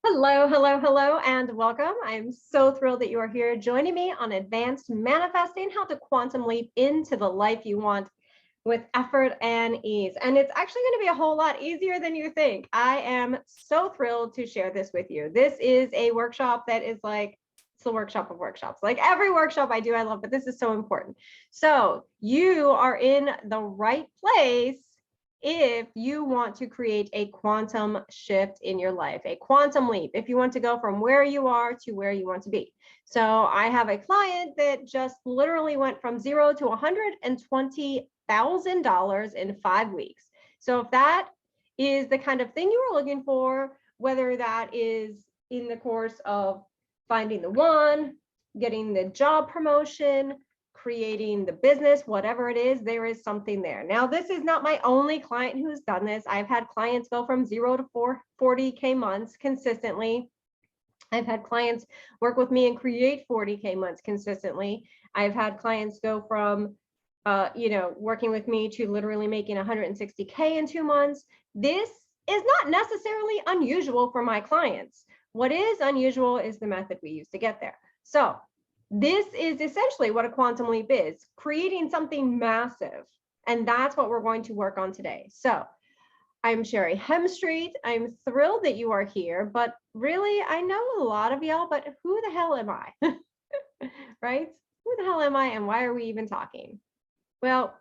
Hello, hello, hello, and welcome. I'm so thrilled that you are here joining me on Advanced Manifesting, how to quantum leap into the life you want with effort and ease. And it's actually going to be a whole lot easier than you think. I am so thrilled to share this with you. This is a workshop that is like, it's the workshop of workshops. Like every workshop I do, I love, but this is so important. So you are in the right place if you want to create a quantum shift in your life, a quantum leap, if you want to go from where you are to where you want to be. So I have a client that just literally went from 0 to $120,000 in 5 weeks. So if that is the kind of thing you are looking for, whether that is in the course of finding the one, getting the job promotion, creating the business, whatever it is, there is something there. Now, this is not my only client who's done this. I've had clients go from 0 to 40K months consistently. I've had clients work with me and create 40K months consistently. I've had clients go from working with me to literally making 160K in 2 months. This is not necessarily unusual for my clients. What is unusual is the method we use to get there. So this is essentially what a quantum leap is, creating something massive. And that's what we're going to work on today. So I'm Sherry Hemstreet. I'm thrilled that you are here, but really, I know a lot of y'all, but who the hell am I? Right? Who the hell am I and why are we even talking? Well,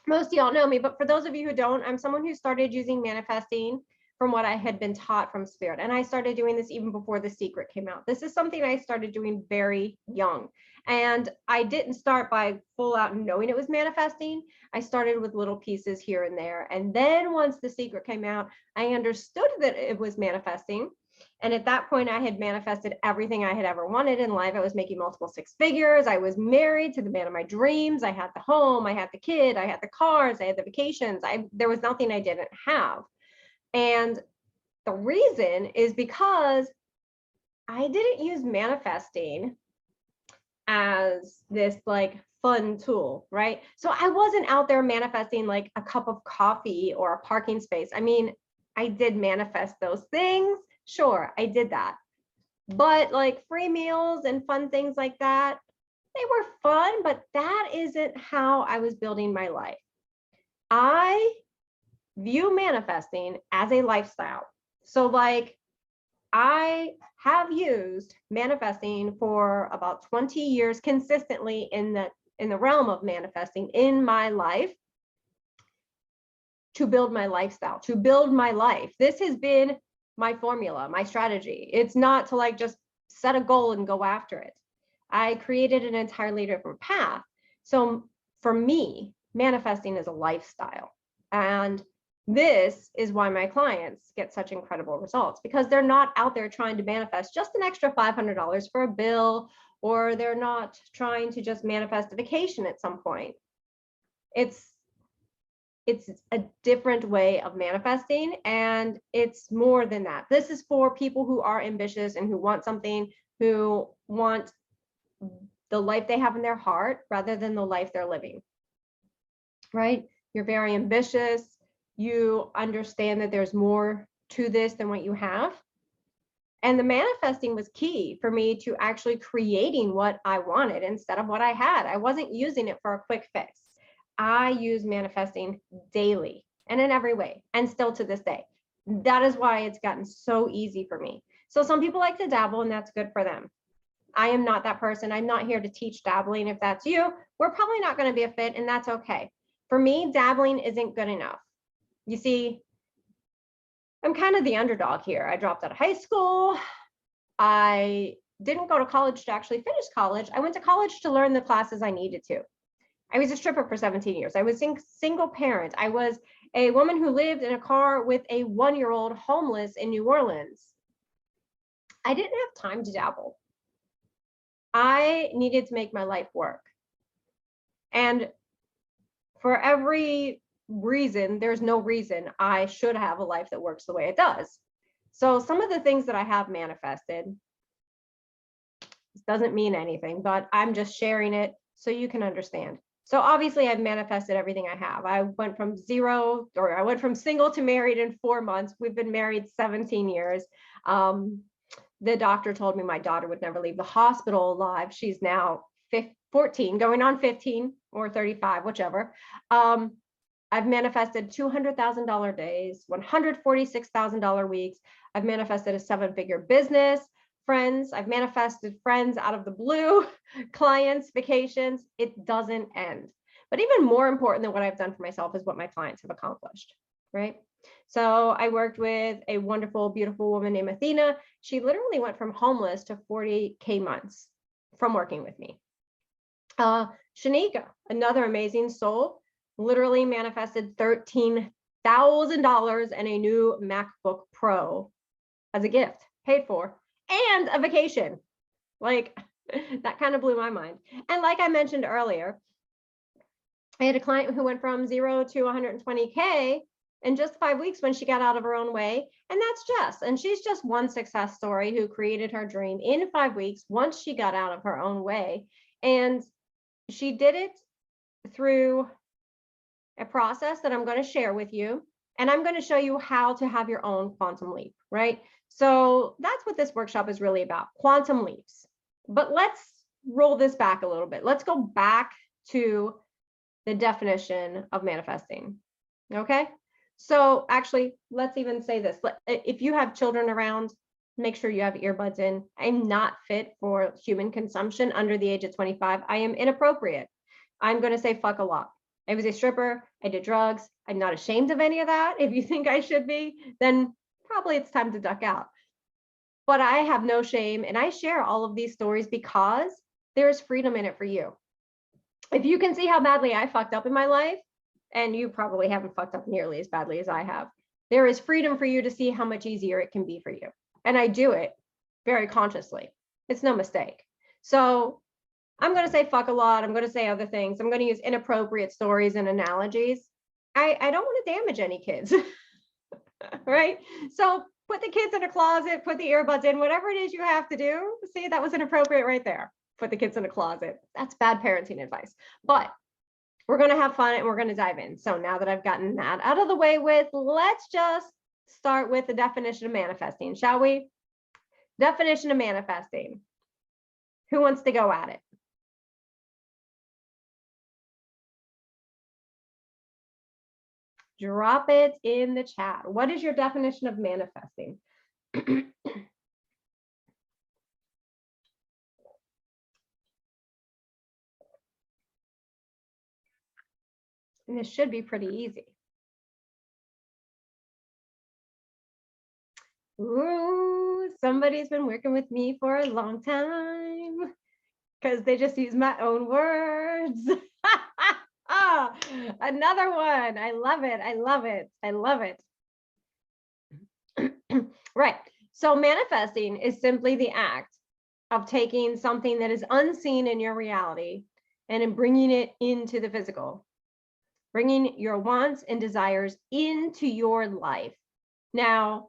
most of y'all know me, but for those of you who don't, I'm someone who started using manifesting from what I had been taught from Spirit. And I started doing this even before The Secret came out. This is something I started doing very young. And I didn't start by full out knowing it was manifesting. I started with little pieces here and there. And then once The Secret came out, I understood that it was manifesting. And at that point, I had manifested everything I had ever wanted in life. I was making multiple 6 figures. I was married to the man of my dreams. I had the home, I had the kid, I had the cars, I had the vacations. There was nothing I didn't have. And the reason is because I didn't use manifesting as this like fun tool, right? So I wasn't out there manifesting like a cup of coffee or a parking space. I mean, I did manifest those things. Sure, I did that. But like free meals and fun things like that, they were fun, but that isn't how I was building my life. I view manifesting as a lifestyle. So like I have used manifesting for about 20 years consistently in the realm of manifesting in my life to build my lifestyle, to build my life. This has been my formula, my strategy. It's not to like just set a goal and go after it. I created an entirely different path. So for me, manifesting is a lifestyle. And this is why my clients get such incredible results, because they're not out there trying to manifest just an extra $500 for a bill, or they're not trying to just manifest a vacation at some point. It's a different way of manifesting, and it's more than that. This is for people who are ambitious and who want something, who want the life they have in their heart rather than the life they're living, right? You're very ambitious. You understand that there's more to this than what you have. And the manifesting was key for me to actually creating what I wanted instead of what I had. I wasn't using it for a quick fix. I use manifesting daily and in every way, and still to this day. That is why it's gotten so easy for me. So some people like to dabble, and that's good for them. I am not that person. I'm not here to teach dabbling. If that's you, we're probably not going to be a fit, and that's okay. For me, dabbling isn't good enough. You see, I'm kind of the underdog here. I dropped out of high school. I didn't go to college to actually finish college. I went to college to learn the classes I needed to. I was a stripper for 17 years. I was a single parent. I was a woman who lived in a car with a 1-year-old homeless in New Orleans. I didn't have time to dabble. I needed to make my life work. And for every reason, there's no reason I should have a life that works the way it does. So some of the things that I have manifested, this doesn't mean anything, but I'm just sharing it so you can understand. So obviously I've manifested everything I have. I went from single to married in 4 months. We've been married 17 years. The doctor told me my daughter would never leave the hospital alive. She's now 14, going on 15 or 35, whichever. I've manifested $200,000 days, $146,000 weeks. I've manifested a 7-figure business, friends. I've manifested friends out of the blue, clients, vacations. It doesn't end. But even more important than what I've done for myself is what my clients have accomplished, right? So I worked with a wonderful, beautiful woman named Athena. She literally went from homeless to 40K months from working with me. Shanika, another amazing soul, literally manifested $13,000 and a new MacBook Pro as a gift, paid for, and a vacation. Like, that kind of blew my mind. And like I mentioned earlier, I had a client who went from 0 to 120K in just 5 weeks when she got out of her own way. And that's Jess. And she's just one success story who created her dream in 5 weeks once she got out of her own way. And she did it through a process that I'm going to share with you. And I'm going to show you how to have your own quantum leap, right? So that's what this workshop is really about, quantum leaps. But let's roll this back a little bit. Let's go back to the definition of manifesting, okay? So actually, let's even say this. If you have children around, make sure you have earbuds in. I'm not fit for human consumption under the age of 25. I am inappropriate. I'm going to say fuck a lot. I was a stripper. I did drugs. I'm not ashamed of any of that. If you think I should be, then probably it's time to duck out. But I have no shame, and I share all of these stories because there's freedom in it for you. If you can see how badly I fucked up in my life, and you probably haven't fucked up nearly as badly as I have, there is freedom for you to see how much easier it can be for you. And I do it very consciously. It's no mistake. So I'm going to say fuck a lot. I'm going to say other things. I'm going to use inappropriate stories and analogies. I don't want to damage any kids, right? So put the kids in a closet, put the earbuds in, whatever it is you have to do. See, that was inappropriate right there. Put the kids in a closet. That's bad parenting advice. But we're going to have fun and we're going to dive in. So now that I've gotten that out of the way with, let's just start with the definition of manifesting, shall we? Definition of manifesting. Who wants to go at it? Drop it in the chat. What is your definition of manifesting? And this should be pretty easy. Ooh, somebody's been working with me for a long time because they just use my own words. Ah, another one. I love it. I love it. I love it. Right. So manifesting is simply the act of taking something that is unseen in your reality and in bringing it into the physical, bringing your wants and desires into your life. Now,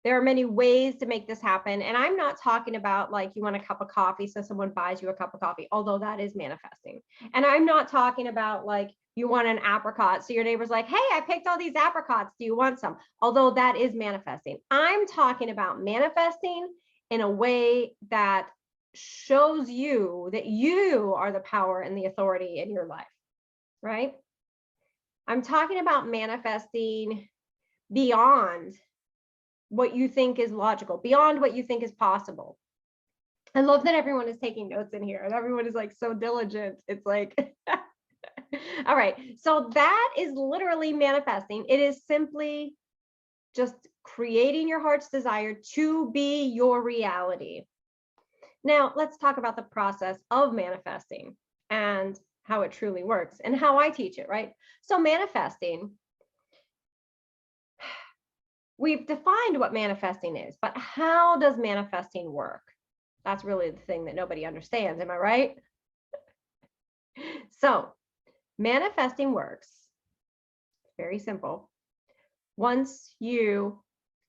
there are many ways to make this happen. And I'm not talking about like you want a cup of coffee, so someone buys you a cup of coffee, although that is manifesting. And I'm not talking about like you want an apricot, so your neighbor's like, hey, I picked all these apricots. Do you want some? Although that is manifesting. I'm talking about manifesting in a way that shows you that you are the power and the authority in your life, right? I'm talking about manifesting beyond what you think is logical, beyond what you think is possible. I love that everyone is taking notes in here and everyone is like so diligent. It's like, all right. So that is literally manifesting. It is simply just creating your heart's desire to be your reality. Now, let's talk about the process of manifesting and how it truly works and how I teach it, right? So manifesting, we've defined what manifesting is, but how does manifesting work? That's really the thing that nobody understands. Am I right? So manifesting works very simple. Once you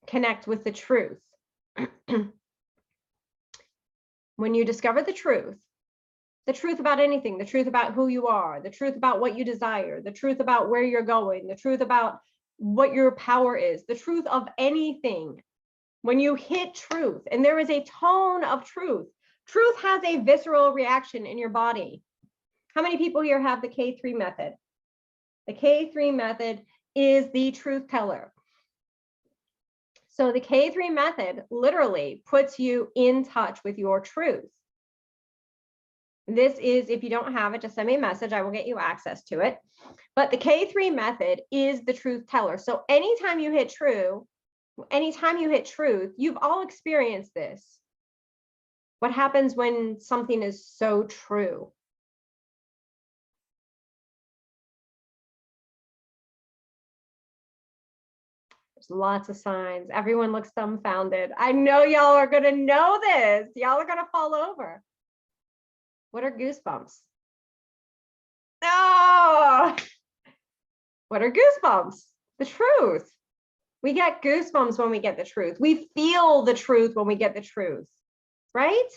connect with the truth, when you discover the truth The truth about anything, the truth about who you are, the truth about what you desire, the truth about where you're going, the truth about what your power is, the truth of anything. When you hit truth, and there is a tone of truth, truth has a visceral reaction in your body. How many people here have the K3 method? The K3 method is the truth teller. So the K3 method literally puts you in touch with your truth. This is, if you don't have it, just send me a message. I will get you access to it. But the K3 method is the truth teller. So anytime you hit truth, you've all experienced this. What happens when something is so true? There's lots of signs. Everyone looks dumbfounded. I know y'all are going to know this. Y'all are going to fall over. What are goosebumps? Oh, what are goosebumps? The truth. We get goosebumps when we get the truth. We feel the truth when we get the truth, right?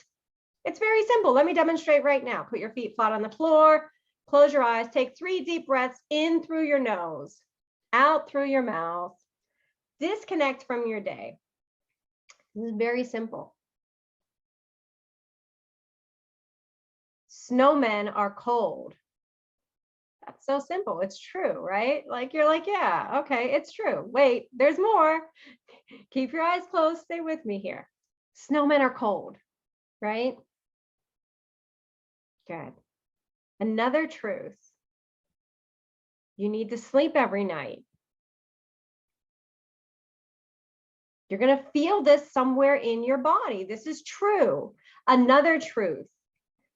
It's very simple. Let me demonstrate right now. Put your feet flat on the floor. Close your eyes. Take 3 deep breaths in through your nose, out through your mouth. Disconnect from your day. This is very simple. Snowmen are cold. That's so simple. It's true, right? Like you're like, yeah, okay, it's true. Wait, there's more. Keep your eyes closed. Stay with me here. Snowmen are cold, right? Good. Another truth. You need to sleep every night. You're going to feel this somewhere in your body. This is true. Another truth.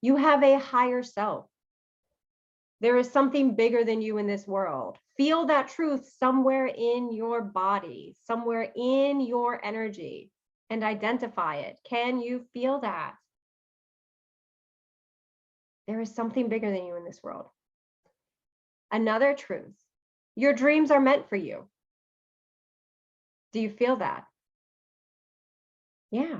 You have a higher self. There is something bigger than you in this world. Feel that truth somewhere in your body, somewhere in your energy, and identify it. Can you feel that? There is something bigger than you in this world. Another truth. Your dreams are meant for you. Do you feel that? Yeah,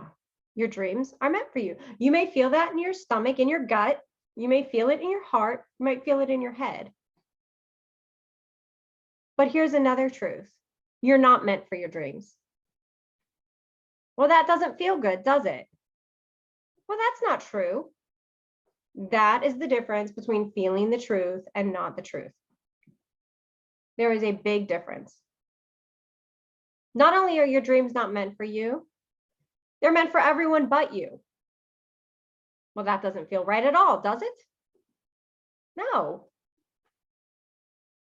your dreams are meant for you. You may feel that in your stomach, in your gut. You may feel it in your heart. You might feel it in your head. But here's another truth. You're not meant for your dreams. Well, that doesn't feel good, does it? Well, that's not true. That is the difference between feeling the truth and not the truth. There is a big difference. Not only are your dreams not meant for you, they're meant for everyone but you. Well, that doesn't feel right at all, does it? No.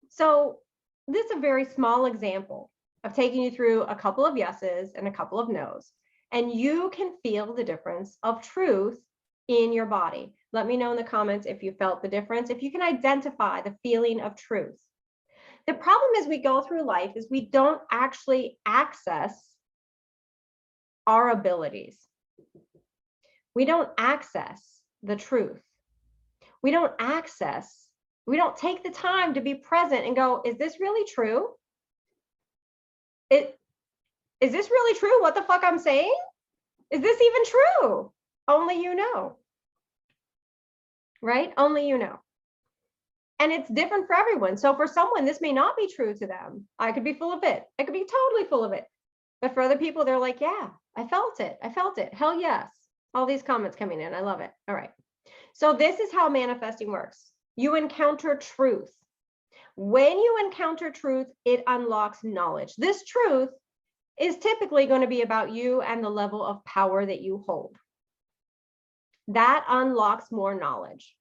So this is a very small example of taking you through a couple of yeses and a couple of nos. And you can feel the difference of truth in your body. Let me know in the comments if you felt the difference, if you can identify the feeling of truth. The problem as we go through life is we don't actually access our abilities. We don't access the truth. We don't take the time to be present and go, is this really true? Is this really true? What the fuck I'm saying? Is this even true? Only you know. Right? Only you know. And it's different for everyone. So for someone, this may not be true to them. I could be full of it. I could be totally full of it. But for other people, they're like, yeah, I felt it. I felt it. Hell yes. All these comments coming in. I love it. All right. So this is how manifesting works. You encounter truth. When you encounter truth, it unlocks knowledge. This truth is typically going to be about you and the level of power that you hold. That unlocks more knowledge.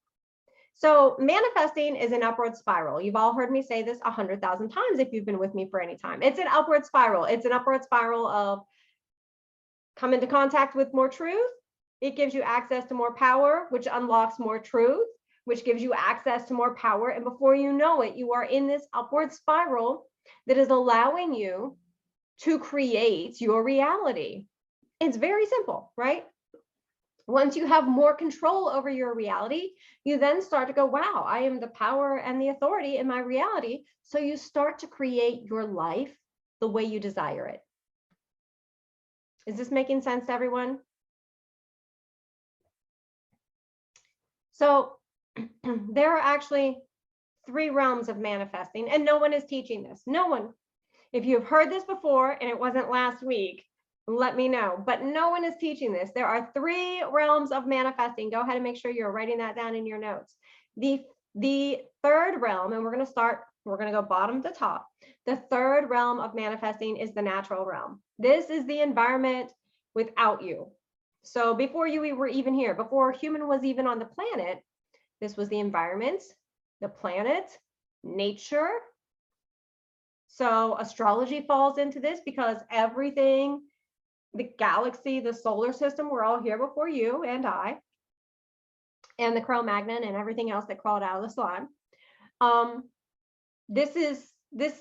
So manifesting is an upward spiral. You've all heard me say this 100,000 times if you've been with me for any time. It's an upward spiral. It's an upward spiral of come into contact with more truth. It gives you access to more power, which unlocks more truth, which gives you access to more power. And before you know it, you are in this upward spiral that is allowing you to create your reality. It's very simple, right? Once you have more control over your reality, you then start to go, wow, I am the power and the authority in my reality. So you start to create your life the way you desire it. Is this making sense to everyone? So There are actually 3 realms of manifesting, and no one is teaching this. No one. If you've heard this before and it wasn't last week, let me know. But no one is teaching this. There are 3 realms of manifesting. Go ahead and make sure you're writing that down in your notes. The third realm, and we're going to go bottom to top. The third realm of manifesting is the natural realm. This is the environment without you. So before you were even here, before human was even on the planet, this was the environment, the planet, nature. So astrology falls into this because everything, the galaxy, the solar system, we're all here before you and I, and the Cro-Magnon and everything else that crawled out of the slime. This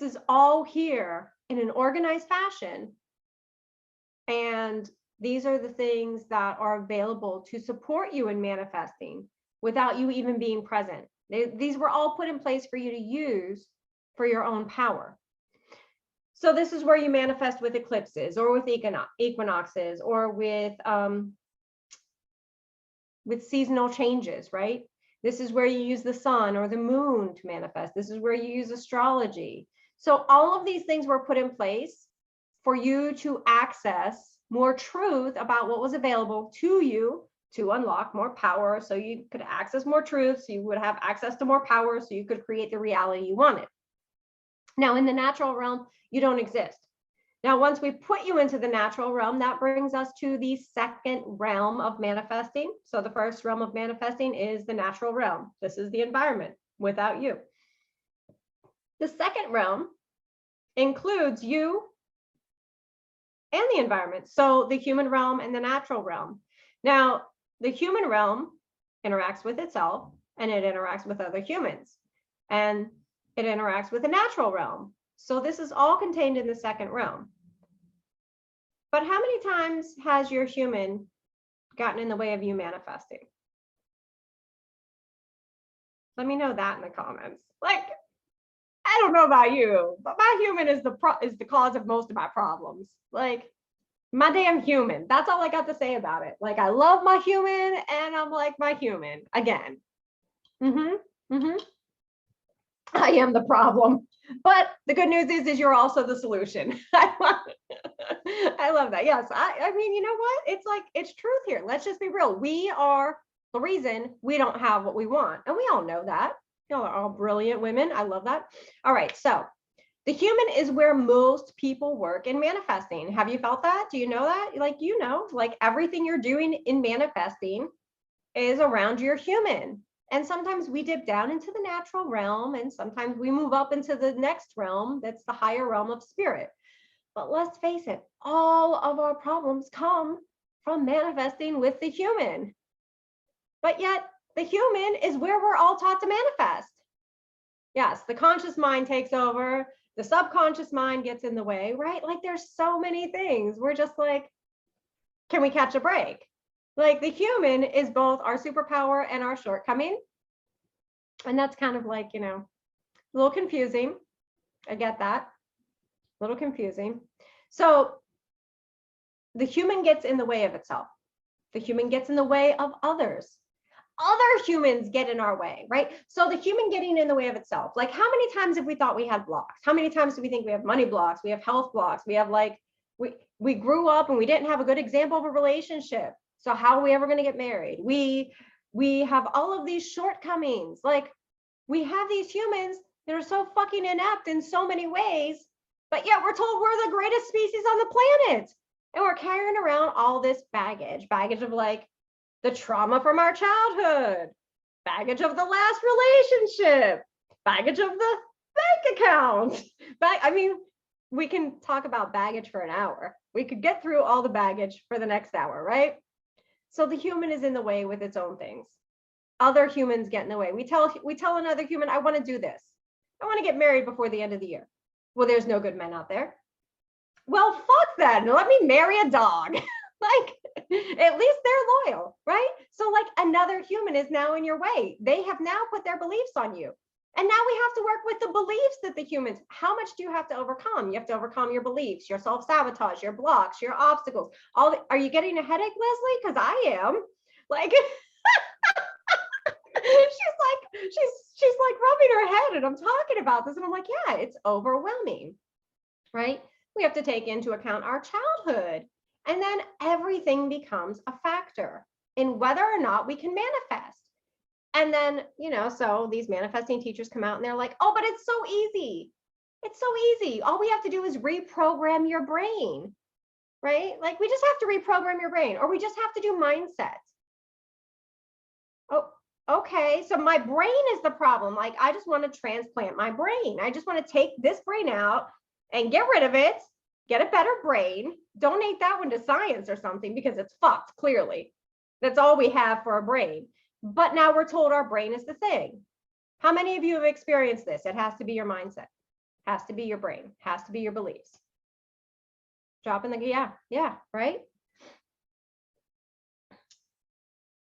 is all here in an organized fashion. And these are the things that are available to support you in manifesting without you even being present. These were all put in place for you to use for your own power. So this is where you manifest with eclipses or with equinoxes or with seasonal changes, right? This is where you use the sun or the moon to manifest. This is where you use astrology. So all of these things were put in place for you to access more truth about what was available to you to unlock more power, so you could access more truth, so you would have access to more power, so you could create the reality you wanted. Now, in the natural realm, you don't exist. Now, once we put you into the natural realm, that brings us to the second realm of manifesting. So the first realm of manifesting is the natural realm. This is the environment without you. The second realm includes you and the environment. So the human realm and the natural realm. Now, the human realm interacts with itself and it interacts with other humans and it interacts with the natural realm. So this is all contained in the second realm. But how many times has your human gotten in the way of you manifesting? Let me know that in the comments. Like, I don't know about you, but my human is the cause of most of my problems. Like, my damn human. That's all I got to say about it. Like, I love my human and I'm like my human again. I am the problem. But the good news is you're also the solution. I love that. Yes. I mean, you know what? It's like, it's truth here. Let's just be real. We are the reason we don't have what we want. And we all know that. Y'all are all brilliant women. I love that. All right. So the human is where most people work in manifesting. Have you felt that? Do you know that? Like, you know, like everything you're doing in manifesting is around your human. And sometimes we dip down into the natural realm and sometimes we move up into the next realm. That's the higher realm of spirit. But let's face it, all of our problems come from manifesting with the human. But yet the human is where we're all taught to manifest. Yes, the conscious mind takes over. The subconscious mind gets in the way, right? Like there's so many things. We're just like, can we catch a break? Like the human is both our superpower and our shortcoming. And that's kind of like, you know, a little confusing. I get that. A little confusing. So the human gets in the way of itself. The human gets in the way of others. Other humans get in our way, right? So the human getting in the way of itself. Like how many times have we thought we had blocks? How many times do we think we have money blocks? We have health blocks. We have like, we grew up and we didn't have a good example of a relationship. So how are we ever going to get married? We have all of these shortcomings. Like we have these humans that are so fucking inept in so many ways, but yet we're told we're the greatest species on the planet. And we're carrying around all this baggage of like the trauma from our childhood, baggage of the last relationship, baggage of the bank account. I mean, we can talk about baggage for an hour. We could get through all the baggage for the next hour, right? So the human is in the way with its own things. Other humans get in the way. We tell another human, I want to do this. I want to get married before the end of the year. Well, there's no good men out there. Well, fuck that. Let me marry a dog. Like, at least they're loyal, right? So like another human is now in your way. They have now put their beliefs on you. And now we have to work with the beliefs that the humans, how much do you have to overcome? You have to overcome your beliefs, your self-sabotage, your blocks, your obstacles. Are you getting a headache, Leslie? Because I am. Like, she's like rubbing her head, and I'm talking about this, and I'm like, yeah, it's overwhelming, right? We have to take into account our childhood, and then everything becomes a factor in whether or not we can manifest. And then, so these manifesting teachers come out and they're like, oh, but it's so easy. It's so easy. All we have to do is reprogram your brain, right? Like, we just have to reprogram your brain, or we just have to do mindset. Oh, okay. So my brain is the problem. Like, I just want to transplant my brain. I just want to take this brain out and get rid of it, get a better brain, donate that one to science or something, because it's fucked, clearly. That's all we have for a brain. But now we're told our brain is the thing. How many of you have experienced this? It has to be your mindset, has to be your brain, has to be your beliefs. Drop in the, yeah, right?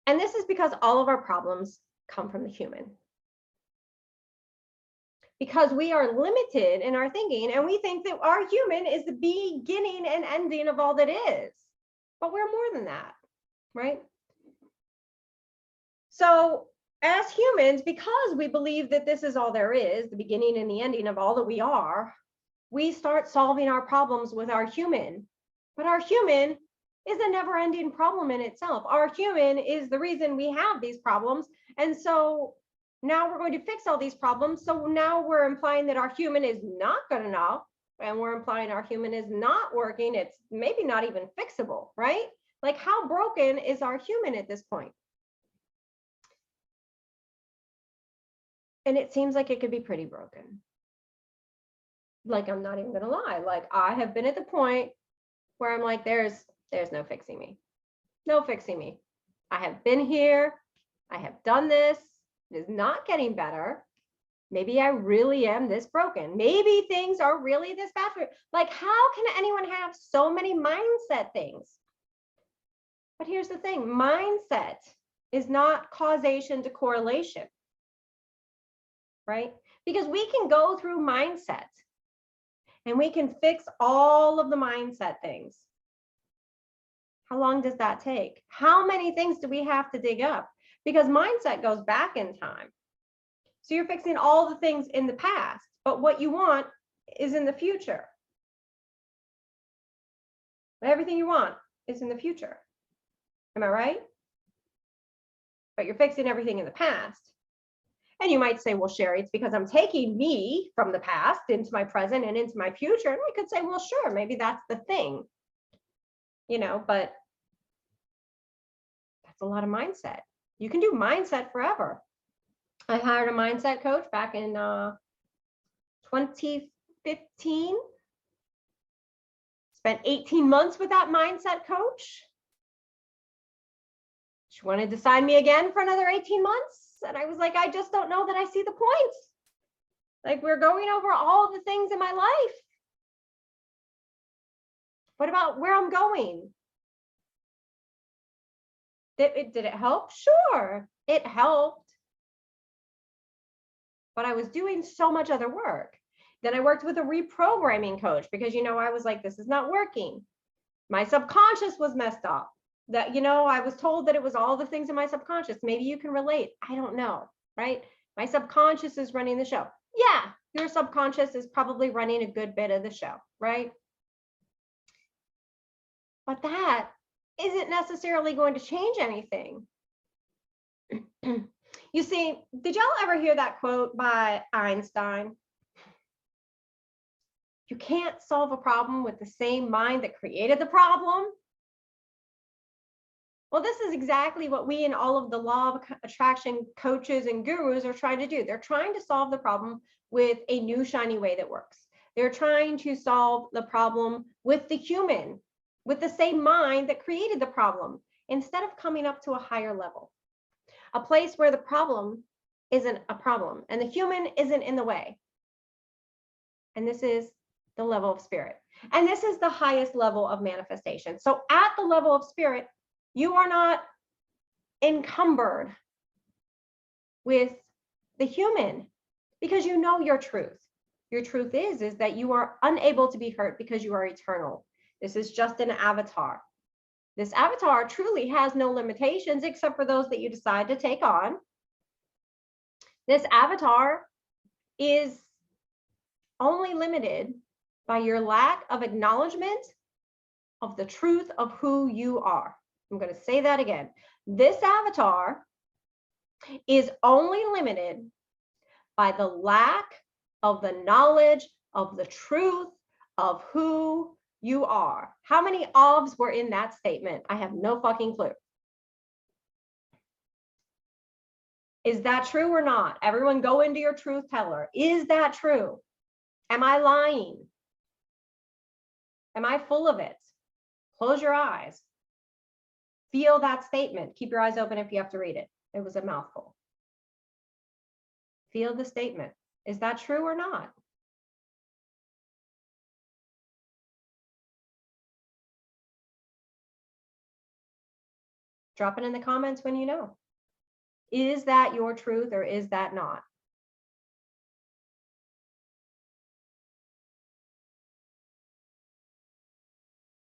And this is because all of our problems come from the human. Because we are limited in our thinking, and we think that our human is the beginning and ending of all that is. But we're more than that, right? So as humans, because we believe that this is all there is, the beginning and the ending of all that we are, we start solving our problems with our human. But our human is a never-ending problem in itself. Our human is the reason we have these problems. And so now we're going to fix all these problems. So now we're implying that our human is not good enough, and we're implying our human is not working. It's maybe not even fixable, right? Like, how broken is our human at this point? And it seems like it could be pretty broken. Like, I'm not even gonna lie. Like, I have been at the point where I'm like, there's no fixing me. No fixing me. I have been here. I have done this. It is not getting better. Maybe I really am this broken. Maybe things are really this bad for me. Like, how can anyone have so many mindset things? But here's the thing. Mindset is not causation to correlation. Right? Because we can go through mindset and we can fix all of the mindset things. How long does that take? How many things do we have to dig up? Because mindset goes back in time. So you're fixing all the things in the past, but what you want is in the future. Everything you want is in the future. Am I right? But you're fixing everything in the past. And you might say, well, Sherry, it's because I'm taking me from the past into my present and into my future. And I could say, well, sure, maybe that's the thing, but that's a lot of mindset. You can do mindset forever. I hired a mindset coach back in 2015. Spent 18 months with that mindset coach. She wanted to sign me again for another 18 months. And I was like, I just don't know that I see the point. Like, we're going over all the things in my life. What about where I'm going? Did it help? Sure, it helped. But I was doing so much other work. Then I worked with a reprogramming coach because, I was like, this is not working. My subconscious was messed up. That, I was told that it was all the things in my subconscious. Maybe you can relate. I don't know, right? My subconscious is running the show. Yeah, your subconscious is probably running a good bit of the show, right? But that isn't necessarily going to change anything. You see, did y'all ever hear that quote by Einstein? You can't solve a problem with the same mind that created the problem. Well, this is exactly what we and all of the law of attraction coaches and gurus are trying to do. They're trying to solve the problem with a new shiny way that works. They're trying to solve the problem with the human, with the same mind that created the problem, instead of coming up to a higher level, a place where the problem isn't a problem and the human isn't in the way. And this is the level of spirit. And this is the highest level of manifestation. So at the level of spirit, you are not encumbered with the human because you know your truth. Your truth is that you are unable to be hurt because you are eternal. This is just an avatar. This avatar truly has no limitations except for those that you decide to take on. This avatar is only limited by your lack of acknowledgement of the truth of who you are. I'm going to say that again. This avatar is only limited by the lack of the knowledge of the truth of who you are. How many ofs were in that statement? I have no fucking clue. Is that true or not? Everyone go into your truth teller. Is that true? Am I lying? Am I full of it? Close your eyes. Feel that statement. Keep your eyes open if you have to read it. It was a mouthful. Feel the statement. Is that true or not? Drop it in the comments when you know. Is that your truth or is that not?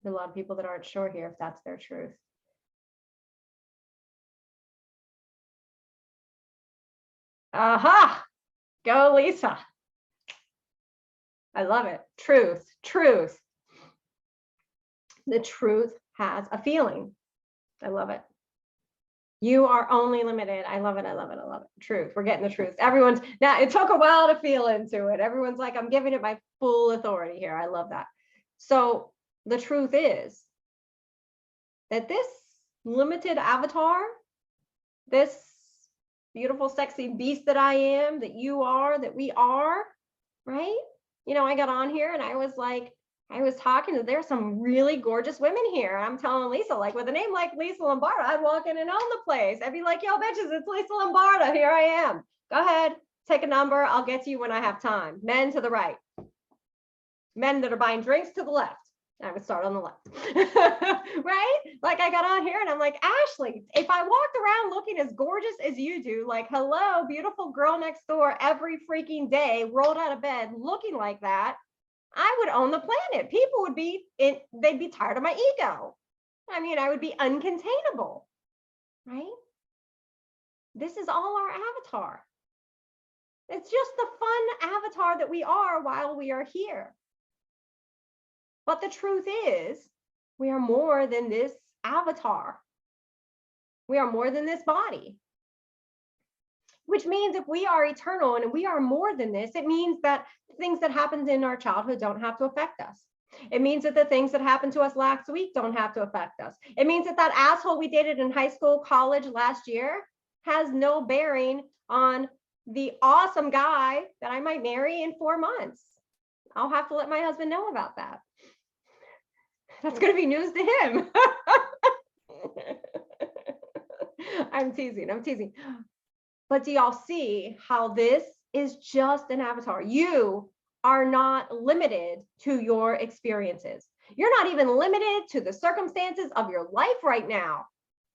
There's a lot of people that aren't sure here if that's their truth. Aha! Go, Lisa. I love it. Truth, truth. The truth has a feeling. I love it. You are only limited. I love it. I love it. I love it. Truth. We're getting the truth. Everyone's now, it took a while to feel into it. Everyone's like, I'm giving it my full authority here. I love that. So the truth is that this limited avatar, this beautiful, sexy beast that I am, that you are, that we are, right? You know, I got on here and I was like, I was talking to, there's some really gorgeous women here. I'm telling Lisa, like with a name like Lisa Lombardo, I'd walk in and own the place. I'd be like, yo, bitches, it's Lisa Lombardo. Here I am. Go ahead, take a number. I'll get to you when I have time. Men to the right. Men that are buying drinks to the left. I would start on the left, right? Like I got on here and I'm like, Ashley, if I walked around looking as gorgeous as you do, like, hello, beautiful girl next door, every freaking day, rolled out of bed looking like that, I would own the planet. People would be, they'd be tired of my ego. I mean, I would be uncontainable, right? This is all our avatar. It's just the fun avatar that we are while we are here. But the truth is, we are more than this avatar. We are more than this body. Which means if we are eternal and we are more than this, it means that things that happened in our childhood don't have to affect us. It means that the things that happened to us last week don't have to affect us. It means that that asshole we dated in high school, college last year has no bearing on the awesome guy that I might marry in 4 months. I'll have to let my husband know about that. That's going to be news to him. I'm teasing. I'm teasing. But do y'all see how this is just an avatar? You are not limited to your experiences. You're not even limited to the circumstances of your life right now.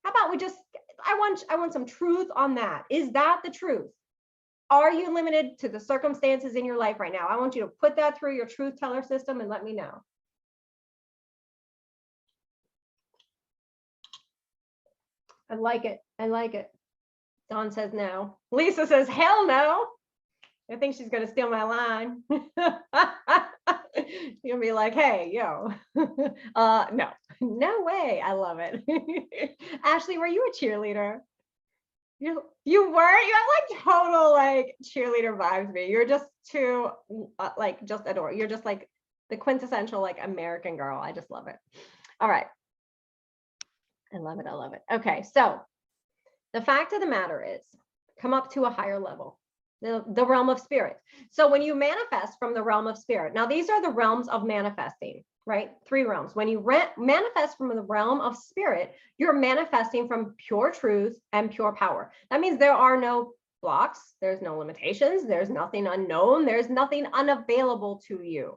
How about we just, I want some truth on that. Is that the truth? Are you limited to the circumstances in your life right now? I want you to put that through your truth teller system and let me know. I like it. I like it. Dawn says no. Lisa says, hell no. I think she's going to steal my line. You'll be like, hey, yo. No, no way. I love it. Ashley, were you a cheerleader? You were? You have like total like cheerleader vibes, me. You're just too like just adore. You're just like the quintessential like American girl. I just love it. All right. I love it. I love it. Okay, so the fact of the matter is, come up to a higher level, the realm of spirit. So when you manifest from the realm of spirit, now these are the realms of manifesting, right? 3 realms. When you manifest from the realm of spirit, you're manifesting from pure truth and pure power. That means there are no blocks, there's no limitations, there's nothing unknown, there's nothing unavailable to you.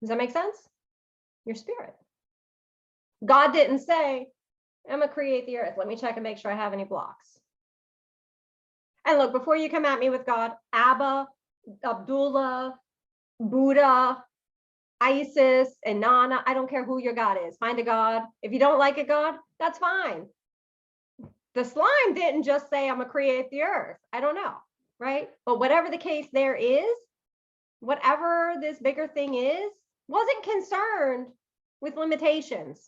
Does that make sense? Your spirit. God didn't say, I'm gonna create the earth. Let me check and make sure I have any blocks. And look, before you come at me with God, Abba, Abdullah, Buddha, Isis, and Nana, I don't care who your God is. Find a God. If you don't like a God, that's fine. The slime didn't just say, I'm going to create the earth. I don't know, right? But whatever the case there is, whatever this bigger thing is, wasn't concerned with limitations.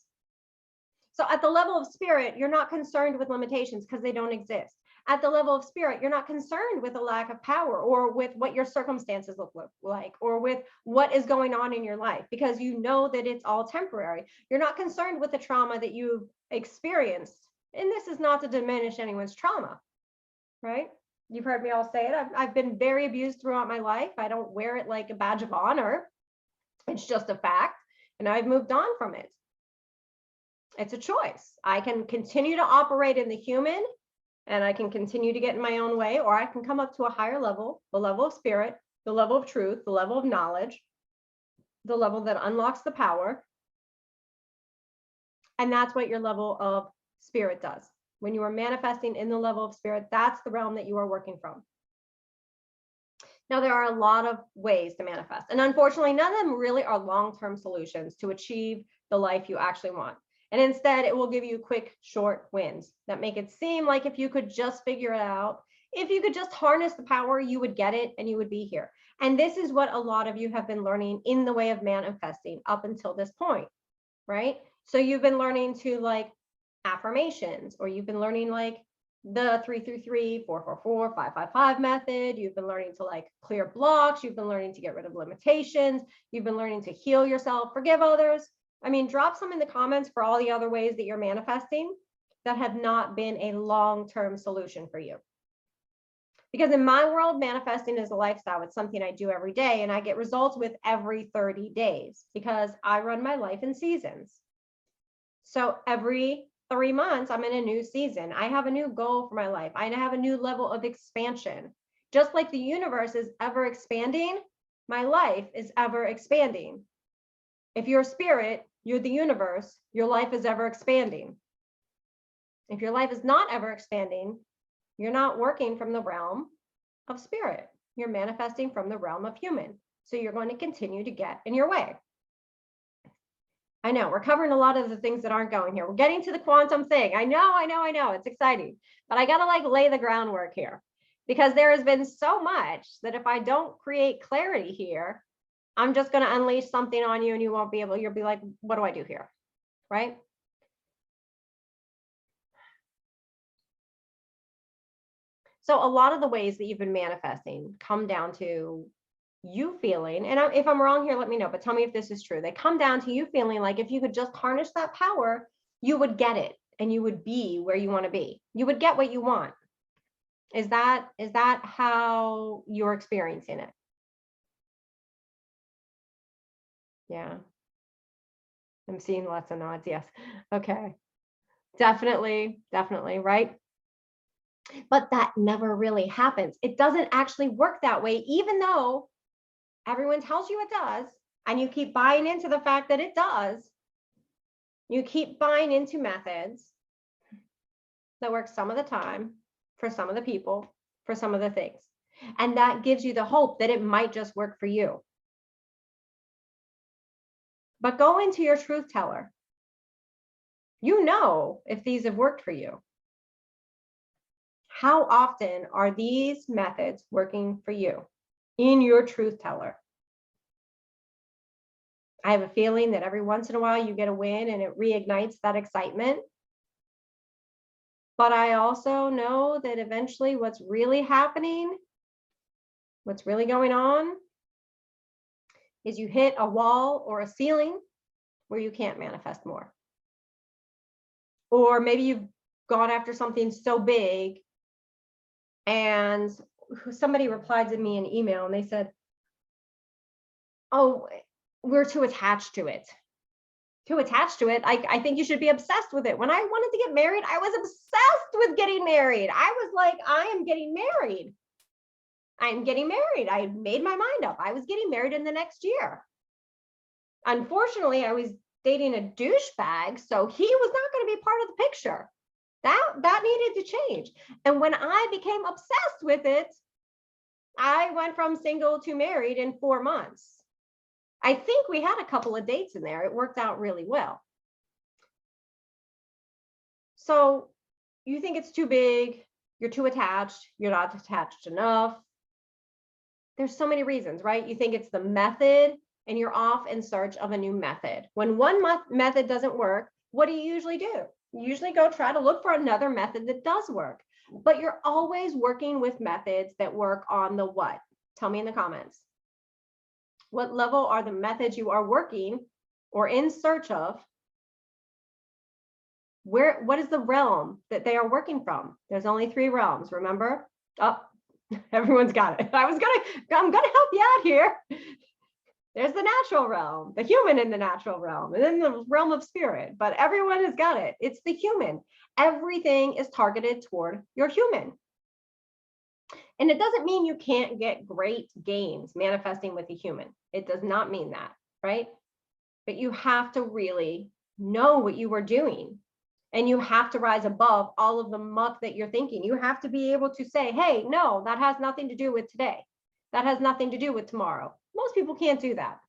So at the level of spirit, you're not concerned with limitations because they don't exist. At the level of spirit, you're not concerned with a lack of power or with what your circumstances look like or with what is going on in your life, because you know that it's all temporary. You're not concerned with the trauma that you've experienced. And this is not to diminish anyone's trauma, right? You've heard me all say it. I've been very abused throughout my life. I don't wear it like a badge of honor. It's just a fact. And I've moved on from it. It's a choice. I can continue to operate in the human, and I can continue to get in my own way, or I can come up to a higher level, the level of spirit, the level of truth, the level of knowledge, the level that unlocks the power. And that's what your level of spirit does. When you are manifesting in the level of spirit, that's the realm that you are working from. Now, there are a lot of ways to manifest, and unfortunately, none of them really are long-term solutions to achieve the life you actually want. And instead, it will give you quick, short wins that make it seem like if you could just figure it out, if you could just harness the power, you would get it and you would be here. And this is what a lot of you have been learning in the way of manifesting up until this point, right? So you've been learning to like affirmations, or you've been learning like the 3-3-3, 4-4-4, 5-5-5 method. You've been learning to like clear blocks. You've been learning to get rid of limitations. You've been learning to heal yourself, forgive others. I mean, drop some in the comments for all the other ways that you're manifesting that have not been a long-term solution for you. Because in my world, manifesting is a lifestyle. It's something I do every day, and I get results with every 30 days because I run my life in seasons. So every 3 months, I'm in a new season. I have a new goal for my life. I have a new level of expansion. Just like the universe is ever expanding, my life is ever expanding. If you're spirit, you're the universe, your life is ever expanding. If your life is not ever expanding, you're not working from the realm of spirit. You're manifesting from the realm of human. So you're going to continue to get in your way. I know we're covering a lot of the things that aren't going here. We're getting to the quantum thing. I know. It's exciting. But I got to like lay the groundwork here, because there has been so much that if I don't create clarity here, I'm just going to unleash something on you and you won't be able, you'll be like, what do I do here? Right? So a lot of the ways that you've been manifesting come down to you feeling, and if I'm wrong here, let me know, but tell me if this is true. They come down to you feeling like if you could just harness that power, you would get it and you would be where you want to be. You would get what you want. Is that how you're experiencing it? Yeah. I'm seeing lots of nods. Yes. Okay. Definitely, right? But that never really happens. It doesn't actually work that way, even though everyone tells you it does, and you keep buying into the fact that it does. You keep buying into methods that work some of the time, for some of the people, for some of the things. And that gives you the hope that it might just work for you. But go into your truth teller. You know if these have worked for you. How often are these methods working for you in your truth teller? I have a feeling that every once in a while you get a win and it reignites that excitement. But I also know that eventually what's really happening, what's really going on, is you hit a wall or a ceiling where you can't manifest more. Or maybe you've gone after something so big, and somebody replied to me in email and they said, oh, we're too attached to it. Too attached to it. I think you should be obsessed with it. When I wanted to get married, I was obsessed with getting married. I was like, I am getting married. I'm getting married. I made my mind up. I was getting married in the next year. Unfortunately, I was dating a douchebag, so he was not going to be part of the picture. That needed to change. And when I became obsessed with it, I went from single to married in 4 months. I think we had a couple of dates in there. It worked out really well. So you think it's too big, you're too attached, you're not attached enough. There's so many reasons, right? You think it's the method and you're off in search of a new method. When one method doesn't work, what do you usually do? You usually go try to look for another method that does work, but you're always working with methods that work on the what? Tell me in the comments. What level are the methods you are working or in search of? What is the realm that they are working from? There's only 3 realms, remember? Oh, everyone's got it. I'm gonna help you out here. There's the natural realm, the human in the natural realm, and then the realm of spirit, but everyone has got it. It's the human. Everything is targeted toward your human. And it doesn't mean you can't get great gains manifesting with a human. It does not mean that, right? But you have to really know what you are doing. And you have to rise above all of the muck that you're thinking. You have to be able to say, hey, no, that has nothing to do with today. That has nothing to do with tomorrow. Most people can't do that.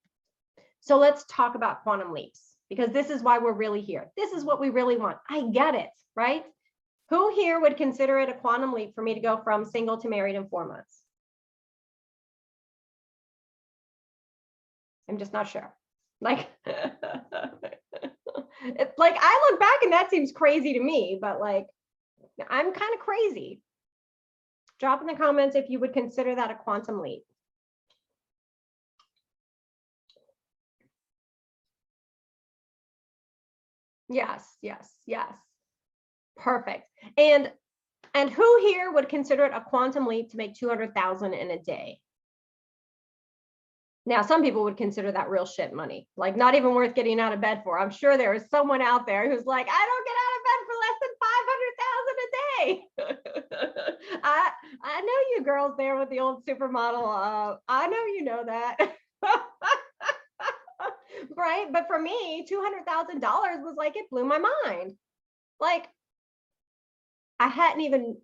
So let's talk about quantum leaps, because this is why we're really here. This is what we really want. I get it, right? Who here would consider it a quantum leap for me to go from single to married in 4 months? I'm just not sure. Like, it's like I look back and that seems crazy to me, but like, I'm kind of crazy. Drop in the comments if you would consider that a quantum leap. Yes, yes, yes. Perfect. And who here would consider it a quantum leap to make 200,000 in a day? Now, some people would consider that real shit money, like not even worth getting out of bed for. I'm sure there is someone out there who's like, I don't get out of bed for less than 500,000 a day. I know you girls there with the old supermodel. I know you know that. Right? But for me, $200,000 was like, it blew my mind. Like, I hadn't even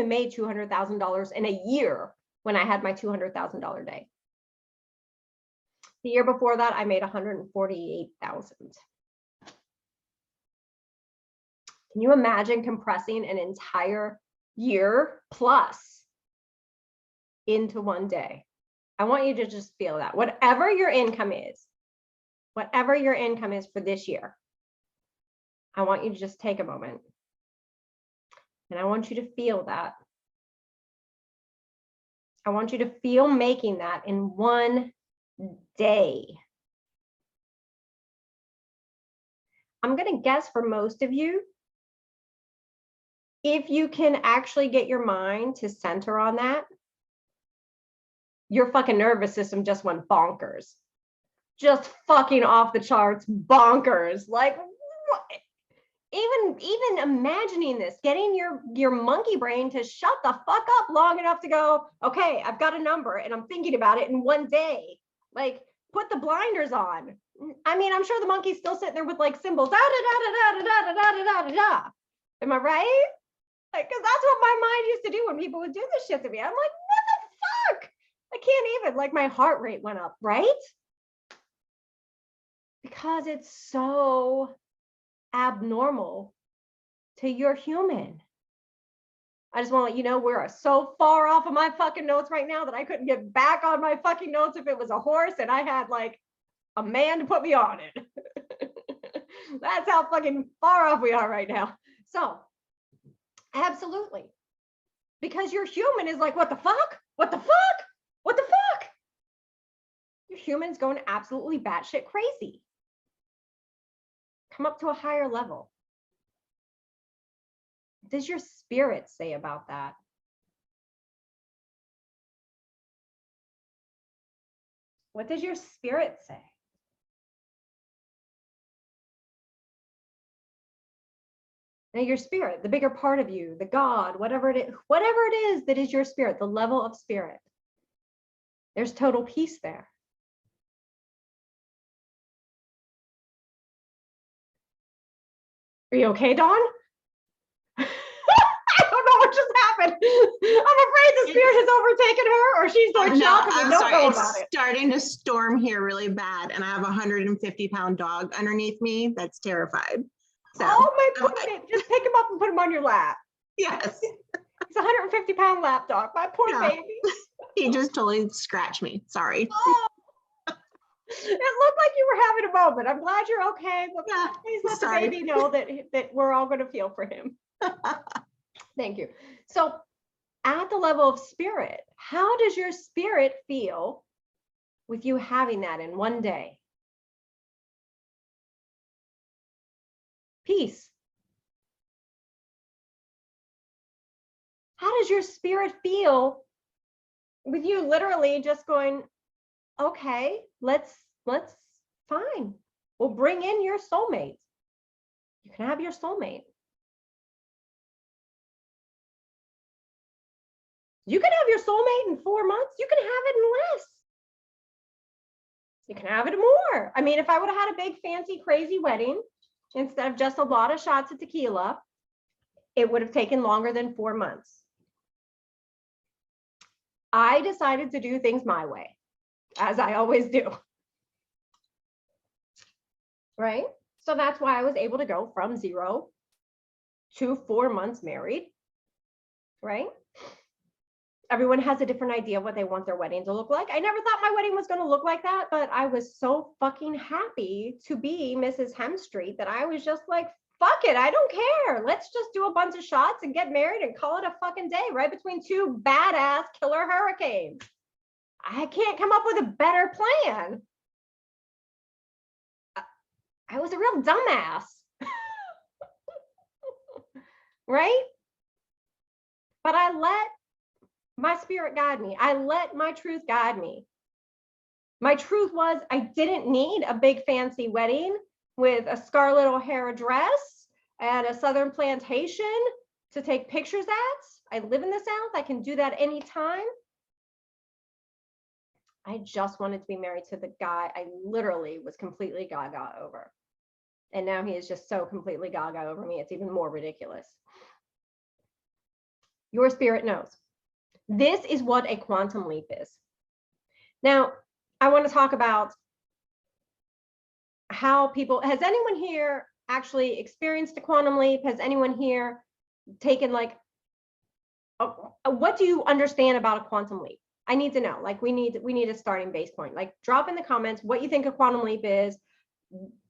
made $200,000 in a year when I had my $200,000 day. The year before that, I made 148,000. Can you imagine compressing an entire year plus into one day? I want you to just feel that. Whatever your income is for this year, I want you to just take a moment. And I want you to feel that. I want you to feel making that in one day. I'm going to guess for most of you, if you can actually get your mind to center on that, your fucking nervous system just went bonkers. Just fucking off the charts bonkers. Like, what? Even imagining this, getting your monkey brain to shut the fuck up long enough to go, okay, I've got a number and I'm thinking about it in one day. Like, put the blinders on. I mean, I'm sure the monkey's still sitting there with like symbols. Da, da, da, da, da, da, da, da, da, da. Am I right? Like, because that's what my mind used to do when people would do this shit to me. I'm like, what the fuck? I can't even, like, my heart rate went up, right? Because it's so abnormal to your human. I just want to let you know we're so far off of my fucking notes right now that I couldn't get back on my fucking notes if it was a horse and I had like a man to put me on it. That's how fucking far off we are right now. So, absolutely. Because your human is like, what the fuck? What the fuck? What the fuck? Your human's going absolutely batshit crazy. Come up to a higher level. What does your spirit say about that? What does your spirit say? Now, your spirit, the bigger part of you, the God, whatever it is that is your spirit, the level of spirit, there's total peace there. Are you okay, Dawn? I don't know what just happened. I'm afraid the spirit has overtaken her, or she's like shocked and we don't know about it. It's starting to storm here really bad, and I have a 150-pound dog underneath me that's terrified. So, oh, my poor baby. Just pick him up and put him on your lap. yes. He's a 150-pound lap dog. My poor Yeah. baby. He just totally scratched me. Sorry. Oh, it looked like you were having a moment. I'm glad you're okay. But Yeah, please let the sorry. baby know that we're all going to feel for him. Thank you. So at the level of spirit, how does your spirit feel with you having that in one day? Peace. How does your spirit feel with you literally just going, okay, let's fine. We'll bring in your soulmate. You can have your soulmate. You can have your soulmate in 4 months. You can have it in less. You can have it more. I mean, if I would have had a big, fancy, crazy wedding, instead of just a lot of shots of tequila, it would have taken longer than 4 months. I decided to do things my way, as I always do. Right? So that's why I was able to go from 0 to 4 months married. Right? Everyone has a different idea of what they want their wedding to look like. I never thought my wedding was going to look like that, but I was so fucking happy to be Mrs. Hemstreet that I was just like, fuck it, I don't care. Let's just do a bunch of shots and get married and call it a fucking day, right between two badass killer hurricanes. I can't come up with a better plan. I was a real dumbass. Right? But I let my spirit guide me. I let my truth guide me. My truth was I didn't need a big fancy wedding with a Scarlett O'Hara dress and a Southern plantation to take pictures at. I live in the South. I can do that anytime. I just wanted to be married to the guy I literally was completely gaga over. And now he is just so completely gaga over me. It's even more ridiculous. Your spirit knows. This is what a quantum leap is. Now, I want to talk about how people, has anyone here actually experienced a quantum leap? Has anyone here taken like, what do you understand about a quantum leap? I need to know, like we need a starting base point. Like drop in the comments what you think a quantum leap is.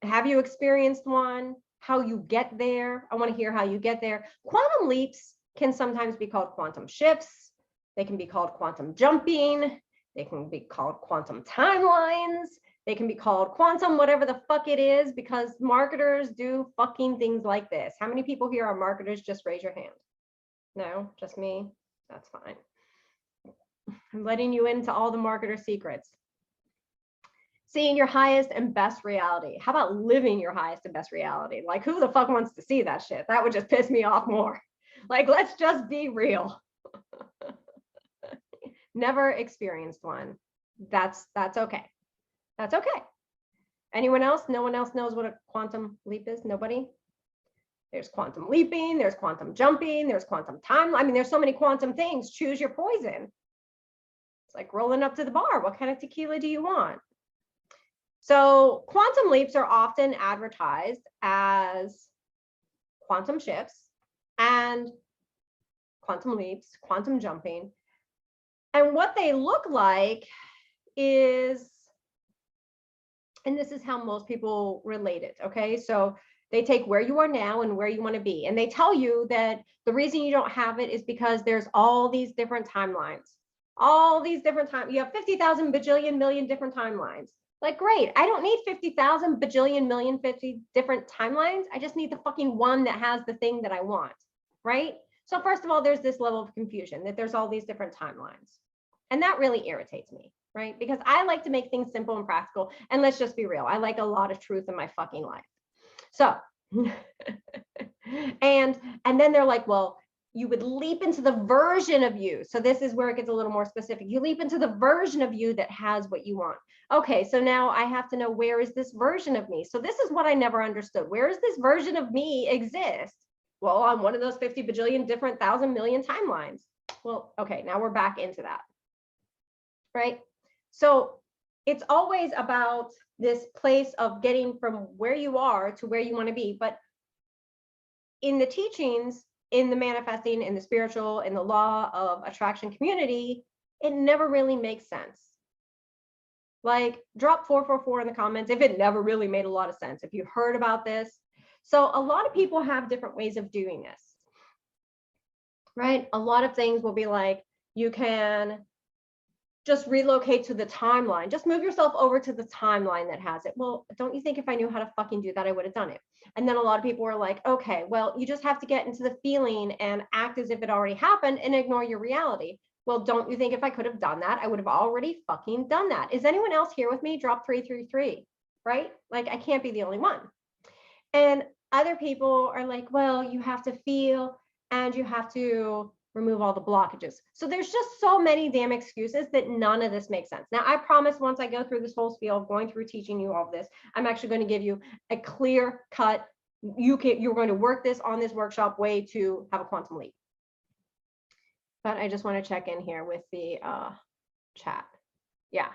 Have you experienced one? How you get there? I want to hear how you get there. Quantum leaps can sometimes be called quantum shifts. They can be called quantum jumping. They can be called quantum timelines. They can be called quantum, whatever the fuck it is, because marketers do fucking things like this. How many people here are marketers? Just raise your hand. No, just me. That's fine. I'm letting you into all the marketer secrets. Seeing your highest and best reality. How about living your highest and best reality? Like, who the fuck wants to see that shit? That would just piss me off more. Like, let's just be real. Never experienced one. That's okay. That's okay. Anyone else? No one else knows what a quantum leap is? Nobody? There's quantum leaping, there's quantum jumping, there's quantum time. I mean, there's so many quantum things. Choose your poison. It's like rolling up to the bar. What kind of tequila do you want? So quantum leaps are often advertised as quantum shifts and quantum leaps, quantum jumping. And what they look like is, and this is how most people relate it, okay? So they take where you are now and where you want to be. And they tell you that the reason you don't have it is because there's all these different timelines. All these different times. You have 50,000 bajillion million different timelines. Like, great. I don't need 50,000 bajillion million 50 different timelines. I just need the fucking one that has the thing that I want, right? So first of all, there's this level of confusion that there's all these different timelines. And that really irritates me, right? Because I like to make things simple and practical. And let's just be real. I like a lot of truth in my fucking life. So, and then they're like, well, you would leap into the version of you. So this is where it gets a little more specific. You leap into the version of you that has what you want. Okay, so now I have to know, where is this version of me? So this is what I never understood. Where does this version of me exist? Well, on one of those 50 bajillion different 1,000 million timelines. Well, okay, now we're back into that. Right? So it's always about this place of getting from where you are to where you want to be. But in the teachings, in the manifesting, in the spiritual, in the law of attraction community, it never really makes sense. Like, drop 444 in the comments if it never really made a lot of sense, if you heard about this. So a lot of people have different ways of doing this, right? A lot of things will be like, you can just relocate to the timeline. Just move yourself over to the timeline that has it. Well, don't you think if I knew how to fucking do that, I would have done it? And then a lot of people were like, okay, well, you just have to get into the feeling and act as if it already happened and ignore your reality. Well, don't you think if I could have done that, I would have already fucking done that? Is anyone else here with me? Drop 333, right? Like, I can't be the only one. And other people are like, well, you have to feel and you have to remove all the blockages. So there's just so many damn excuses that none of this makes sense. Now, I promise once I go through this whole spiel of going through teaching you all of this, I'm actually going to give you a clear cut, you're going to work this on this workshop way to have a quantum leap. But I just want to check in here with the chat. Yeah.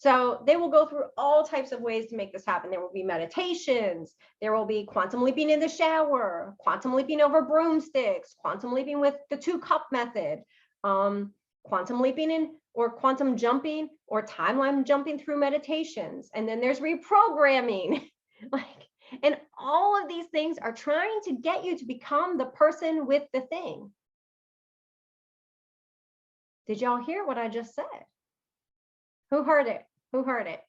So they will go through all types of ways to make this happen. There will be meditations. There will be quantum leaping in the shower, quantum leaping over broomsticks, quantum leaping with the 2-cup method, quantum leaping in or quantum jumping or timeline jumping through meditations. And then there's reprogramming. And all of these things are trying to get you to become the person with the thing. Did y'all hear what I just said? Who heard it? Who heard it?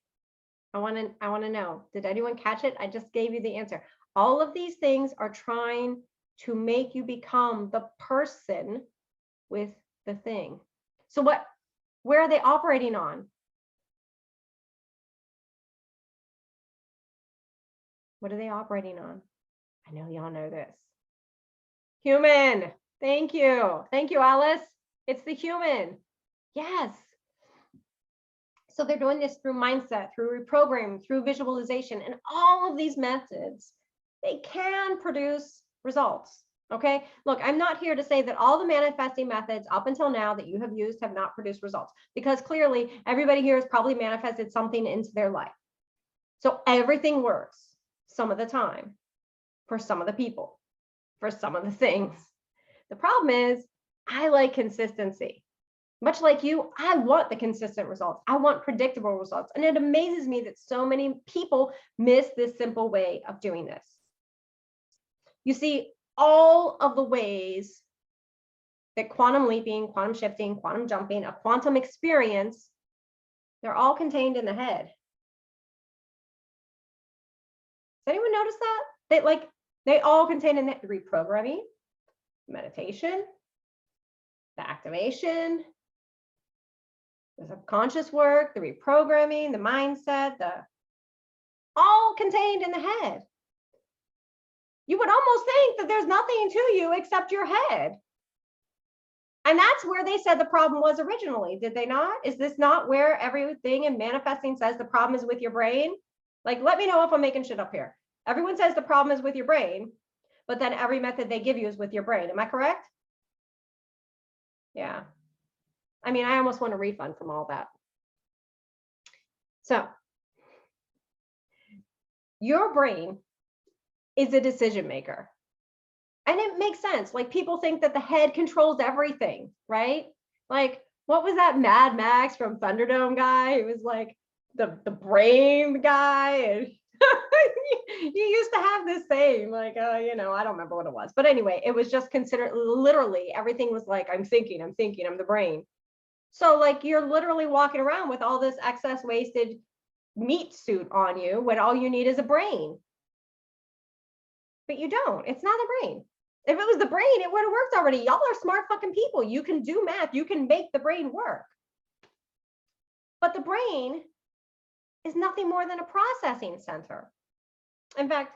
I want to know. Did anyone catch it? I just gave you the answer. All of these things are trying to make you become the person with the thing. So where are they operating on? What are they operating on? I know y'all know this. Human. Thank you. Thank you, Alice. It's the human. Yes. So they're doing this through mindset, through reprogramming, through visualization, and all of these methods, they can produce results. Okay, look, I'm not here to say that all the manifesting methods up until now that you have used have not produced results, because clearly everybody here has probably manifested something into their life. So everything works some of the time for some of the people, for some of the things. The problem is I like consistency. Much like you, I want the consistent results. I want predictable results. And it amazes me that so many people miss this simple way of doing this. You see, all of the ways that quantum leaping, quantum shifting, quantum jumping, a quantum experience, they're all contained in the head. Does anyone notice that? They all contain in the reprogramming, meditation, the activation, the subconscious work, the reprogramming, the mindset, all contained in the head. You would almost think that there's nothing to you except your head. And that's where they said the problem was originally, did they not? Is this not where everything in manifesting says the problem is with your brain? Like, let me know if I'm making shit up here. Everyone says the problem is with your brain, but then every method they give you is with your brain. Am I correct? Yeah. I mean, I almost want a refund from all that. So your brain is a decision maker. And it makes sense. Like, people think that the head controls everything, right? Like, what was that Mad Max from Thunderdome guy? It was like the brain guy. And you used to have this saying, like, I don't remember what it was. But anyway, it was just considered literally everything was like, I'm thinking, I'm the brain. So like, you're literally walking around with all this excess wasted meat suit on you when all you need is a brain. But you don't. It's not the brain. If it was the brain, it would have worked already. Y'all are smart fucking people. You can do math. You can make the brain work. But the brain is nothing more than a processing center. In fact,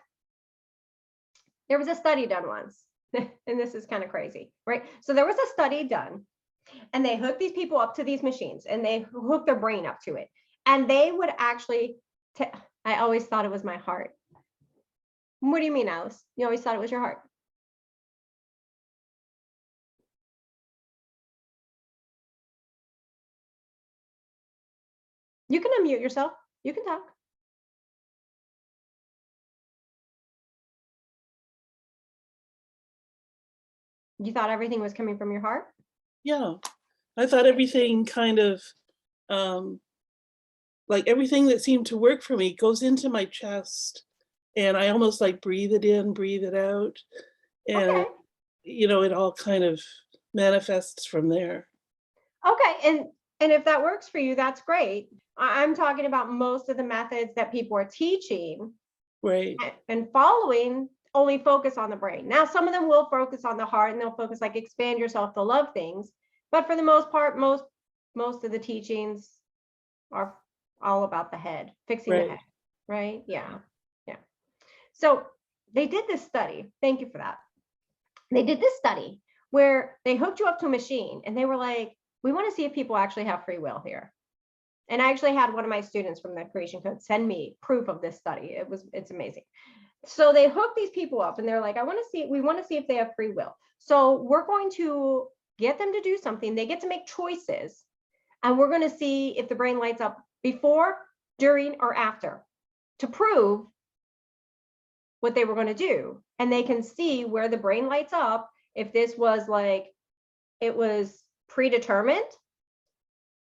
there was a study done once, and this is kind of crazy, right? So there was a study done, and they hooked these people up to these machines, and they hooked their brain up to it. And they would actually, I always thought it was my heart. What do you mean, Alice? You always thought it was your heart? You can unmute yourself. You can talk. You thought everything was coming from your heart? Yeah. I thought everything kind of, like everything that seemed to work for me goes into my chest, and I almost like breathe it in, breathe it out, and Okay. it all kind of manifests from there. Okay. And if that works for you, that's great. I'm talking about most of the methods that people are teaching Right, and following only focus on the brain. Now, some of them will focus on the heart and they'll focus like expand yourself to love things. But for the most part, most of the teachings are all about the head, fixing the right. head, right? Yeah. Yeah. So they did this study. Thank you for that. They did this study where they hooked you up to a machine and they were like, we want to see if people actually have free will here. And I actually had one of my students from the Creation Code send me proof of this study. It's amazing. So they hook these people up and they're like, we want to see if they have free will. So we're going to get them to do something. They get to make choices. And we're going to see if the brain lights up before, during, or after to prove what they were going to do. And they can see where the brain lights up if this was like, it was predetermined,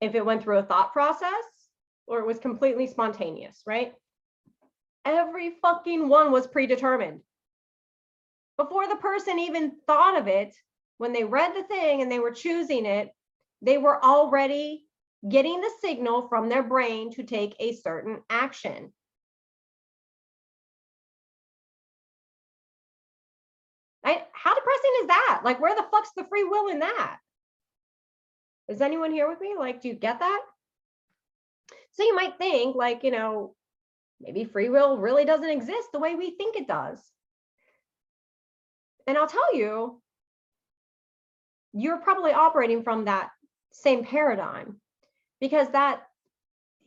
if it went through a thought process, or it was completely spontaneous, right? Every fucking one was predetermined. Before the person even thought of it, when they read the thing and they were choosing it, they were already getting the signal from their brain to take a certain action. Right? How depressing is that? Like, where the fuck's the free will in that? Is anyone here with me? Like, do you get that? So you might think, like, maybe free will really doesn't exist the way we think it does. And I'll tell you, you're probably operating from that same paradigm because that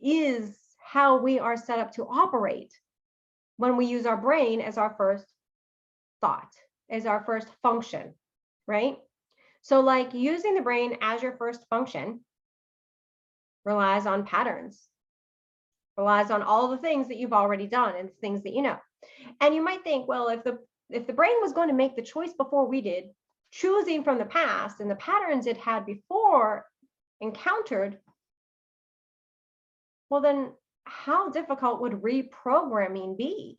is how we are set up to operate when we use our brain as our first thought, as our first function, right? So like using the brain as your first function relies on patterns, relies on all the things that you've already done and things that you know. And you might think, well, if the brain was going to make the choice before we did, choosing from the past and the patterns it had before encountered, well, then how difficult would reprogramming be?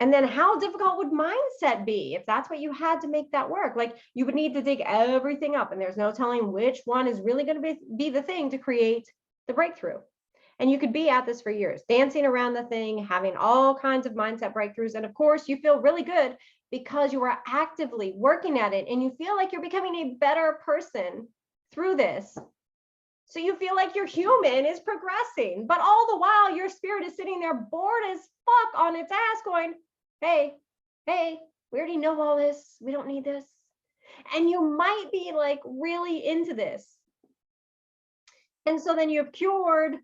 And then how difficult would mindset be if that's what you had to make that work? Like you would need to dig everything up and there's no telling which one is really going to be the thing to create the breakthrough. And you could be at this for years, dancing around the thing, having all kinds of mindset breakthroughs. And of course, you feel really good because you are actively working at it and you feel like you're becoming a better person through this. So you feel like your human is progressing, but all the while your spirit is sitting there bored as fuck on its ass going, hey, we already know all this. We don't need this. And you might be like really into this. And so then you've cured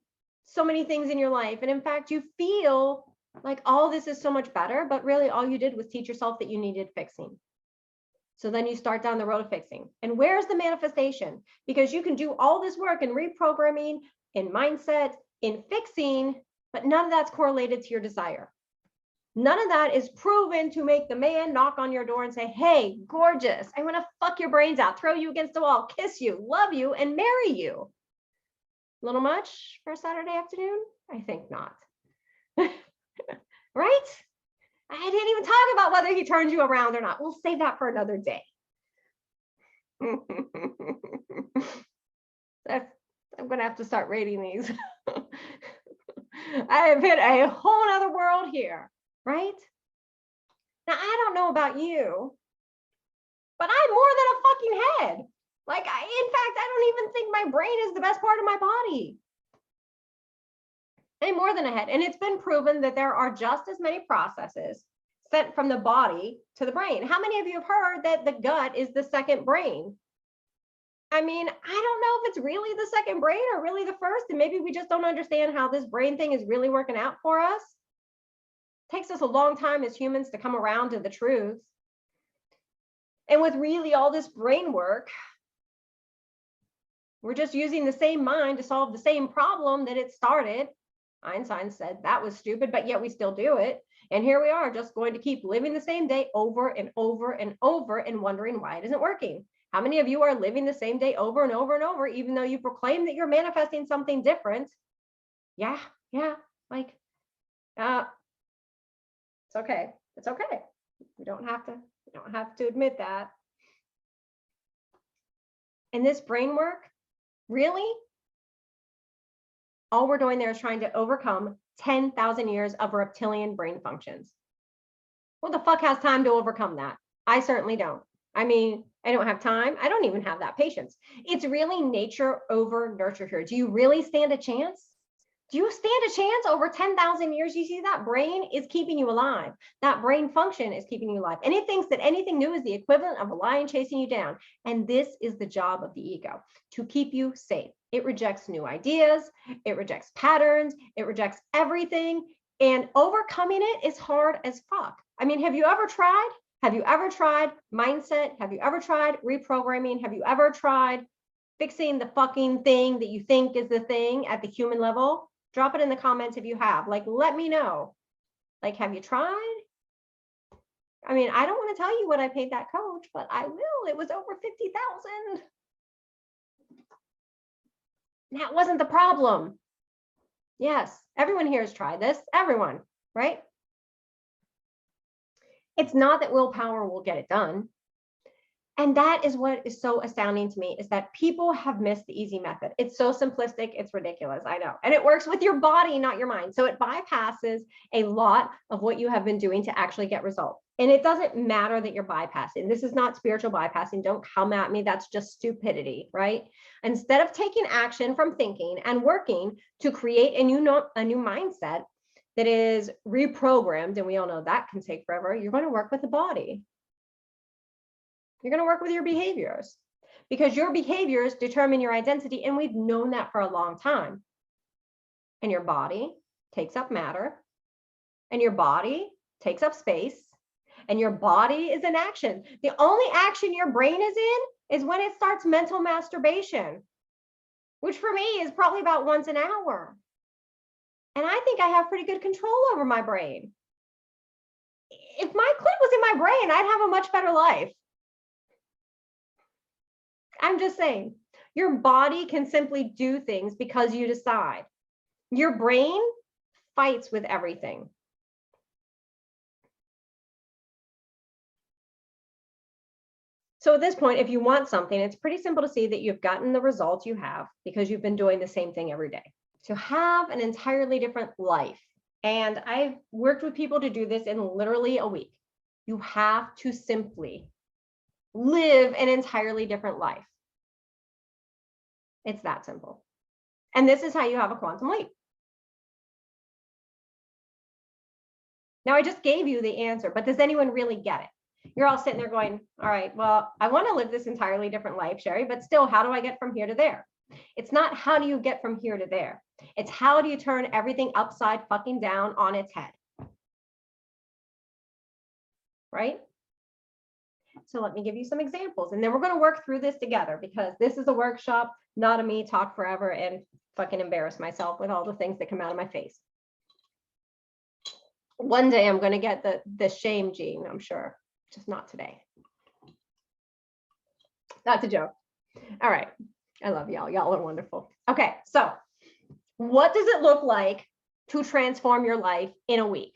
so many things in your life. And in fact, you feel like all this is so much better, but really all you did was teach yourself that you needed fixing. So then you start down the road of fixing. And where's the manifestation? Because you can do all this work in reprogramming, in mindset, in fixing, but none of that's correlated to your desire. None of that is proven to make the man knock on your door and say, hey, gorgeous, I want to fuck your brains out, throw you against the wall, kiss you, love you, and marry you. A little much for a Saturday afternoon? I think not. Right? I didn't even talk about whether he turns you around or not. We'll save that for another day. I'm going to have to start rating these. I have hit a whole other world here, right? Now, I don't know about you, but I'm more than a fucking head. Like, in fact, I don't even think my brain is the best part of my body. I'm more than a head. And it's been proven that there are just as many processes sent from the body to the brain. How many of you have heard that the gut is the second brain? I mean, I don't know if it's really the second brain or really the first, and maybe we just don't understand how this brain thing is really working out for us. It takes us a long time as humans to come around to the truth. And with really all this brain work, we're just using the same mind to solve the same problem that it started Einstein said that was stupid, but yet we still do it. And here we are just going to keep living the same day over and over and over and wondering why it isn't working. How many of you are living the same day over and over and over, even though you proclaim that you're manifesting something different? Yeah, like, it's okay. It's okay. We don't have to admit that. And this brain work, really, all we're doing there is trying to overcome 10,000 years of reptilian brain functions. Who the fuck has time to overcome that? I certainly don't. I mean, I don't have time. I don't even have that patience. It's really nature over nurture here. Do you really stand a chance? Do you stand a chance over 10,000 years? You see, that brain is keeping you alive. That brain function is keeping you alive. And it thinks that anything new is the equivalent of a lion chasing you down. And this is the job of the ego, to keep you safe. It rejects new ideas. It rejects patterns. It rejects everything. And overcoming it is hard as fuck. I mean, have you ever tried? Have you ever tried mindset? Have you ever tried reprogramming? Have you ever tried fixing the fucking thing that you think is the thing at the human level? Drop it in the comments if you have. Like, let me know. Like, have you tried? I mean, I don't want to tell you what I paid that coach, but I will. It was over 50,000. That wasn't the problem. Yes, everyone here has tried this. Everyone, right? It's not that willpower will get it done. And that is what is so astounding to me, is that people have missed the easy method. It's so simplistic, it's ridiculous, I know. And it works with your body, not your mind. So it bypasses a lot of what you have been doing to actually get results. And it doesn't matter that you're bypassing. This is not spiritual bypassing. Don't come at me. That's just stupidity, right? Instead of taking action from thinking and working to create a new mindset that is reprogrammed, and we all know that can take forever, you're going to work with the body. You're going to work with your behaviors, because your behaviors determine your identity. And we've known that for a long time. And your body takes up matter, and your body takes up space, and your body is in action. The only action your brain is in is when it starts mental masturbation, which for me is probably about once an hour. And I think I have pretty good control over my brain. If my clit was in my brain, I'd have a much better life. I'm just saying, your body can simply do things because you decide. Your brain fights with everything. So at this point, if you want something, it's pretty simple to see that you've gotten the results you have because you've been doing the same thing every day. To have an entirely different life, and I've worked with people to do this in literally a week, you have to simply live an entirely different life. It's that simple. And this is how you have a quantum leap. Now, I just gave you the answer, but does anyone really get it? You're all sitting there going, all right, well, I want to live this entirely different life, Sherry, but still, how do I get from here to there? It's not how do you get from here to there. It's how do you turn everything upside fucking down on its head? Right? So let me give you some examples, and then we're going to work through this together, because this is a workshop, not a me talk forever and fucking embarrass myself with all the things that come out of my face. One day I'm going to get the shame gene, I'm sure, just not today. That's a joke. All right. I love y'all. Y'all are wonderful. Okay. So what does it look like to transform your life in a week?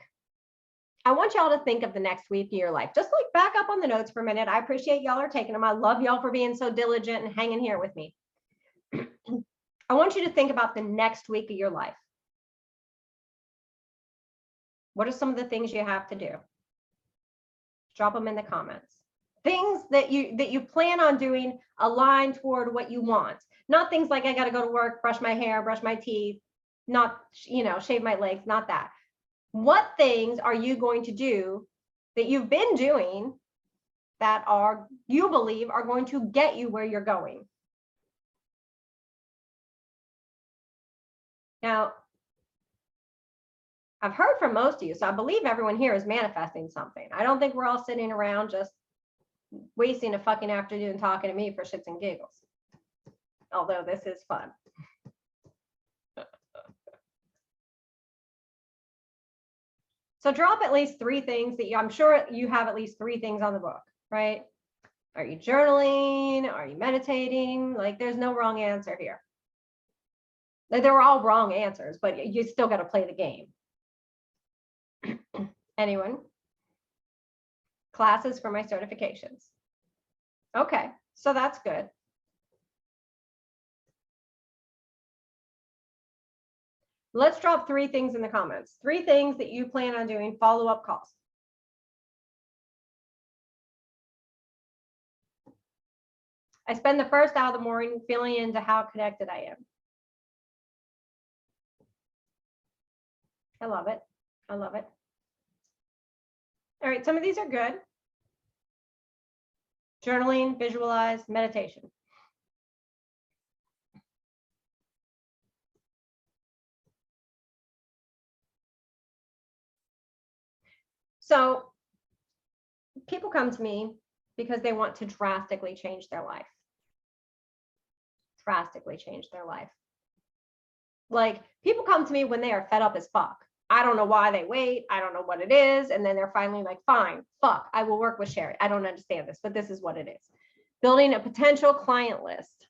I want y'all to think of the next week of your life. Just like back up on the notes for a minute. I appreciate y'all are taking them. I love y'all for being so diligent and hanging here with me. I want you to think about the next week of your life. What are some of the things you have to do? Drop them in the comments. Things that you plan on doing align toward what you want. Not things like I got to go to work, brush my hair, brush my teeth, not, shave my legs, not that. What things are you going to do that you've been doing that you believe are going to get you where you're going? Now, I've heard from most of you, so I believe everyone here is manifesting something. I don't think we're all sitting around just wasting a fucking afternoon talking to me for shits and giggles. Although this is fun. So drop at least 3 things that I'm sure you have at least 3 things on the book, right? Are you journaling? Are you meditating? Like there's no wrong answer here. Like they were all wrong answers, but you still got to play the game. Anyone? Classes for my certifications. Okay, so that's good. Let's drop 3 things in the comments. 3 things that you plan on doing follow-up calls. I spend the first hour of the morning feeling into how connected I am. I love it. I love it. All right, some of these are good. Journaling, visualize, meditation. So people come to me because they want to drastically change their life. Drastically change their life. Like people come to me when they are fed up as fuck. I don't know why they wait. I don't know what it is. And then they're finally like, fine, fuck, I will work with Sherry. I don't understand this, but this is what it is. Building a potential client list.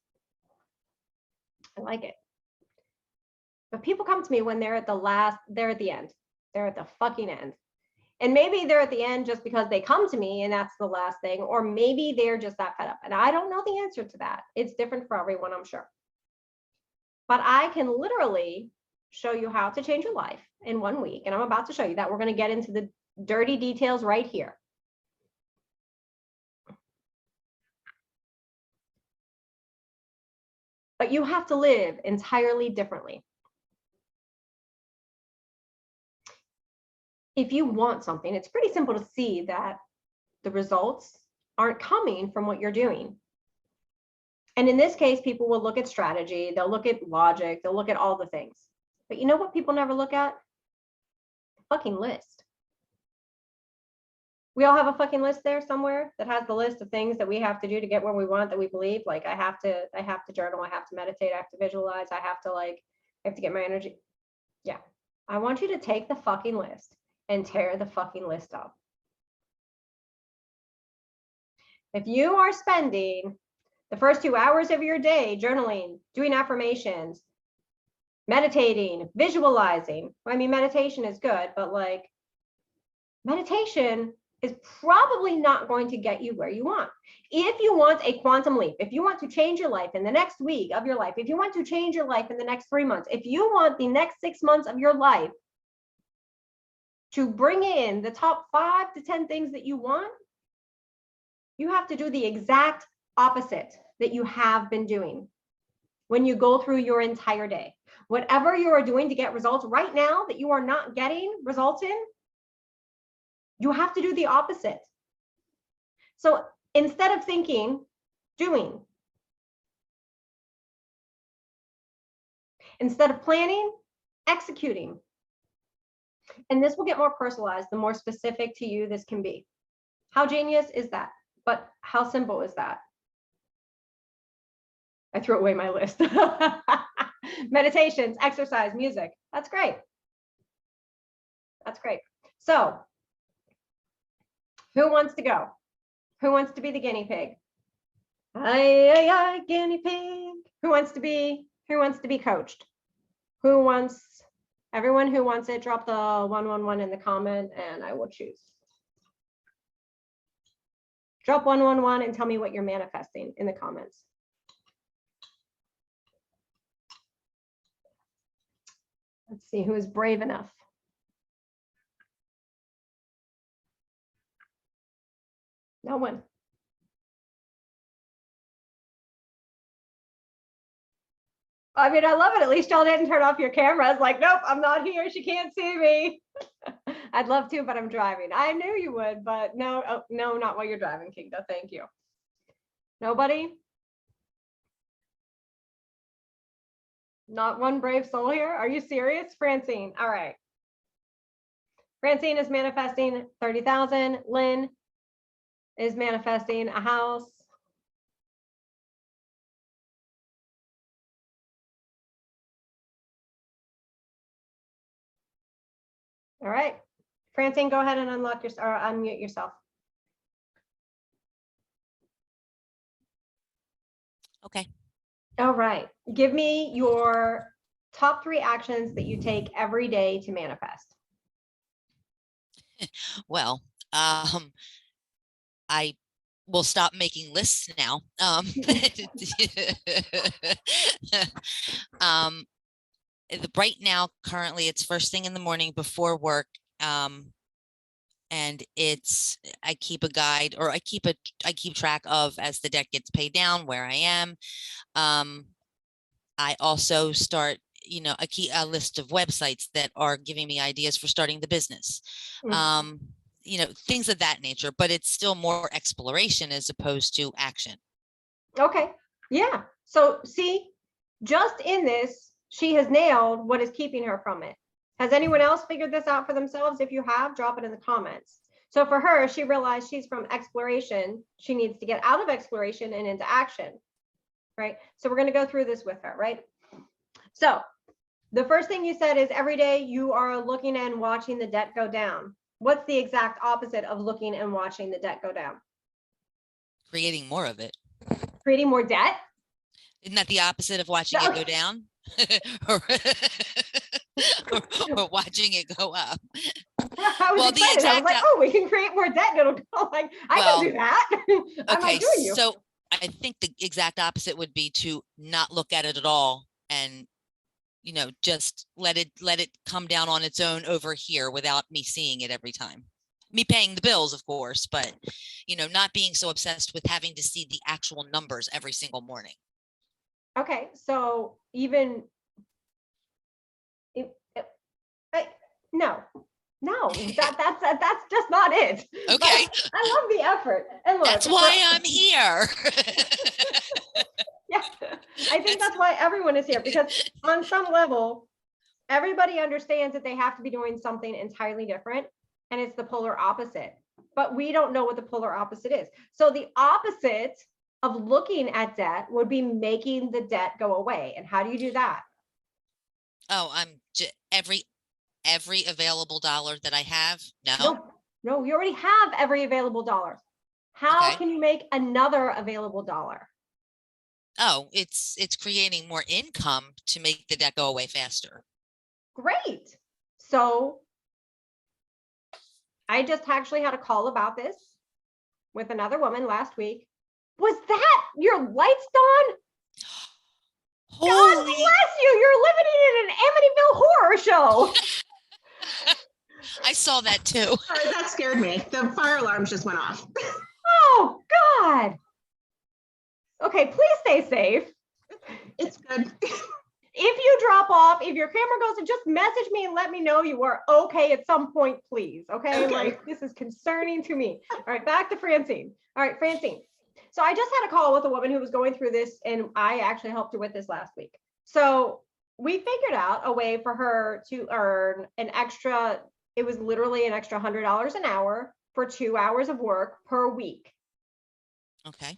I like it. But people come to me when they're at the end. They're at the fucking end. And maybe they're at the end just because they come to me and that's the last thing, or maybe they're just that fed up. And I don't know the answer to that. It's different for everyone, I'm sure. But I can literally show you how to change your life in 1 week. And I'm about to show you that. We're going to get into the dirty details right here. But you have to live entirely differently. If you want something, it's pretty simple to see that the results aren't coming from what you're doing. And in this case, people will look at strategy, they'll look at logic, they'll look at all the things. But you know what people never look at? The fucking list. We all have a fucking list there somewhere that has the list of things that we have to do to get where we want, that we believe. Like I have to journal, I have to meditate, I have to visualize, I have to get my energy. Yeah. I want you to take the fucking list and tear the fucking list up. If you are spending the first 2 hours of your day journaling, doing affirmations, meditating, visualizing, I mean, meditation is good, but like meditation is probably not going to get you where you want. If you want a quantum leap, if you want to change your life in the next week of your life, if you want to change your life in the next 3 months, if you want the next 6 months of your life to bring in the top 5 to 10 things that you want, you have to do the exact opposite that you have been doing when you go through your entire day. Whatever you are doing to get results right now that you are not getting results in, you have to do the opposite. So instead of thinking, doing. Instead of planning, executing. And this will get more personalized the more specific to you this can be. How genius is that? But how simple is that? I threw away my list. Meditations, exercise, music. That's great. That's great. So, who wants to go? Who wants to be the guinea pig? Aye, guinea pig. Who wants to be coached? Who wants, everyone who wants it, drop the 111 in the comment and I will choose. Drop 111 and tell me what you're manifesting in the comments. Let's see who is brave enough. No one. I mean, I love it. At least y'all didn't turn off your cameras. Like, nope, I'm not here. She can't see me. I'd love to, but I'm driving. I knew you would, but no, oh, no, not while you're driving, Kinga. Thank you. Nobody? Not one brave soul here? Are you serious? Francine, all right. Francine is manifesting 30,000. Lynn is manifesting a house. All right. Francine, go ahead and unlock your, or unmute yourself. Okay. All right. Give me your top 3 actions that you take every day to manifest. Well, I will stop making lists now. Right now, currently, it's first thing in the morning before work. And I keep a guide, or I keep track of, as the debt gets paid down, where I am. I also start, a list of websites that are giving me ideas for starting the business. Things of that nature, but it's still more exploration as opposed to action. Okay. Yeah. So see, just in this, she has nailed what is keeping her from it. Has anyone else figured this out for themselves? If you have, drop it in the comments. So for her, she realized she's from exploration. She needs to get out of exploration and into action, right? So we're going to go through this with her, right? So the first thing you said is every day you are looking and watching the debt go down. What's the exact opposite of looking and watching the debt go down? Creating more of it. Creating more debt? Isn't that the opposite of watching it go down? or, or watching it go up? I was excited. I was like, oh, we can create more debt and it'll go. Like, I can do that. I'm Okay, not doing you. so I think the exact opposite would be to not look at it at all and just let it come down on its own over here without me seeing it every time. Me paying the bills, of course, but not being so obsessed with having to see the actual numbers every single morning. Okay, so even no, that's just not it. Okay. But I love the effort. And look, that's why I'm here. Yeah, I think that's why everyone is here, because on some level, everybody understands that they have to be doing something entirely different, and it's the polar opposite. But we don't know what the polar opposite is. So the opposite of looking at debt would be making the debt go away. And how do you do that? Oh, I'm every available dollar that I have. No, you already have every available dollar. How can you make another available dollar? Oh, it's creating more income to make the debt go away faster. Great. So I just actually had a call about this with another woman last week. Was that your lights, Dawn? God bless you. You're living in an Amityville horror show. I saw that too. Sorry, that scared me. The fire alarms just went off. Oh, God. Okay, please stay safe. It's good. If you drop off, if your camera goes, just message me and let me know you are okay at some point, please. Okay. Like, this is concerning to me. All right, back to Francine. All right, Francine. So I just had a call with a woman who was going through this, and I actually helped her with this last week. So we figured out a way for her to earn an extra, it was literally an extra $100 an hour for 2 hours of work per week. Okay.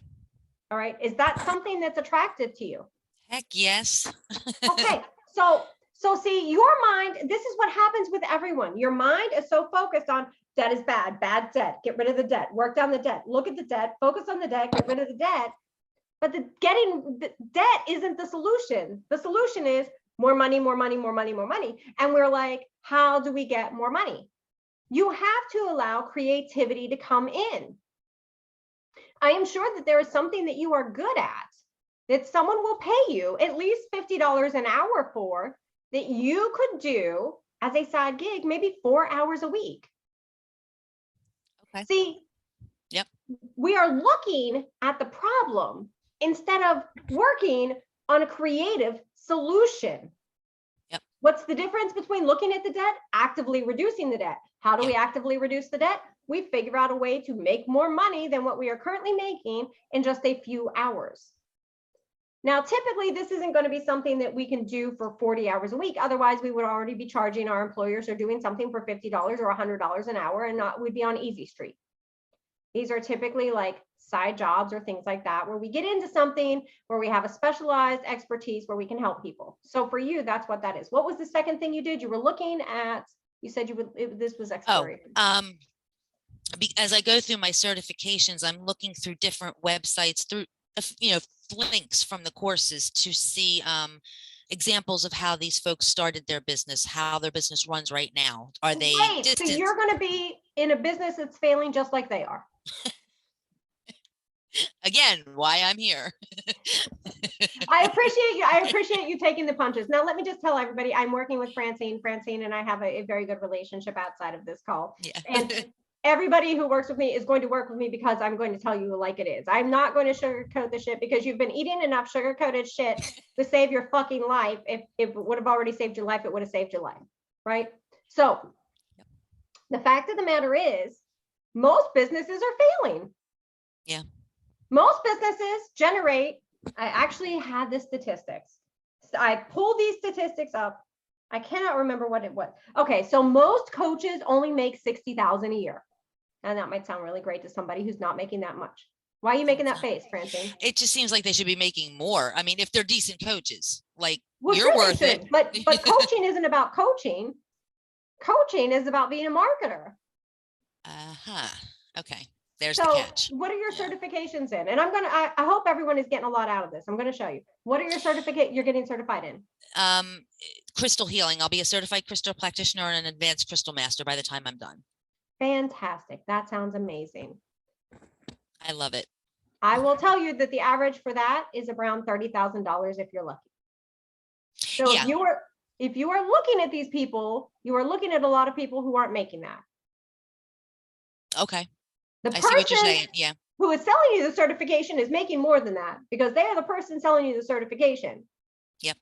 All right. Is that something that's attractive to you? Heck yes. Okay. So see, your mind, this is what happens with everyone. Your mind is so focused on debt is bad debt, get rid of the debt, work down the debt, look at the debt, focus on the debt, get rid of the debt. But the debt isn't the solution. The solution is more money, more money, more money, more money. And we're like, how do we get more money? You have to allow creativity to come in. I am sure that there is something that you are good at, that someone will pay you at least $50 an hour for, that you could do as a side gig, maybe 4 hours a week. Okay. See, yep. We are looking at the problem instead of working on a creative solution. Yep. What's the difference between looking at the debt, actively reducing the debt? How do we actively reduce the debt? We figure out a way to make more money than what we are currently making in just a few hours. Now, typically, this isn't going to be something that we can do for 40 hours a week. Otherwise, we would already be charging our employers or doing something for $50 or $100 an hour, and we'd be on Easy Street. These are typically like side jobs or things like that, where we get into something where we have a specialized expertise where we can help people. So for you, that's what that is. What was the second thing you did? You were looking at You said you would, this was Oh, exploration. as I go through my certifications, I'm looking through different websites through, links from the courses to see examples of how these folks started their business, how their business runs right now. Are they Right, so distant? you're gonna be in a business that's failing just like they are. Again, why I'm here. I appreciate you taking the punches. Now, let me just tell everybody, I'm working with Francine. Francine and I have a very good relationship outside of this call. Yeah. And everybody who works with me is going to work with me because I'm going to tell you like it is. I'm not going to sugarcoat the shit because you've been eating enough sugar-coated shit to save your fucking life. If it would have already saved your life, it would have saved your life, right? So the fact of the matter is, most businesses are failing. Yeah. Most businesses generate, I actually had the statistics. So I pulled these statistics up. I cannot remember what it was. Okay, so most coaches only make 60,000 a year. And that might sound really great to somebody who's not making that much. Why are you making that face, Francine? It just seems like they should be making more. I mean, if they're decent coaches, like Well, you're sure they worth it. should, but coaching isn't about coaching. Coaching is about being a marketer. Uh-huh. Okay. There's the So catch. what are your Yeah. certifications in? And I hope everyone is getting a lot out of this. I'm going to show you. What are your you're getting certified in? Crystal healing. I'll be a certified crystal practitioner and an advanced crystal master by the time I'm done. Fantastic. That sounds amazing. I love it. I will tell you that the average for that is around $30,000 if you're lucky. So Yeah. if you are looking at these people, you are looking at a lot of people who aren't making that. Okay. The I see what you're person saying. Yeah. who is selling you the certification is making more than that because they are the person selling you the certification. Yep.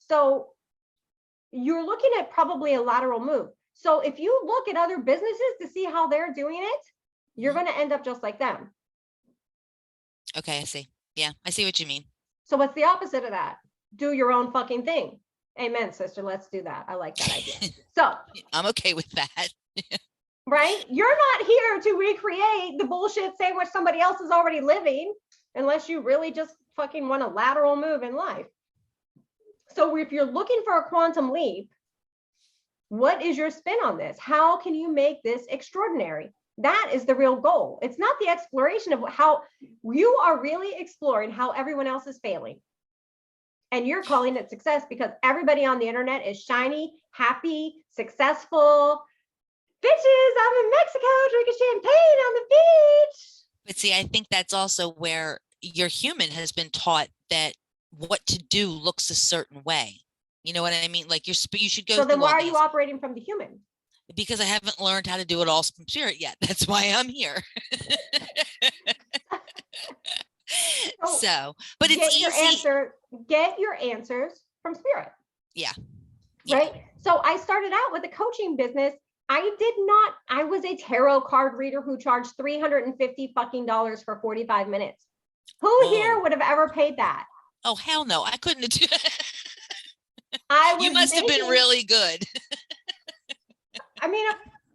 So you're looking at probably a lateral move. So if you look at other businesses to see how they're doing it, you're Mhm. going to end up just like them. Okay. I see. Yeah. I see what you mean. So what's the opposite of that? Do your own fucking thing. Amen, sister. Let's do that. I like that idea. So, I'm okay with that. right? You're not here to recreate the bullshit sandwich somebody else is already living unless you really just fucking want a lateral move in life. So if you're looking for a quantum leap, what is your spin on this? How can you make this extraordinary? That is the real goal. It's not the exploration of how you are really exploring how everyone else is failing. And you're calling it success because everybody on the internet is shiny, happy, successful. Bitches, I'm in Mexico drinking champagne on the beach. But see, I think that's also where your human has been taught that what to do looks a certain way. You know what I mean? Like you should go So then through why all are you these operating from the human? because I haven't learned how to do it all from spirit yet. That's why I'm here. So, but it's easy. Get your answers from spirit. Yeah. Right. So I started out with a coaching business. I was a tarot card reader who charged $350 fucking for 45 minutes. Who here would have ever paid that? Oh, hell no. I couldn't have done You must have been really good. I mean,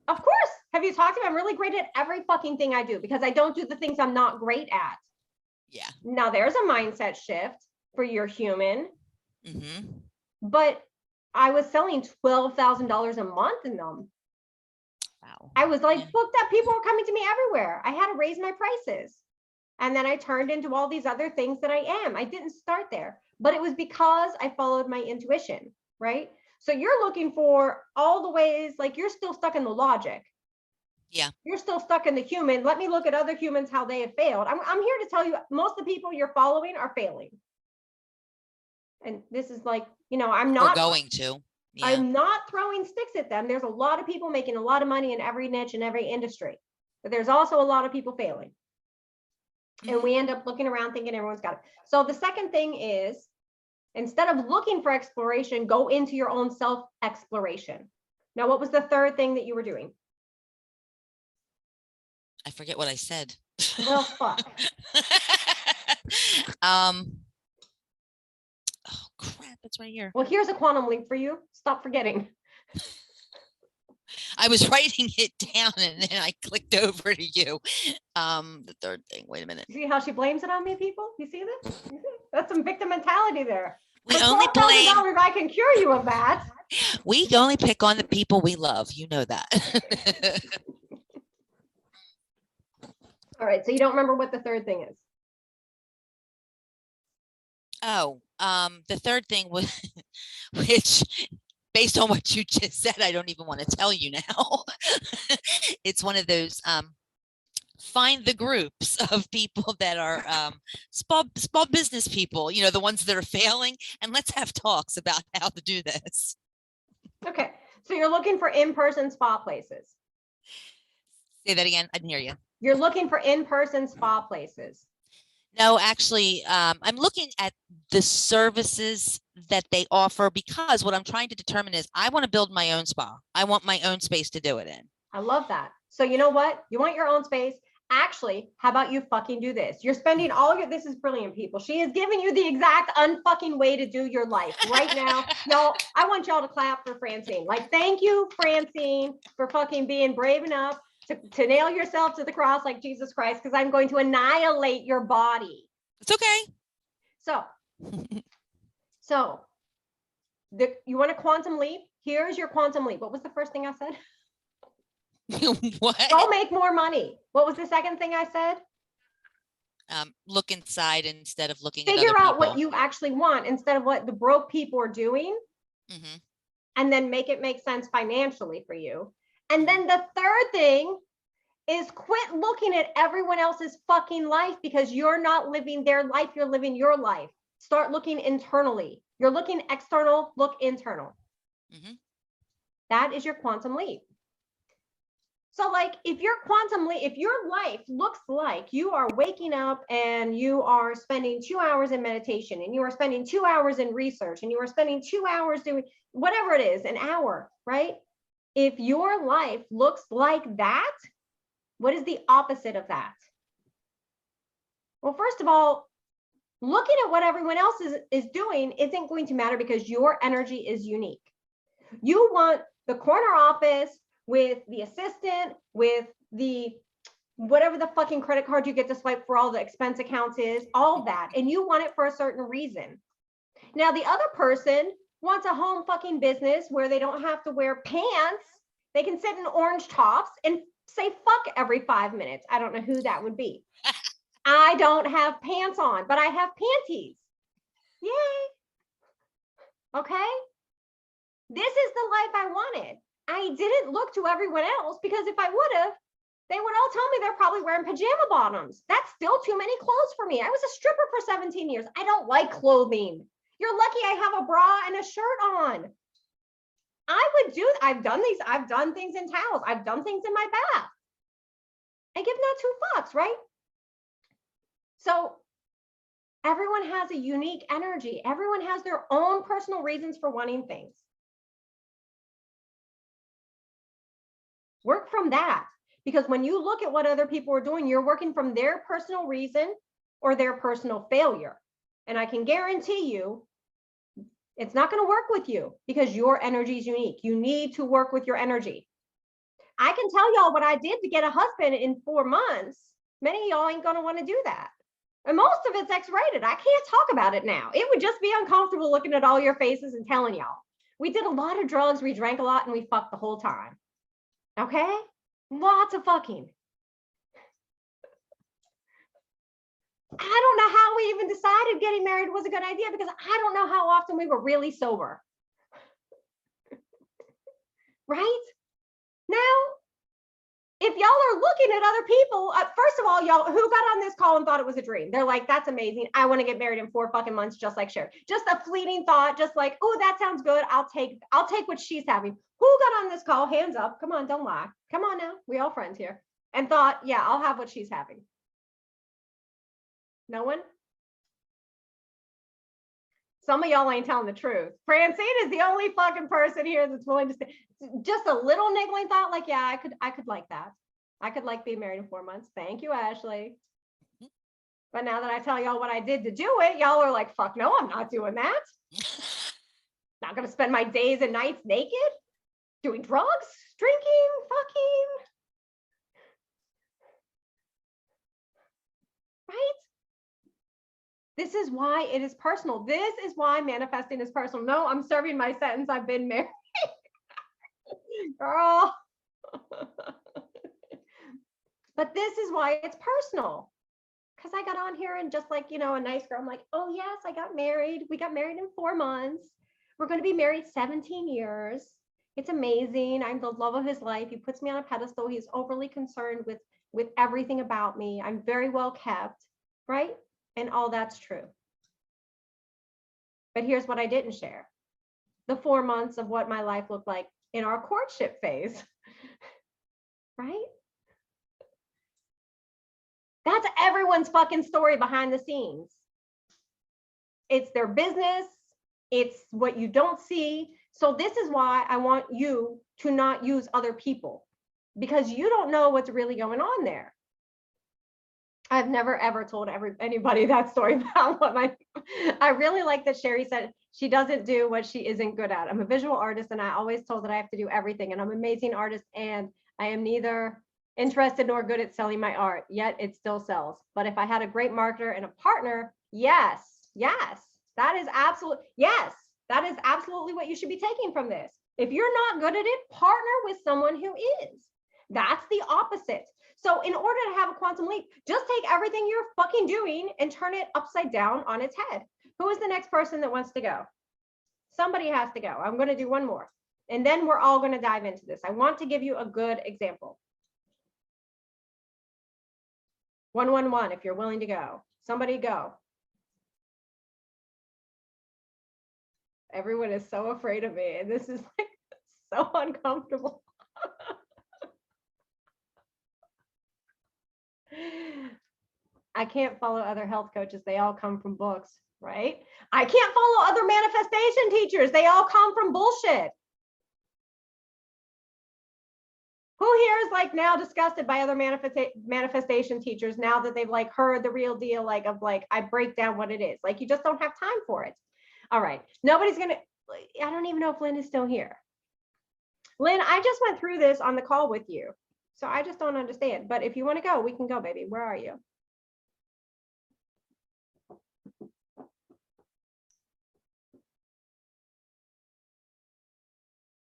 of course. Have you talked to me? I'm really great at every fucking thing I do because I don't do the things I'm not great at. Yeah. Now there's a mindset shift for your human. Mm-hmm. But I was selling $12,000 a month in them. Wow. I was like booked up. People were coming to me everywhere. I had to raise my prices. And then I turned into all these other things that I am. I didn't start there, but it was because I followed my intuition, right? So you're looking for all the ways, like you're still stuck in the logic. Yeah. You're still stuck in the human. Let me look at other humans, how they have failed. I'm here to tell you, most of the people you're following are failing. And this is like, I'm not going to. Yeah. I'm not throwing sticks at them. There's a lot of people making a lot of money in every niche and every industry, but there's also a lot of people failing. And we end up looking around thinking everyone's got it. So the second thing is, instead of looking for exploration, go into your own self-exploration. Now, what was the third thing that you were doing? I forget what I said. Well, fuck. Oh crap, it's right here. Well, here's a quantum leap for you. Stop forgetting. I was writing it down and then I clicked over to you. The third thing. Wait a minute. You see how she blames it on me, people? You see this? That's some victim mentality there. We For only blame. $12,000, I can cure you of that. We only pick on the people we love. You know that. All right, so you don't remember what the third thing is. Oh, the third thing was, which based on what you just said, I don't even want to tell you now. It's one of those find the groups of people that are small business people, you know, the ones that are failing, and let's have talks about how to do this. Okay, so you're looking for in-person spa places. Say that again. I didn't hear you. You're looking for in-person spa places. No, actually, I'm looking at the services that they offer, because what I'm trying to determine is I want to build my own spa. I want my own space to do it in. I love that. So you know what? You want your own space. Actually, how about you fucking do this? You're spending all your, this is brilliant, people. She is giving you the exact unfucking way to do your life right now. Y'all, I want y'all to clap for Francine. Like, thank you, Francine, for fucking being brave enough to nail yourself to the cross like Jesus Christ, because I'm going to annihilate your body. It's okay. So you want a quantum leap? Here's your quantum leap. What was the first thing I said? What? Go make more money. What was the second thing I said? Look inside instead of looking at Figure other out people. what you actually want instead of what the broke people are doing, Mhm. and then make it make sense financially for you. And then the third thing is quit looking at everyone else's fucking life, because you're not living their life, you're living your life. Start looking internally. You're looking external, look internal. Mhm. That is your quantum leap. So like if your quantum leap, if your life looks like you are waking up and you are spending 2 hours in meditation, and you are spending 2 hours in research, and you are spending 2 hours doing whatever it is, an hour, right? If your life looks like that, what is the opposite of that? Well, first of all, looking at what everyone else is doing isn't going to matter, because your energy is unique. You want the corner office with the assistant, with the whatever the fucking credit card you get to swipe for all the expense accounts is, all that. And you want it for a certain reason. Now, the other person wants a home fucking business where they don't have to wear pants. They can sit in orange tops and say fuck every 5 minutes. I don't know who that would be. I don't have pants on, but I have panties. Yay. Okay. This is the life I wanted. I didn't look to everyone else, because if I would have, they would all tell me they're probably wearing pajama bottoms. That's still too many clothes for me. I was a stripper for 17 years. I don't like clothing. You're lucky I have a bra and a shirt on. I've done things in towels. I've done things in my bath. I give not two fucks, right? So everyone has a unique energy. Everyone has their own personal reasons for wanting things. Work from that, because when you look at what other people are doing, you're working from their personal reason or their personal failure. And I can guarantee you, it's not going to work with you, because your energy is unique. You need to work with your energy. I can tell y'all what I did to get a husband in 4 months. Many of y'all ain't going to want to do that. And most of it's X-rated. I can't talk about it now. It would just be uncomfortable looking at all your faces and telling y'all. We did a lot of drugs, we drank a lot, and we fucked the whole time. Okay? Lots of fucking. I don't know how we even decided getting married was a good idea, because I don't know how often we were really sober. Right? Now, if y'all are looking at other people, first of all, y'all who got on this call and thought it was a dream, they're like, that's amazing. I want to get married in 4 fucking months, just like Sherry. Just a fleeting thought, just like, oh, that sounds good. I'll take what she's having. Who got on this call? Hands up. Come on, don't lie. Come on now. We all friends here. And thought, yeah, I'll have what she's having. No one? Some of y'all ain't telling the truth. Francine is the only fucking person here that's willing to say just a little niggling thought, like, yeah, I could like that. I could like being married in 4 months. Thank you, Ashley. But now that I tell y'all what I did to do it, y'all are like, fuck no, I'm not doing that. Not gonna spend my days and nights naked, doing drugs, drinking, fucking. Right? This is why it is personal. This is why manifesting is personal. No, I'm serving my sentence. I've been married Girl. But this is why it's personal. Because I got on here and just like, a nice girl, I'm like, oh yes, I got married. We got married in 4 months. We're going to be married 17 years. It's amazing. I'm the love of his life. He puts me on a pedestal. He's overly concerned with everything about me. I'm very well kept, right? And all that's true. But here's what I didn't share. The 4 months of what my life looked like in our courtship phase, right? That's everyone's fucking story behind the scenes. It's their business. It's what you don't see. So this is why I want you to not use other people, because you don't know what's really going on there. I've never ever told anybody that story about I really like that Sherry said she doesn't do what she isn't good at. I'm a visual artist and I always told that I have to do everything, and I'm an amazing artist and I am neither interested nor good at selling my art, yet it still sells. But if I had a great marketer and a partner, yes, that is absolutely what you should be taking from this. If you're not good at it, partner with someone who is. That's the opposite. So in order to have a quantum leap, just take everything you're fucking doing and turn it upside down on its head. Who is the next person that wants to go? Somebody has to go. I'm going to do one more, and then we're all going to dive into this. I want to give you a good example. 111, if you're willing to go. Somebody go. Everyone is so afraid of me, and this is like so uncomfortable. I can't follow other health coaches. They all come from books, right? I can't follow other manifestation teachers. They all come from bullshit. Who here is like now disgusted by other manifestation teachers now that they've like heard the real deal, like of like, I break down what it is. Like you just don't have time for it. All right. Nobody's going to, I don't even know if Lynn is still here. Lynn, I just went through this on the call with you. So I just don't understand. But if you want to go, we can go, baby. Where are you?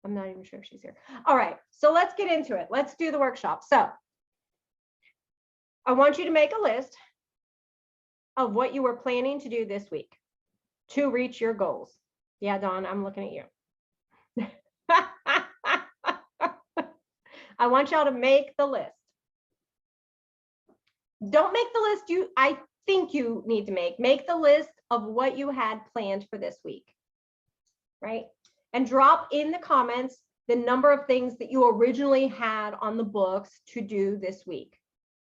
I'm not even sure if she's here. All right, so let's get into it. Let's do the workshop. So I want you to make a list of what you were planning to do this week to reach your goals. Yeah, Dawn, I'm looking at you. I want y'all to make the list. Don't make the list I think you need to make the list of what you had planned for this week, right? And drop in the comments the number of things that you originally had on the books to do this week.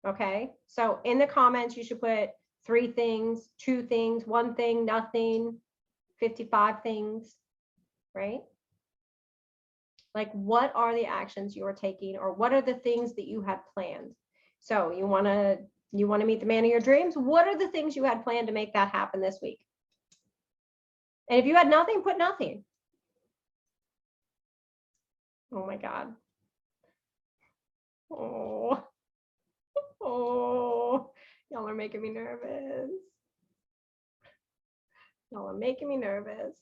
Okay, so in the comments, you should put 3 things, 2 things, 1 thing, nothing, 55 things, right? Like, what are the actions you are taking, or what are the things that you had planned? So you want to meet the man of your dreams. What are the things you had planned to make that happen this week? And if you had nothing, put nothing. Oh my God. Oh, y'all are making me nervous. Y'all are making me nervous.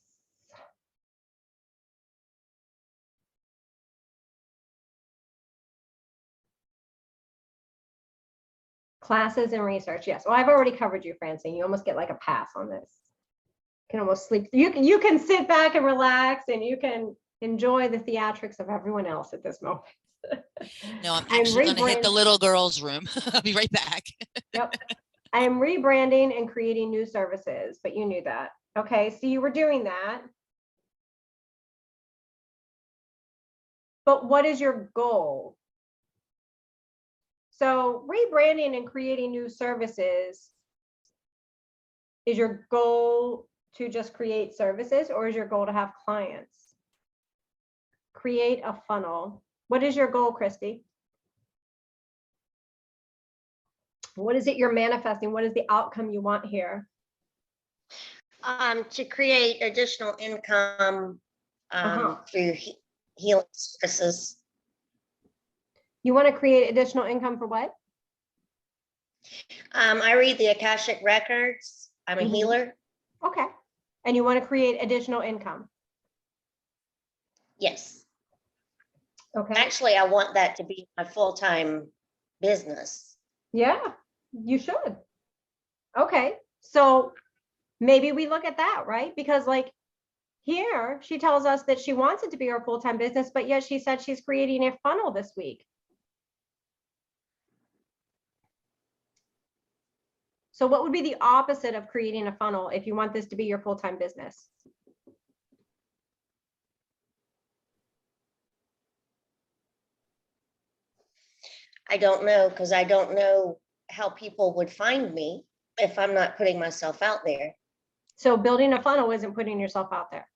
Classes and research. Yes. Well, I've already covered you, Francine. You almost get like a pass on this. You can almost sleep. You can sit back and relax, and you can enjoy the theatrics of everyone else at this moment. No, I'm actually going to hit the little girl's room. I'll be right back. Yep. I am rebranding and creating new services, but you knew that. Okay, so you were doing that. But what is your goal? So rebranding and creating new services, is your goal to just create services, or is your goal to have clients? Create a funnel. What is your goal, Christy? What is it you're manifesting? What is the outcome you want here? To create additional income through healing services. You want to create additional income for what? I read the Akashic Records. I'm a healer. Okay. And you want to create additional income? Yes. Okay, Actually, I want that to be my full-time business. yeah, you should. Okay, so maybe we look at that, right? Because like here, she tells us that she wants it to be her full-time business, but yet she said she's creating a funnel this week. So what would be the opposite of creating a funnel if you want this to be your full-time business? I don't know, because I don't know how people would find me if I'm not putting myself out there. So building a funnel isn't putting yourself out there.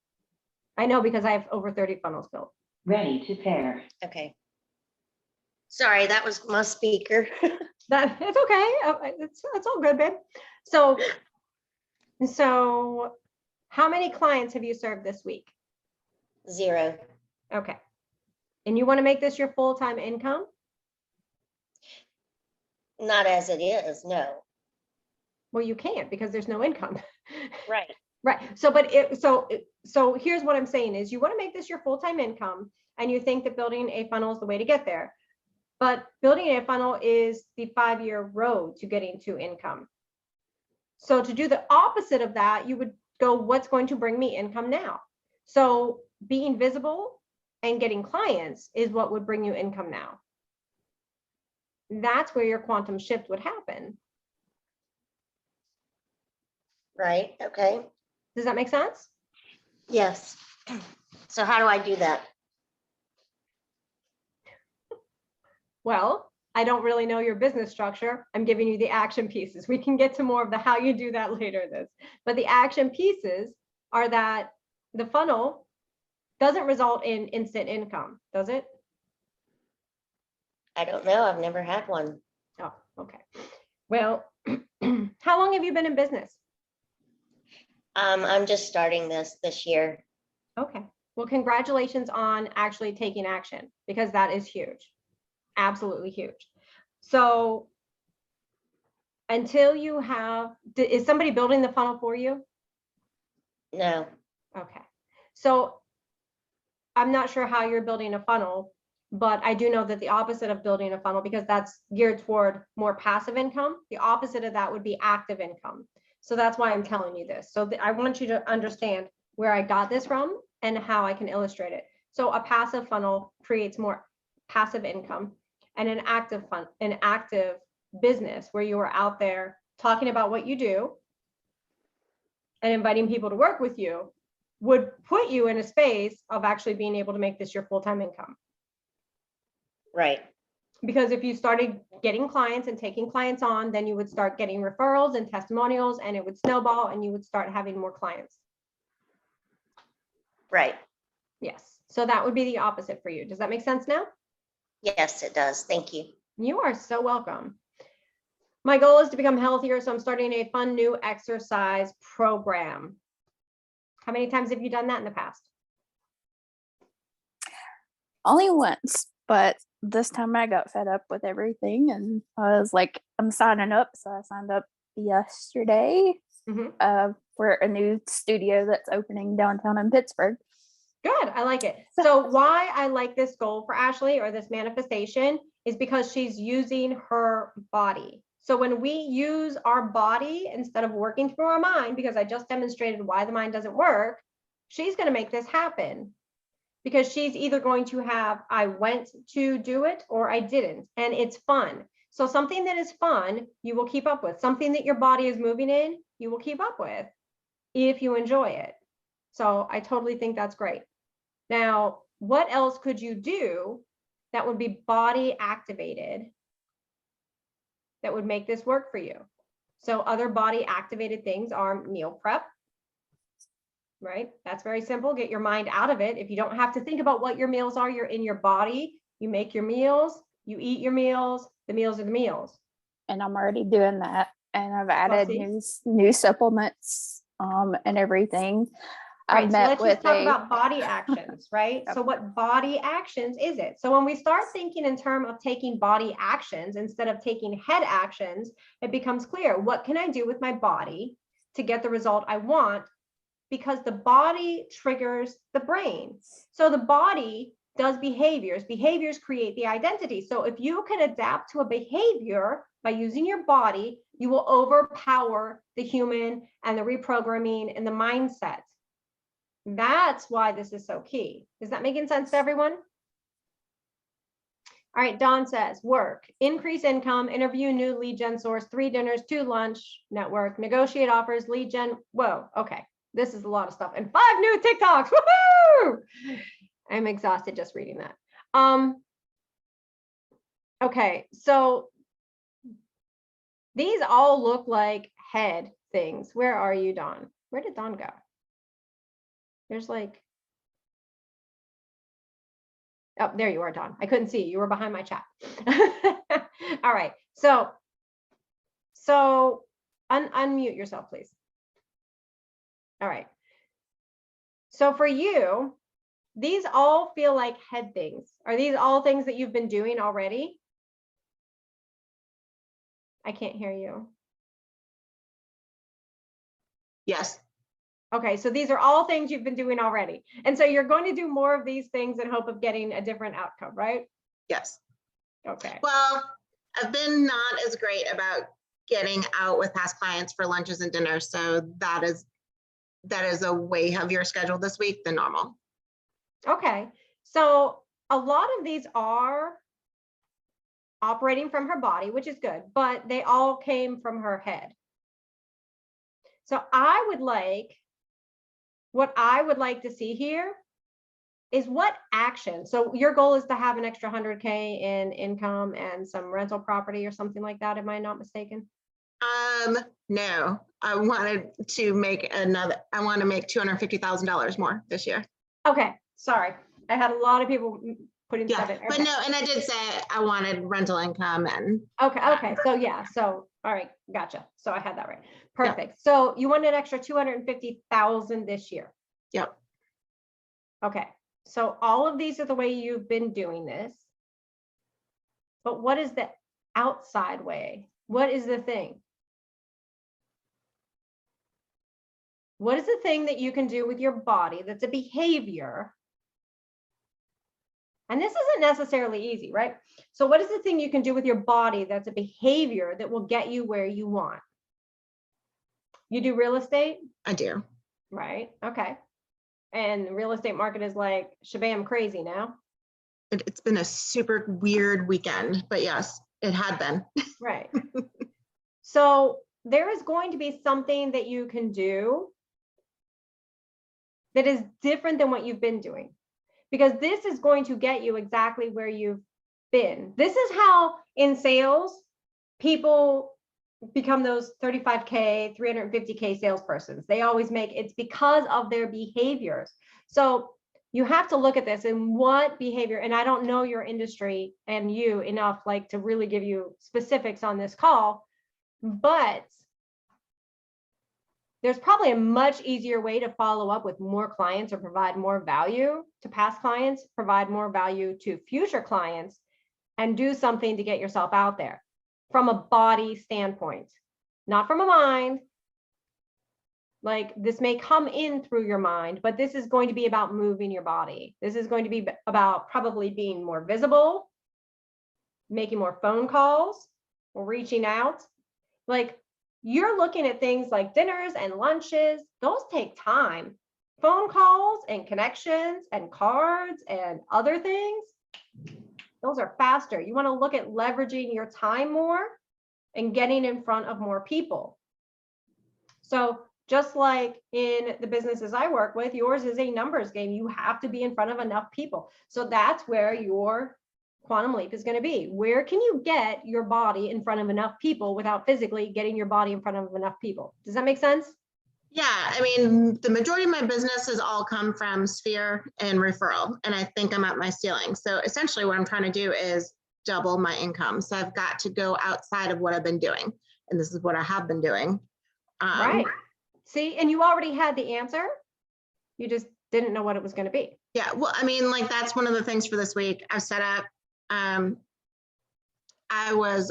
I know because I have over 30 funnels built. Ready to pair. Okay. Sorry, that was my speaker. That it's okay. It's all good, babe. So how many clients have you served this week? 0. Okay. And you want to make this your full-time income? Not as it is, no. Well, you can't because there's no income. Right. Right. So here's what I'm saying is you want to make this your full-time income and you think that building a funnel is the way to get there. But building a funnel is the 5-year road to getting to income. So to do the opposite of that, you would go, what's going to bring me income now? So being visible and getting clients is what would bring you income now. That's where your quantum shift would happen. Right. Okay. Does that make sense? Yes. So how do I do that? Well, I don't really know your business structure. I'm giving you the action pieces. We can get to more of the how you do that later this. But the action pieces are that the funnel doesn't result in instant income, does it? I don't know. I've never had one. Oh, okay. Well, how long have you been in business? I'm just starting this year. Okay. Well, congratulations on actually taking action because that is huge. Absolutely huge. So until you have, is somebody building the funnel for you? No. Okay. So I'm not sure how you're building a funnel, but I do know that the opposite of building a funnel, because that's geared toward more passive income, the opposite of that would be active income. So that's why I'm telling you this. So I want you to understand where I got this from and how I can illustrate it. So a passive funnel creates more passive income, and an active business where you are out there talking about what you do and inviting people to work with you would put you in a space of actually being able to make this your full-time income. Right. Because if you started getting clients and taking clients on, then you would start getting referrals and testimonials, and it would snowball and you would start having more clients. Right. Yes. So that would be the opposite for you. Does that make sense now? Yes, it does. Thank you. You are so welcome. My goal is to become healthier, so I'm starting a fun new exercise program. How many times have you done that in the past? Only once, but this time I got fed up with everything and I was like, I'm signing up. So I signed up yesterday for a new studio that's opening downtown in Pittsburgh. Good, I like it. So why I like this goal for Ashley, or this manifestation, is because she's using her body. So when we use our body instead of working through our mind, because I just demonstrated why the mind doesn't work, she's going to make this happen. Because she's either going to have, I went to do it or I didn't, and it's fun. So something that is fun, you will keep up with. Something that your body is moving in, you will keep up with if you enjoy it. So I totally think that's great. Now, what else could you do that would be body activated that would make this work for you? So other body activated things are meal prep, right? That's very simple. Get your mind out of it. If you don't have to think about what your meals are, you're in your body. You make your meals, you eat your meals, the meals are the meals. And I'm already doing that. And I've added see. new supplements and everything. Right, so let's just talk a about body actions, right? So what body actions is it? So when we start thinking in terms of taking body actions instead of taking head actions, it becomes clear. What can I do with my body to get the result I want? Because the body triggers the brain. So the body does behaviors. Behaviors create the identity. So if you can adapt to a behavior by using your body, you will overpower the human and the reprogramming and the mindset. That's why this is so key. Is that making sense to everyone? All right, Dawn says, work, increase income, interview new lead gen source, 3 dinners, 2 lunch, network, negotiate offers, lead gen. Whoa, okay. This is a lot of stuff. And 5 new TikToks, woohoo! I'm exhausted just reading that. Okay, so these all look like head things. Where are you, Dawn? Where did Dawn go? There's like, oh, there you are, Dawn. I couldn't see you. You were behind my chat. All right. So unmute yourself, please. All right. So for you, these all feel like head things. Are these all things that you've been doing already? I can't hear you. Yes. Okay, so these are all things you've been doing already. And so you're going to do more of these things in hope of getting a different outcome, right? Yes. Okay. Well, I've been not as great about getting out with past clients for lunches and dinners. So that is a way heavier schedule this week than normal. Okay. So a lot of these are operating from her body, which is good, but they all came from her head. So what I would like to see here is what action. So your goal is to have an extra 100K in income and some rental property or something like that. Am I not mistaken? No, I want to make $250,000 more this year. Okay, sorry. I had a lot of people putting stuff in. But no, and I did say I wanted rental income and. Okay. So yeah, so all right, gotcha. So I had that right. Perfect. Yeah. So you want an extra 250,000 this year. Yep. Okay. So all of these are the way you've been doing this. But what is the outside way? What is the thing? What is the thing that you can do with your body that's a behavior? And this isn't necessarily easy, right? So what is the thing you can do with your body that's a behavior that will get you where you want? You do real estate? I do. Right. Okay. And the real estate market is like shabam crazy now. It's been a super weird weekend, but yes, it had been. Right. So there is going to be something that you can do that is different than what you've been doing, because this is going to get you exactly where you've been. This is how in sales, people become those 35K, 350K salespersons. They always make it's because of their behaviors. So you have to look at this and what behavior, and I don't know your industry and you enough like to really give you specifics on this call, but there's probably a much easier way to follow up with more clients or provide more value to past clients, provide more value to future clients, and do something to get yourself out there from a body standpoint, not from a mind. Like this may come in through your mind, but this is going to be about moving your body. This is going to be about probably being more visible, making more phone calls, or reaching out. Like you're looking at things like dinners and lunches. Those take time. Phone calls and connections and cards and other things, those are faster. You want to look at leveraging your time more and getting in front of more people. So just like in the businesses I work with, yours is a numbers game. You have to be in front of enough people. So that's where your quantum leap is going to be. Where can you get your body in front of enough people without physically getting your body in front of enough people? Does that make sense? Yeah, I mean, the majority of my business has all come from Sphere and referral, and I think I'm at my ceiling. So essentially what I'm trying to do is double my income. So I've got to go outside of what I've been doing, and this is what I have been doing. Right. See, and you already had the answer. You just didn't know what it was going to be. Yeah, well, I mean, like that's one of the things for this week. I've set up, I was,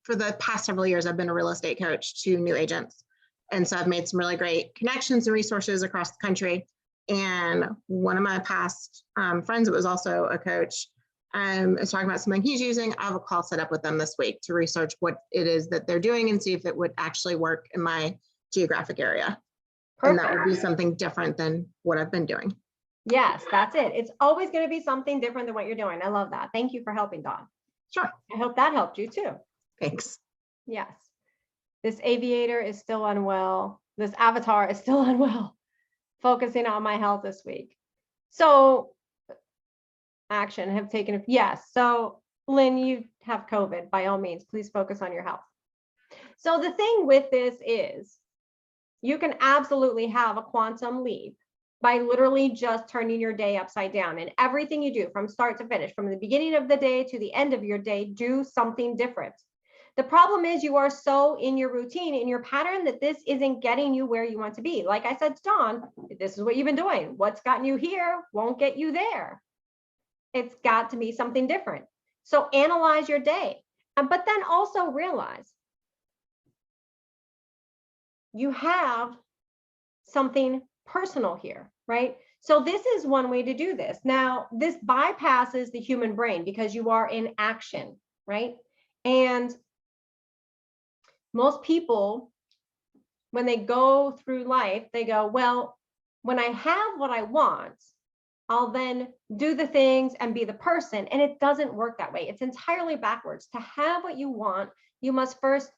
for the past several years, I've been a real estate coach to new agents. And so I've made some really great connections and resources across the country. And one of my past friends that was also a coach is talking about something he's using. I have a call set up with them this week to research what it is that they're doing and see if it would actually work in my geographic area. And that would be something different than what I've been doing. Yes, that's it. It's always going to be something different than what you're doing. I love that. Thank you for helping, Dawn. Sure. I hope that helped you too. Thanks. Yes. This aviator is still unwell. This avatar is still unwell. Focusing on my health this week. So action have taken, yes. So Lynn, you have COVID, by all means, please focus on your health. So the thing with this is you can absolutely have a quantum leap by literally just turning your day upside down, and everything you do from start to finish, from the beginning of the day to the end of your day, do something different. The problem is you are so in your routine, in your pattern, that this isn't getting you where you want to be. Like I said to Dawn, this is what you've been doing. What's gotten you here won't get you there. It's got to be something different. So analyze your day, but then also realize you have something personal here, right? So this is one way to do this. Now, this bypasses the human brain because you are in action, right? And most people, when they go through life, they go, well, when I have what I want, I'll then do the things and be the person. And it doesn't work that way. It's entirely backwards. To have what you want, you must first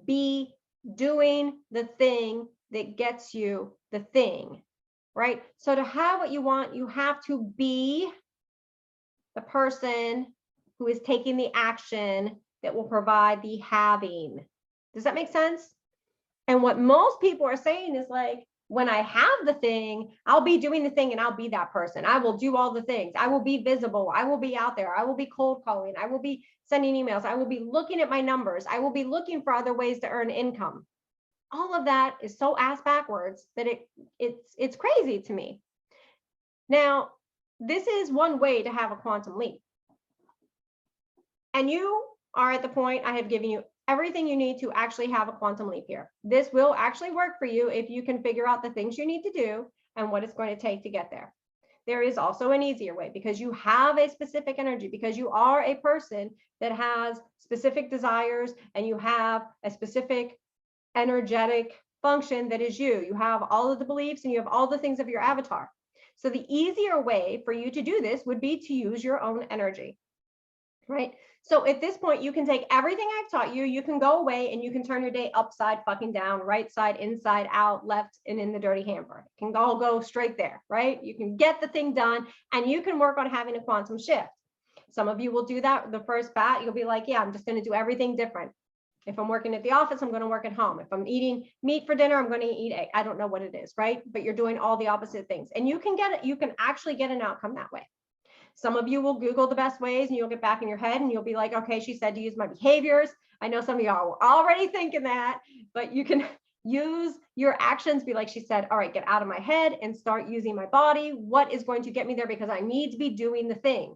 be doing the thing that gets you the thing, right? So to have what you want, you have to be the person who is taking the action that will provide the having. Does that make sense? And what most people are saying is like, when I have the thing, I'll be doing the thing and I'll be that person. I will do all the things. I will be visible. I will be out there. I will be cold calling. I will be sending emails. I will be looking at my numbers. I will be looking for other ways to earn income. All of that is so ass backwards that it's crazy to me. Now, this is one way to have a quantum leap. And you are at the point I have given you everything you need to actually have a quantum leap here. This will actually work for you if you can figure out the things you need to do and what it's going to take to get there. There is also an easier way because you have a specific energy, because you are a person that has specific desires and you have a specific energetic function that is you. You have all of the beliefs and you have all the things of your avatar. So the easier way for you to do this would be to use your own energy, right? So at this point, you can take everything I've taught you, you can go away and you can turn your day upside fucking down, right side, inside out, left, and in the dirty hamper. It can all go straight there, right? You can get the thing done and you can work on having a quantum shift. Some of you will do that the first bat. You'll be like, yeah, I'm just going to do everything different. If I'm working at the office, I'm going to work at home. If I'm eating meat for dinner, I'm going to eat egg. I don't know what it is, right? But you're doing all the opposite things. And you can get it. You can actually get an outcome that way. Some of you will Google the best ways and you'll get back in your head and you'll be like, okay, she said to use my behaviors. I know some of y'all were already thinking that, but you can use your actions, be like she said, all right, get out of my head and start using my body. What is going to get me there? Because I need to be doing the thing.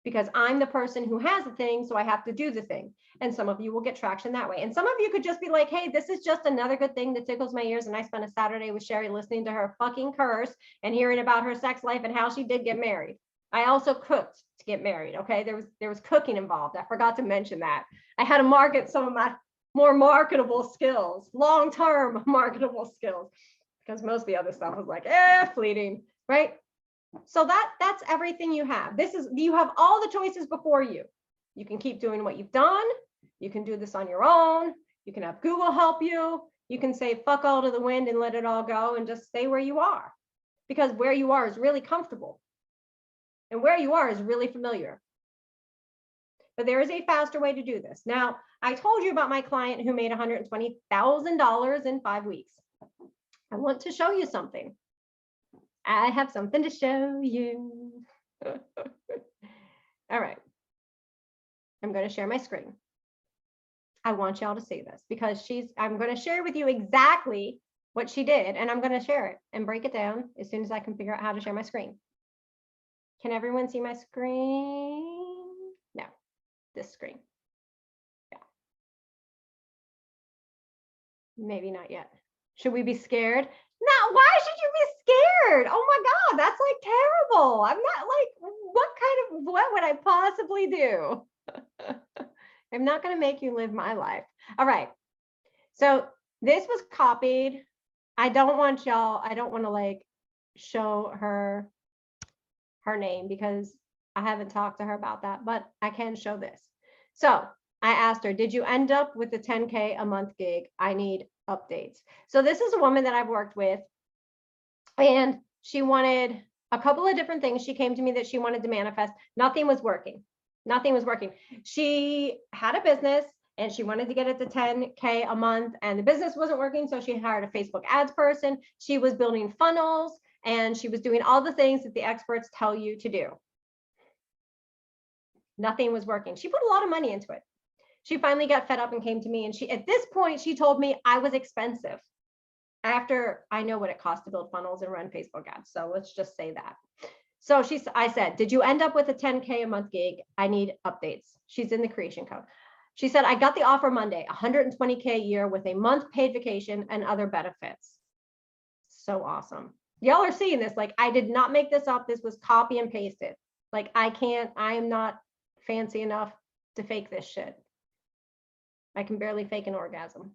Because I'm the person who has the thing, so I have to do the thing. And some of you will get traction that way. And some of you could just be like, hey, this is just another good thing that tickles my ears. And I spent a Saturday with Sherry listening to her fucking curse and hearing about her sex life and how she did get married. I also cooked to get married, okay? There was cooking involved. I forgot to mention that. I had to market some of my more marketable skills, long-term marketable skills, because most of the other stuff was like, fleeting, right? So that's everything you have. You have all the choices before you. You can keep doing what you've done. You can do this on your own. You can have Google help you. You can say fuck all to the wind and let it all go and just stay where you are, because where you are is really comfortable and where you are is really familiar. But there is a faster way to do this. Now, I told you about my client who made $120,000 in 5 weeks. I want to show you something. I have something to show you. All right. I'm going to share my screen. I want y'all to see this because I'm going to share with you exactly what she did, and I'm going to share it and break it down as soon as I can figure out how to share my screen. Can everyone see my screen? No, this screen. Yeah. Maybe not yet. Should we be scared? No, why should you be scared? Oh my God, that's like terrible. I'm not like, what would I possibly do? I'm not going to make you live my life. All right. So this was copied. I don't want to like show her name because I haven't talked to her about that, but I can show this. So I asked her, did you end up with the 10K a month gig? I need updates. So this is a woman that I've worked with, and she wanted a couple of different things. She came to me that she wanted to manifest. Nothing was working. Nothing was working. She had a business and she wanted to get it to 10K a month, and the business wasn't working. So she hired a Facebook ads person. She was building funnels and she was doing all the things that the experts tell you to do. Nothing was working. She put a lot of money into it. She finally got fed up and came to me, and at this point, she told me I was expensive. After I know what it costs to build funnels and run Facebook ads. So let's just say that. So I said, did you end up with a 10K a month gig? I need updates. She's in the creation code. She said, I got the offer Monday, 120K a year with a month paid vacation and other benefits. So awesome. Y'all are seeing this. Like, I did not make this up. This was copy and pasted. Like, I am not fancy enough to fake this shit. I can barely fake an orgasm,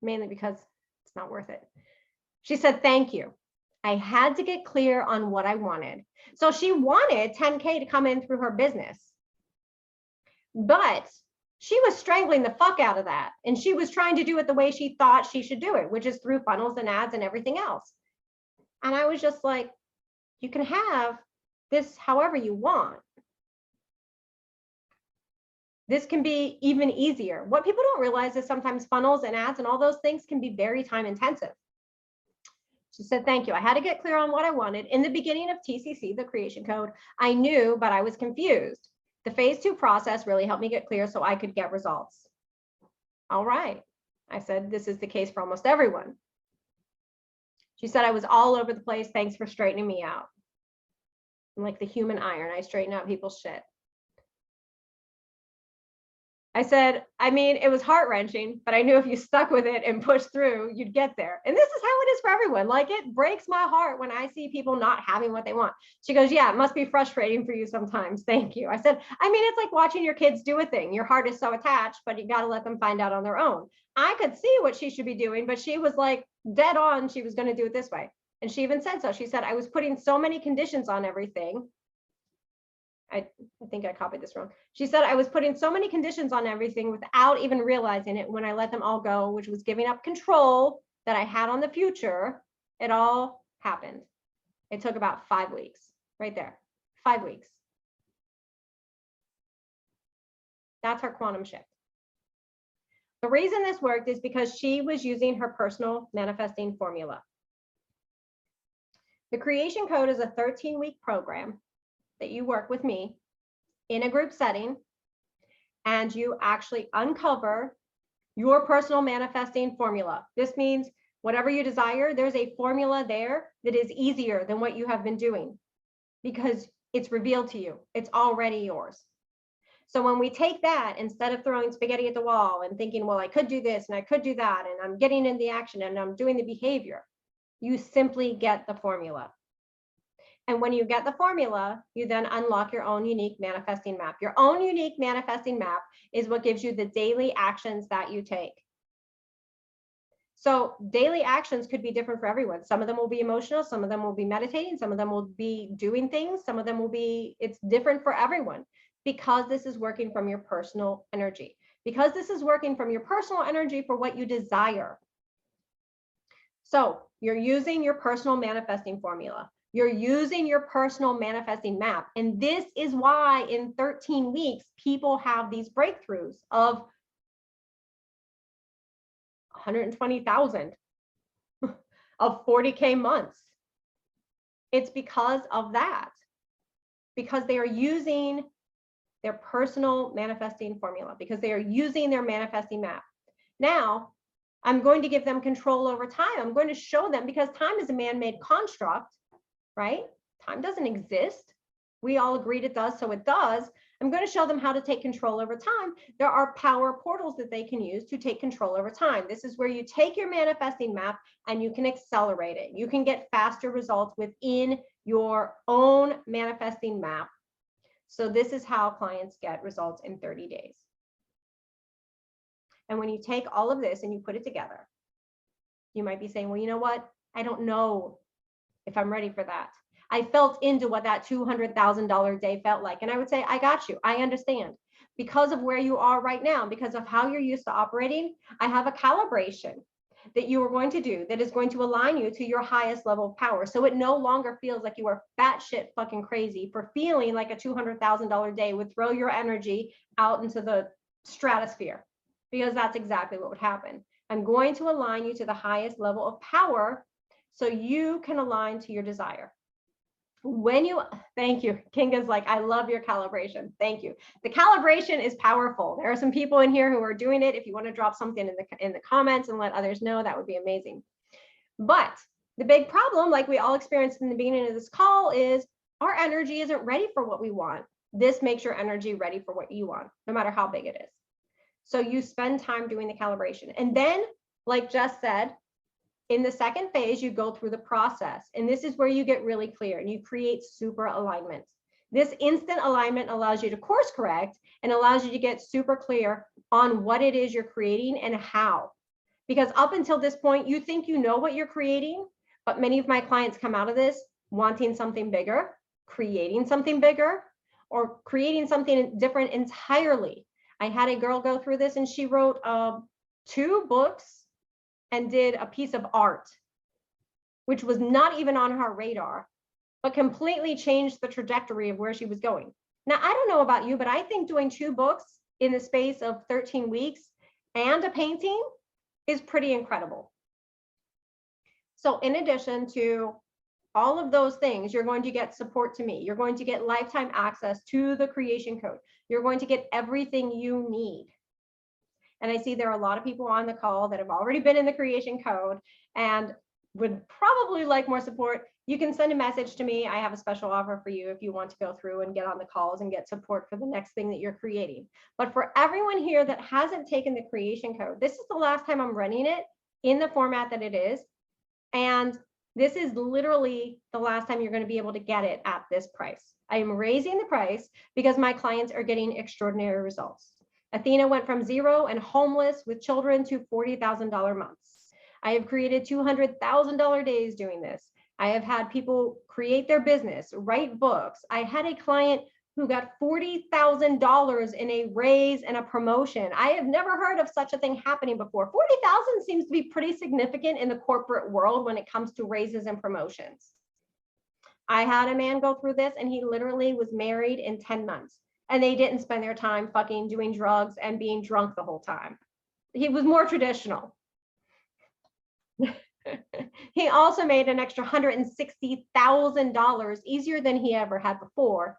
mainly because it's not worth it. She said, thank you. I had to get clear on what I wanted. So she wanted 10K to come in through her business, but she was strangling the fuck out of that. And she was trying to do it the way she thought she should do it, which is through funnels and ads and everything else. And I was just like, you can have this however you want. This can be even easier. What people don't realize is sometimes funnels and ads and all those things can be very time intensive. She said, thank you. I had to get clear on what I wanted. In the beginning of TCC, the creation code, I knew, but I was confused. The phase 2 process really helped me get clear so I could get results. All right. I said, this is the case for almost everyone. She said, I was all over the place. Thanks for straightening me out. I'm like the human iron. I straighten out people's shit. I said, I mean, it was heart-wrenching, but I knew if you stuck with it and pushed through, you'd get there. And this is how it is for everyone. Like, it breaks my heart when I see people not having what they want. She goes, yeah, it must be frustrating for you sometimes. Thank you. I said, I mean, it's like watching your kids do a thing. Your heart is so attached, but you got to let them find out on their own. I could see what she should be doing, but she was like dead on. She was going to do it this way. And she even said so. She said, I was putting so many conditions on everything. I think I copied this wrong. She said, I was putting so many conditions on everything without even realizing it. When I let them all go, which was giving up control that I had on the future, it all happened. It took about 5 weeks, right there, 5 weeks. That's her quantum shift. The reason this worked is because she was using her personal manifesting formula. The creation code is a 13-week program that you work with me in a group setting, and you actually uncover your personal manifesting formula. This means whatever you desire, there's a formula there that is easier than what you have been doing because it's revealed to you. It's already yours. So when we take that, instead of throwing spaghetti at the wall and thinking, well, I could do this and I could do that, and I'm getting in the action and I'm doing the behavior, you simply get the formula. And when you get the formula, you then unlock your own unique manifesting map. Your own unique manifesting map is what gives you the daily actions that you take. So daily actions could be different for everyone. Some of them will be emotional, some of them will be meditating, some of them will be doing things, some of them will be, it's different for everyone because this is working from your personal energy. Because this is working from your personal energy for what you desire. So you're using your personal manifesting formula. You're using your personal manifesting map. And this is why in 13 weeks, people have these breakthroughs of 120,000, of 40K months. It's because of that, because they are using their personal manifesting formula, because they are using their manifesting map. Now, I'm going to give them control over time. I'm going to show them, because time is a man-made construct. Right? Time doesn't exist. We all agreed it does, so it does. I'm going to show them how to take control over time. There are power portals that they can use to take control over time. This is where you take your manifesting map and you can accelerate it. You can get faster results within your own manifesting map. So this is how clients get results in 30 days. And when you take all of this and you put it together, you might be saying, well, you know what? I don't know if I'm ready for that. I felt into what that $200,000 day felt like. And I would say, I got you. I understand. Because of where you are right now, because of how you're used to operating, I have a calibration that you are going to do that is going to align you to your highest level of power. So it no longer feels like you are batshit fucking crazy for feeling like a $200,000 day would throw your energy out into the stratosphere, because that's exactly what would happen. I'm going to align you to the highest level of power so you can align to your desire. When you, thank you, Kinga's like, I love your calibration. Thank you. The calibration is powerful. There are some people in here who are doing it. If you want to drop something in the comments and let others know, that would be amazing. But the big problem, like we all experienced in the beginning of this call, is our energy isn't ready for what we want. This makes your energy ready for what you want, no matter how big it is. So you spend time doing the calibration. And then, like Jess said, in the second phase, you go through the process. And this is where you get really clear and you create super alignment. This instant alignment allows you to course correct and allows you to get super clear on what it is you're creating and how. Because up until this point, you think you know what you're creating, but many of my clients come out of this wanting something bigger, creating something bigger, or creating something different entirely. I had a girl go through this and she wrote 2 books and did a piece of art, which was not even on her radar, but completely changed the trajectory of where she was going. Now, I don't know about you, but I think doing 2 books in the space of 13 weeks and a painting is pretty incredible. So in addition to all of those things, you're going to get support to me. You're going to get lifetime access to the creation code. You're going to get everything you need. And I see there are a lot of people on the call that have already been in the creation code and would probably like more support. You can send a message to me. I have a special offer for you if you want to go through and get on the calls and get support for the next thing that you're creating. But for everyone here that hasn't taken the creation code, this is the last time I'm running it in the format that it is. And this is literally the last time you're going to be able to get it at this price. I am raising the price because my clients are getting extraordinary results. Athena went from 0 and homeless with children to $40,000 months. I have created $200,000 days doing this. I have had people create their business, write books. I had a client who got $40,000 in a raise and a promotion. I have never heard of such a thing happening before. 40,000 seems to be pretty significant in the corporate world when it comes to raises and promotions. I had a man go through this and he literally was married in 10 months. And they didn't spend their time fucking doing drugs and being drunk the whole time. He was more traditional. He also made an extra $160,000 easier than he ever had before.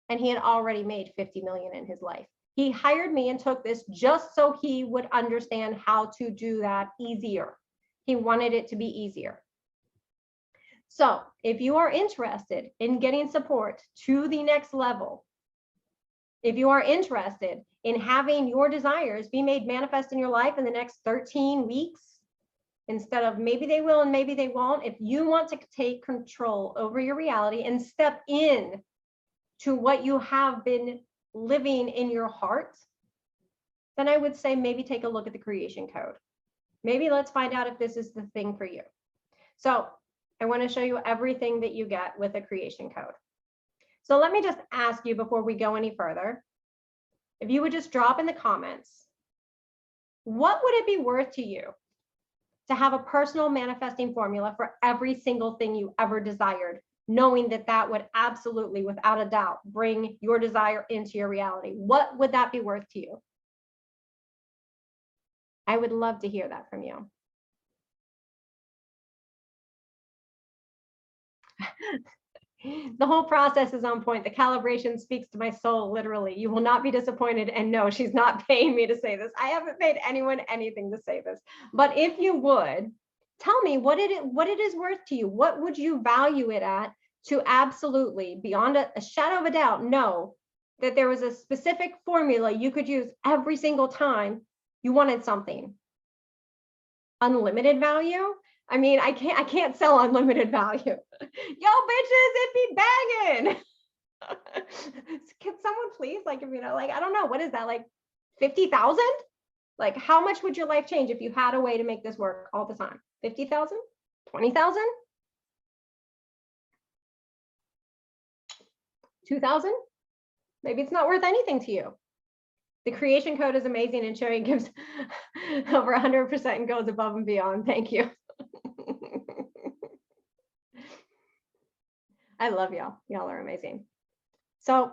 And he had already made 50 million in his life. He hired me and took this just so he would understand how to do that easier. He wanted it to be easier. So if you are interested in getting support to the next level, if you are interested in having your desires be made manifest in your life in the next 13 weeks, instead of maybe they will and maybe they won't, if you want to take control over your reality and step in to what you have been living in your heart, then I would say maybe take a look at the creation code. Maybe let's find out if this is the thing for you. So I want to show you everything that you get with a creation code. So let me just ask you before we go any further, if you would just drop in the comments, what would it be worth to you to have a personal manifesting formula for every single thing you ever desired, knowing that that would absolutely, without a doubt, bring your desire into your reality? What would that be worth to you? I would love to hear that from you. The whole process is on point. The calibration speaks to my soul, literally. You will not be disappointed. And no, she's not paying me to say this. I haven't paid anyone anything to say this. But if you would, tell me what it is worth to you. What would you value it at to absolutely, beyond a shadow of a doubt, know that there was a specific formula you could use every single time you wanted something. Unlimited value? I mean, I can't sell unlimited value. Yo, bitches, it be banging. Can someone please, like, if you know, like, I don't know, what is that, like 50,000? Like, how much would your life change if you had a way to make this work all the time? 50,000? 20,000? 2,000? Maybe it's not worth anything to you. The creation code is amazing, and Sherry gives over 100% and goes above and beyond. Thank you. I love y'all. Y'all are amazing. So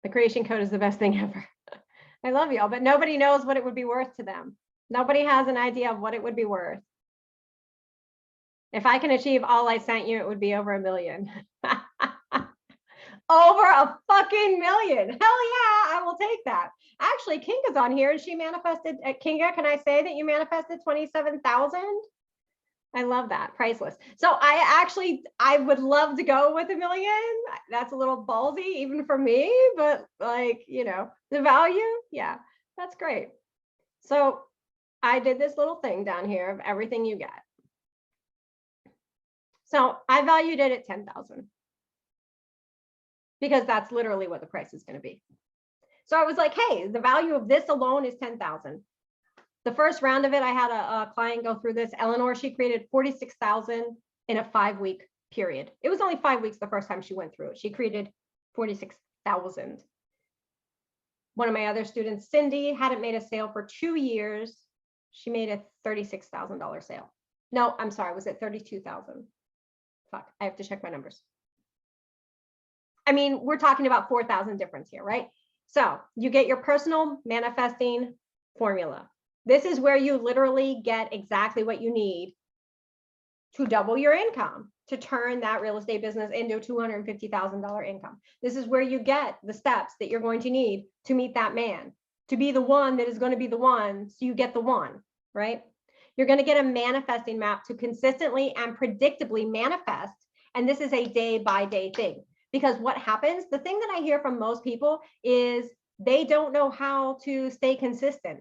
the creation code is the best thing ever. I love y'all, but nobody knows what it would be worth to them. Nobody has an idea of what it would be worth. If I can achieve all I sent you, it would be over $1 million. Over a fucking million. Hell yeah, I will take that. Actually, Kinga's on here and she manifested. Kinga, can I say that you manifested 27,000? I love that. Priceless. So I would love to go with $1 million. That's a little ballsy even for me, but like, you know, the value, yeah, that's great. So I did this little thing down here of everything you get. So I valued it at 10,000 because that's literally what the price is going to be. So I was like, hey, the value of this alone is 10,000. The first round of it, I had a client go through this. Eleanor, she created 46,000 in a 5-week period. It was only 5 weeks the first time she went through it. She created 46,000. One of my other students, Cindy, hadn't made a sale for 2 years. She made a $36,000 sale. No, I'm sorry, was it 32,000? Fuck, I have to check my numbers. I mean, we're talking about 4,000 difference here, right? So you get your personal manifesting formula. This is where you literally get exactly what you need to double your income, to turn that real estate business into a $250,000 income. This is where you get the steps that you're going to need to meet that man, to be the one that is going to be the one, so you get the one, right? You're going to get a manifesting map to consistently and predictably manifest. And this is a day-by-day thing. Because what happens, the thing that I hear from most people is they don't know how to stay consistent.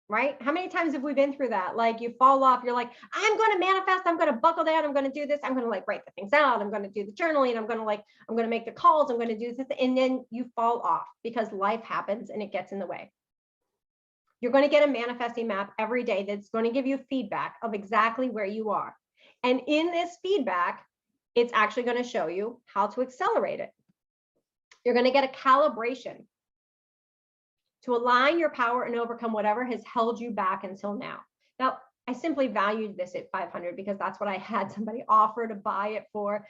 Right? How many times have we been through that? Like you fall off, you're like, I'm going to manifest, I'm going to buckle down, I'm going to do this, I'm going to like write the things out, I'm going to do the journaling, I'm going to make the calls, I'm going to do this, and then you fall off because life happens and it gets in the way. You're going to get a manifesting map every day that's going to give you feedback of exactly where you are. And in this feedback, it's actually going to show you how to accelerate it. You're going to get a calibration to align your power and overcome whatever has held you back until now. Now, I simply valued this at 500 because that's what I had somebody offer to buy it for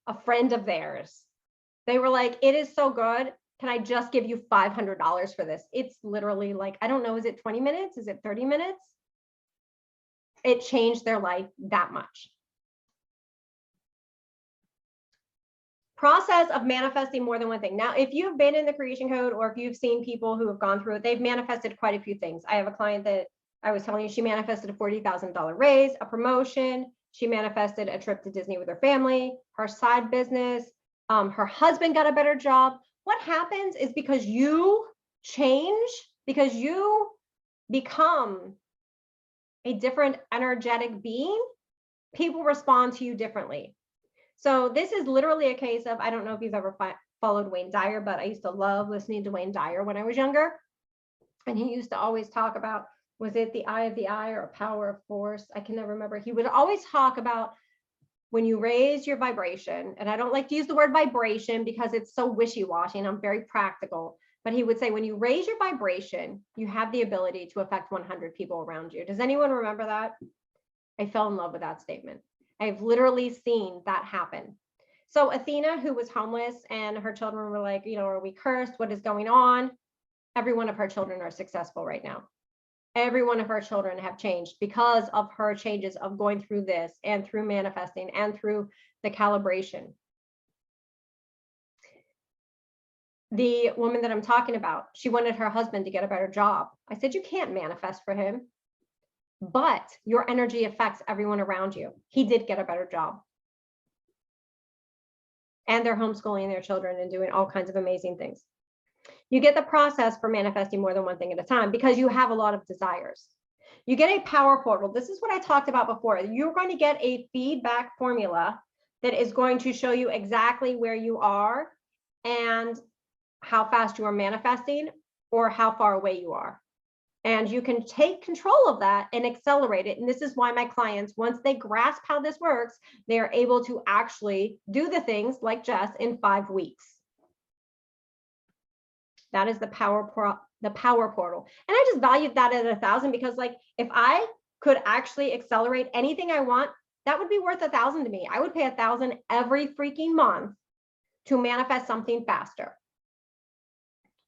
a friend of theirs. They were like, it is so good. Can I just give you $500 for this? It's literally like, I don't know, is it 20 minutes? Is it 30 minutes? It changed their life that much. Process of manifesting more than one thing. Now, if you've been in the creation code or if you've seen people who have gone through it, they've manifested quite a few things. I have a client that I was telling you, she manifested a $40,000 raise, a promotion. She manifested a trip to Disney with her family, her side business. Her husband got a better job. What happens is because you change, because you become a different energetic being, people respond to you differently. So this is literally a case of, I don't know if you've ever followed Wayne Dyer, but I used to love listening to Wayne Dyer when I was younger. And he used to always talk about, was it the eye of the eye or a power of force? I can never remember. He would always talk about when you raise your vibration, and I don't like to use the word vibration because it's so wishy-washy and I'm very practical, but he would say, when you raise your vibration, you have the ability to affect 100 people around you. Does anyone remember that? I fell in love with that statement. I've literally seen that happen. So Athena, who was homeless and her children were like, you know, are we cursed? What is going on? Every one of her children are successful right now. Every one of her children have changed because of her changes of going through this and through manifesting and through the calibration. the woman that I'm talking about, she wanted her husband to get a better job. I said, you can't manifest for him, but your energy affects everyone around you. He did get a better job. And they're homeschooling their children and doing all kinds of amazing things. You get the process for manifesting more than one thing at a time because you have a lot of desires. You get a power portal. This is what I talked about before. You're going to get a feedback formula that is going to show you exactly where you are and how fast you are manifesting or how far away you are. And you can take control of that and accelerate it. And this is why my clients, once they grasp how this works, they are able to actually do the things like Jess in 5 weeks. That is the power portal. And I just valued that at 1,000 because, like, if I could actually accelerate anything I want, that would be worth 1,000 to me. I would pay 1,000 every freaking month to manifest something faster.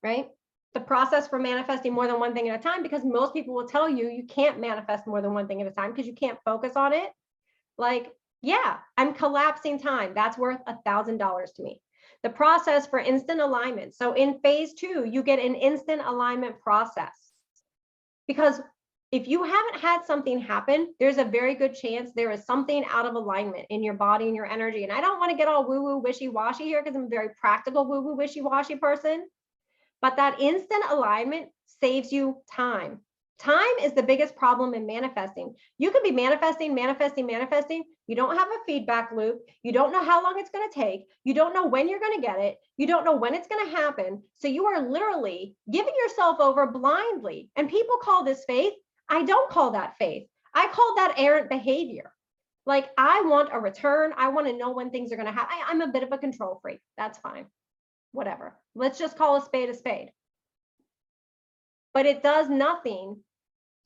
Right? The process for manifesting more than one thing at a time, because most people will tell you you can't manifest more than one thing at a time because you can't focus on it. Like, yeah, I'm collapsing time. That's worth $1,000 to me. The process for instant alignment. So in phase 2, you get an instant alignment process. Because if you haven't had something happen, there's a very good chance there is something out of alignment in your body and your energy. And I don't want to get all woo-woo wishy-washy here because I'm a very practical woo-woo wishy-washy person. But that instant alignment saves you time. Time is the biggest problem in manifesting. You could be manifesting. You don't have a feedback loop. You don't know how long it's going to take. You don't know when you're going to get it. You don't know when it's going to happen. So you are literally giving yourself over blindly. And people call this faith. I don't call that faith. I call that errant behavior. Like, I want a return. I want to know when things are going to happen. I'm a bit of a control freak. That's fine. Whatever. Let's just call a spade a spade. But it does nothing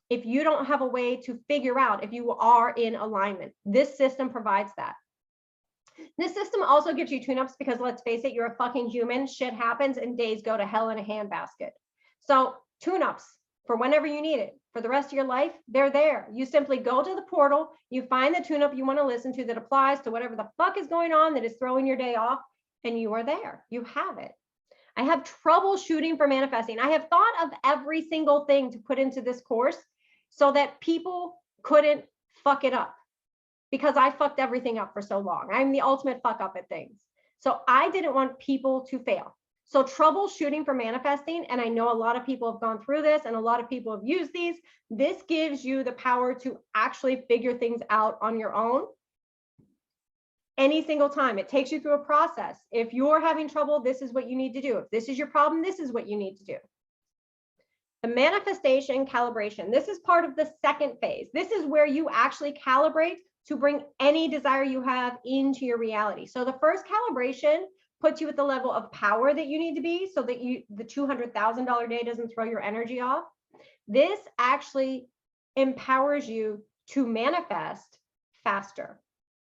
if you don't have a way to figure out if you are in alignment. This system provides that. This system also gives you tune-ups because, let's face it, you're a fucking human. Shit happens and days go to hell in a handbasket. So tune-ups for whenever you need it. For the rest of your life, they're there. You simply go to the portal, you find the tune-up you want to listen to that applies to whatever the fuck is going on that is throwing your day off, and you are there. You have it. I have troubleshooting for manifesting. I have thought of every single thing to put into this course so that people couldn't fuck it up, because I fucked everything up for so long. I'm the ultimate fuck up at things. So I didn't want people to fail. So troubleshooting for manifesting, and I know a lot of people have gone through this and a lot of people have used these. This gives you the power to actually figure things out on your own. Any single time. It takes you through a process. If you're having trouble, this is what you need to do. If this is your problem, this is what you need to do. The manifestation calibration. This is part of the second phase. This is where you actually calibrate to bring any desire you have into your reality. So the first calibration puts you at the level of power that you need to be so that the $200,000 day doesn't throw your energy off. This actually empowers you to manifest faster.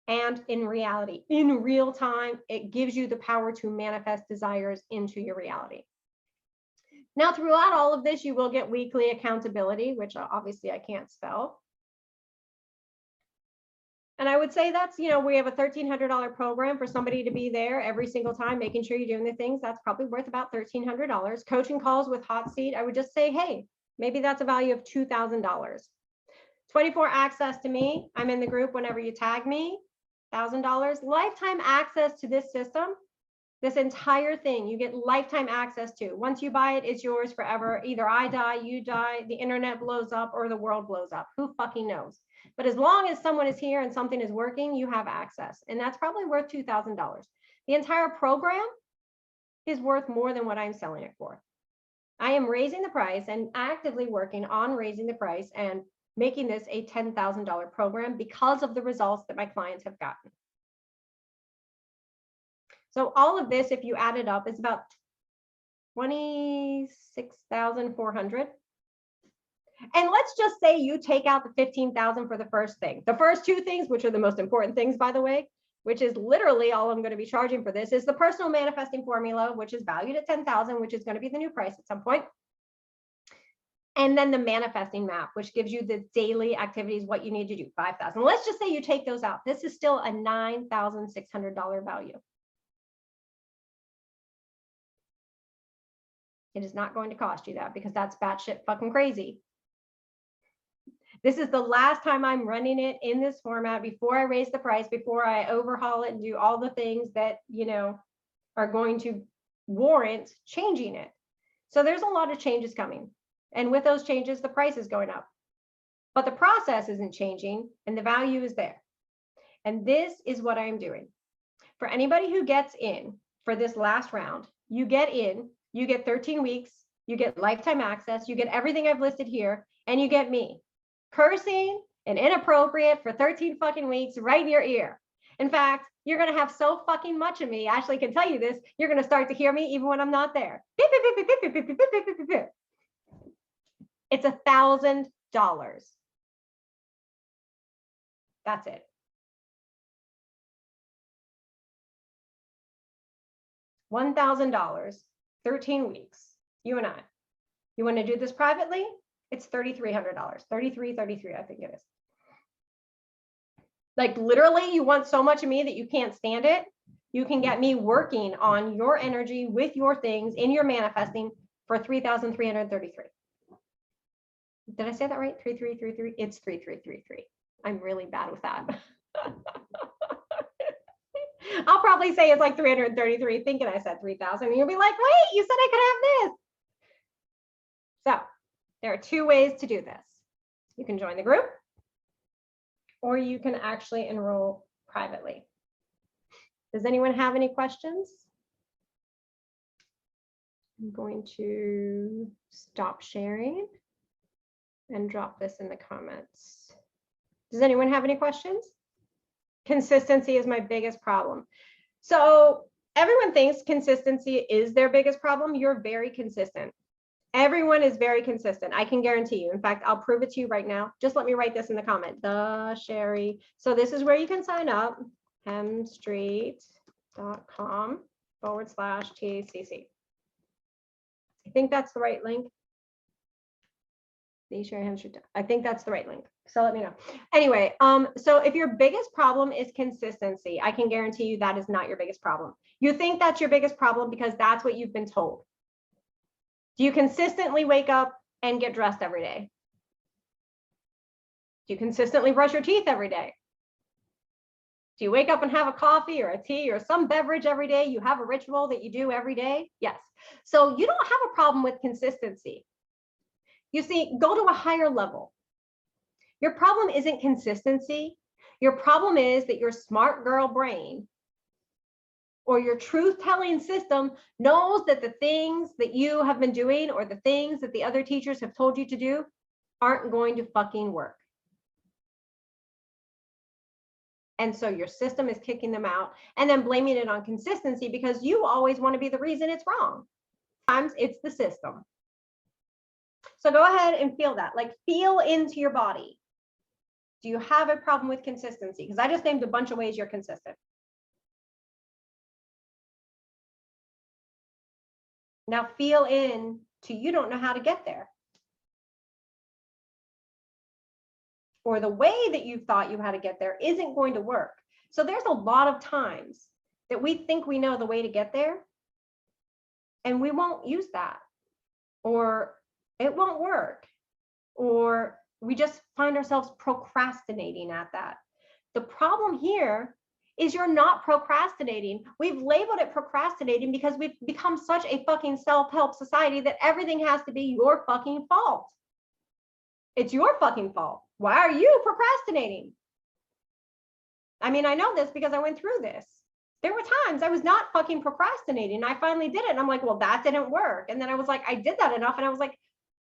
And in reality, in real time, it gives you the power to manifest desires into your reality. Now, throughout all of this, you will get weekly accountability, which obviously I can't spell. And I would say that's, we have a $1,300 program for somebody to be there every single time, making sure you're doing the things. That's probably worth about $1,300. Coaching calls with hot seat, I would just say, hey, maybe that's a value of $2,000. 24 access to me. I'm in the group whenever you tag me. $1,000. Lifetime access to this system. This entire thing you get lifetime access to. Once you buy it, it's yours forever. Either I die, you die, the internet blows up, or the world blows up. Who fucking knows? But as long as someone is here and something is working, you have access. And that's probably worth $2,000. The entire program is worth more than what I'm selling it for. I am raising the price and actively working on raising the price and making this a $10,000 program because of the results that my clients have gotten. So all of this, if you add it up, is about $26,400. And let's just say you take out the $15,000 for the first thing. The first two things, which are the most important things, by the way, which is literally all I'm going to be charging for this, is the personal manifesting formula, which is valued at $10,000, which is going to be the new price at some point. And then the manifesting map, which gives you the daily activities, what you need to do, $5,000. Let's just say you take those out. This is still a $9,600 value. It is not going to cost you that because that's batshit fucking crazy. This is the last time I'm running it in this format before I raise the price, before I overhaul it and do all the things that, you know, are going to warrant changing it. So there's a lot of changes coming. And with those changes, the price is going up. But the process isn't changing and the value is there. And this is what I'm doing. For anybody who gets in for this last round, you get in, you get 13 weeks, you get lifetime access, you get everything I've listed here, and you get me cursing and inappropriate for 13 fucking weeks right in your ear. In fact, you're going to have so fucking much of me. Ashley can tell you this. You're going to start to hear me even when I'm not there. It's $1,000. That's it. $1,000, 13 weeks, you and I. You want to do this privately? It's $3,300, 33, I think it is. Like literally you want so much of me that you can't stand it. You can get me working on your energy with your things in your manifesting for $3,333. Did I say that right? 3333? It's 3333. I'm really bad with that. I'll probably say it's like 333 thinking I said 3,000 and you'll be like, wait, you said I could have this. So there are two ways to do this. You can join the group or you can actually enroll privately. Does anyone have any questions? I'm going to stop sharing and drop this in the comments. Does anyone have any questions? Consistency is my biggest problem. So everyone thinks consistency is their biggest problem. You're very consistent. Everyone is very consistent. I can guarantee you. In fact, I'll prove it to you right now. Just let me write this in the comment. The Sherry. So this is where you can sign up. Hemstreet.com/TACC. I think that's the right link. The Sherry Hemstreet. I think that's the right link. So let me know. Anyway, so if your biggest problem is consistency, I can guarantee you that is not your biggest problem. You think that's your biggest problem because that's what you've been told. Do you consistently wake up and get dressed every day? Do you consistently brush your teeth every day? Do you wake up and have a coffee or a tea or some beverage every day? You have a ritual that you do every day? Yes. So you don't have a problem with consistency. You see, go to a higher level. Your problem isn't consistency. Your problem is that your smart girl brain or your truth-telling system knows that the things that you have been doing or the things that the other teachers have told you to do aren't going to fucking work. And so your system is kicking them out and then blaming it on consistency because you always want to be the reason it's wrong. Sometimes it's the system. So go ahead and feel that, like feel into your body. Do you have a problem with consistency? Because I just named a bunch of ways you're consistent. Now feel in to you don't know how to get there. Or the way that you thought you had to get there isn't going to work. So there's a lot of times that we think we know the way to get there and we won't use that, or it won't work, or we just find ourselves procrastinating at that. The problem here is you're not procrastinating. We've labeled it procrastinating because we've become such a fucking self-help society that everything has to be your fucking fault. It's your fucking fault. Why are you procrastinating? I mean, I know this because I went through this. There were times I was not fucking procrastinating. I finally did it. And I'm like, well, that didn't work. And then I was like, I did that enough. And I was like,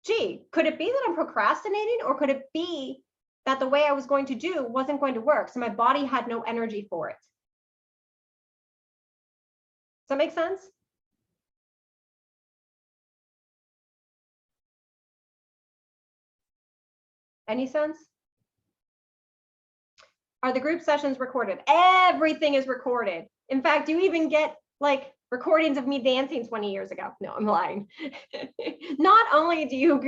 gee, could it be that I'm procrastinating, or could it be that the way I was going to do wasn't going to work? So my body had no energy for it. Does that make sense? Any sense? Are the group sessions recorded? Everything is recorded. In fact, you even get like recordings of me dancing 20 years ago. No, I'm lying. Not only do you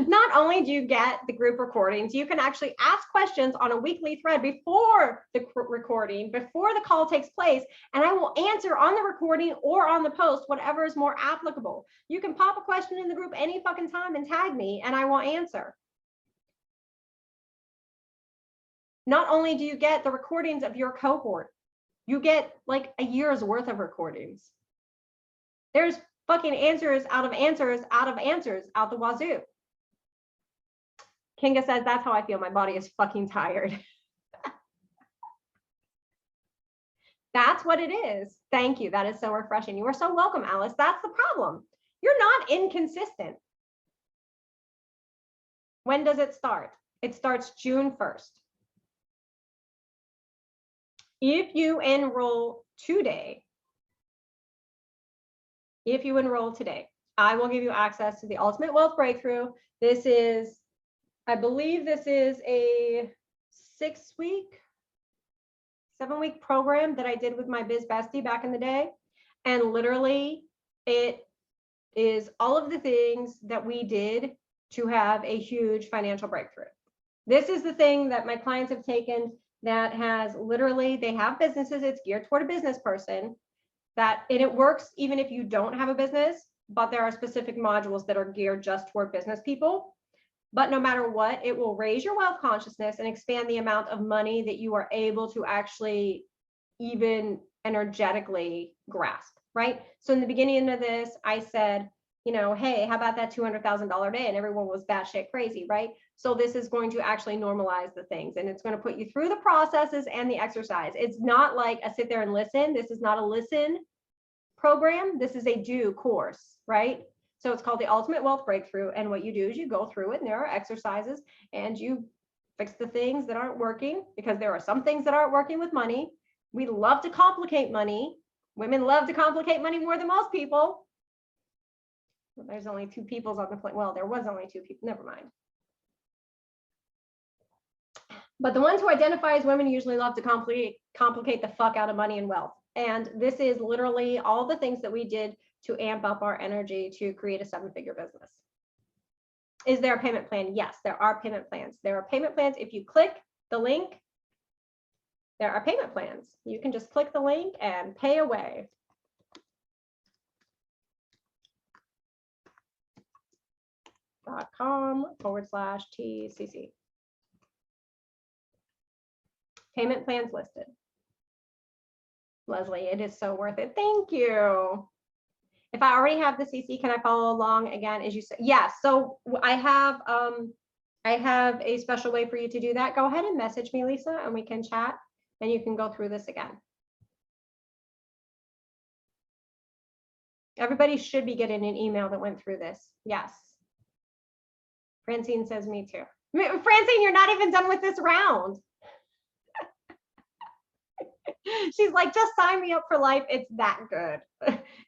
Not only do you get the group recordings, you can actually ask questions on a weekly thread before the recording, before the call takes place, and I will answer on the recording or on the post, whatever is more applicable. You can pop a question in the group any fucking time and tag me, and I will answer. Not only do you get the recordings of your cohort, you get like a year's worth of recordings. There's fucking answers out of answers out of answers out the wazoo. Kinga says, that's how I feel. My body is fucking tired. That's what it is. Thank you. That is so refreshing. You are so welcome, Alice. That's the problem. You're not inconsistent. When does it start? It starts June 1st. If you enroll today, I will give you access to the Ultimate Wealth Breakthrough. This is, I believe this is a 7-week program that I did with my biz bestie back in the day. And literally it is all of the things that we did to have a huge financial breakthrough. This is the thing that my clients have taken that has literally, they have businesses, it's geared toward a business person, and it works even if you don't have a business, but there are specific modules that are geared just toward business people. But no matter what, it will raise your wealth consciousness and expand the amount of money that you are able to actually even energetically grasp, right? So in the beginning of this, I said, you know, hey, how about that $200,000 day? And everyone was batshit crazy, right? So this is going to actually normalize the things, and it's going to put you through the processes and the exercise. It's not like a sit there and listen. This is not a listen program. This is a do course, right? So it's called the Ultimate Wealth Breakthrough. And what you do is you go through it, and there are exercises, and you fix the things that aren't working, because there are some things that aren't working with money. We love to complicate money. Women love to complicate money more than most people. Well, there's only 2 peoples on the planet. Well, there was only 2 people. Never mind. But the ones who identify as women usually love to complicate the fuck out of money and wealth. And this is literally all the things that we did to amp up our energy to create a 7-figure business. Is there a payment plan? Yes, there are payment plans. There are payment plans. If you click the link, there are payment plans. You can just click the link and pay away. .com/TCC. Payment plans listed. Leslie, it is so worth it. Thank you. If I already have the CC, can I follow along again as you said? Yes. So I have a special way for you to do that. Go ahead and message me, Lisa, and we can chat, and you can go through this again. Everybody should be getting an email that went through this. Yes. Francine says me too. Francine, you're not even done with this round. She's like, just sign me up for life. It's that good.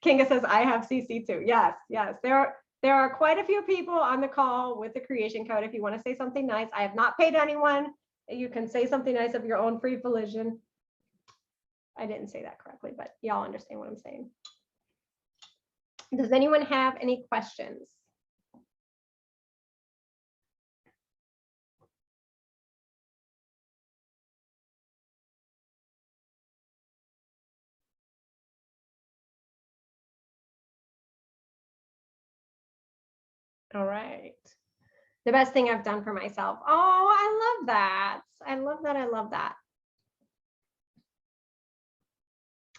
Kinga says, I have CC too. Yes, yes. There are quite a few people on the call with the creation code. If you want to say something nice, I have not paid anyone. You can say something nice of your own free volition. I didn't say that correctly, but y'all understand what I'm saying. Does anyone have any questions? All right. The best thing I've done for myself. Oh, I love that. I love that. I love that.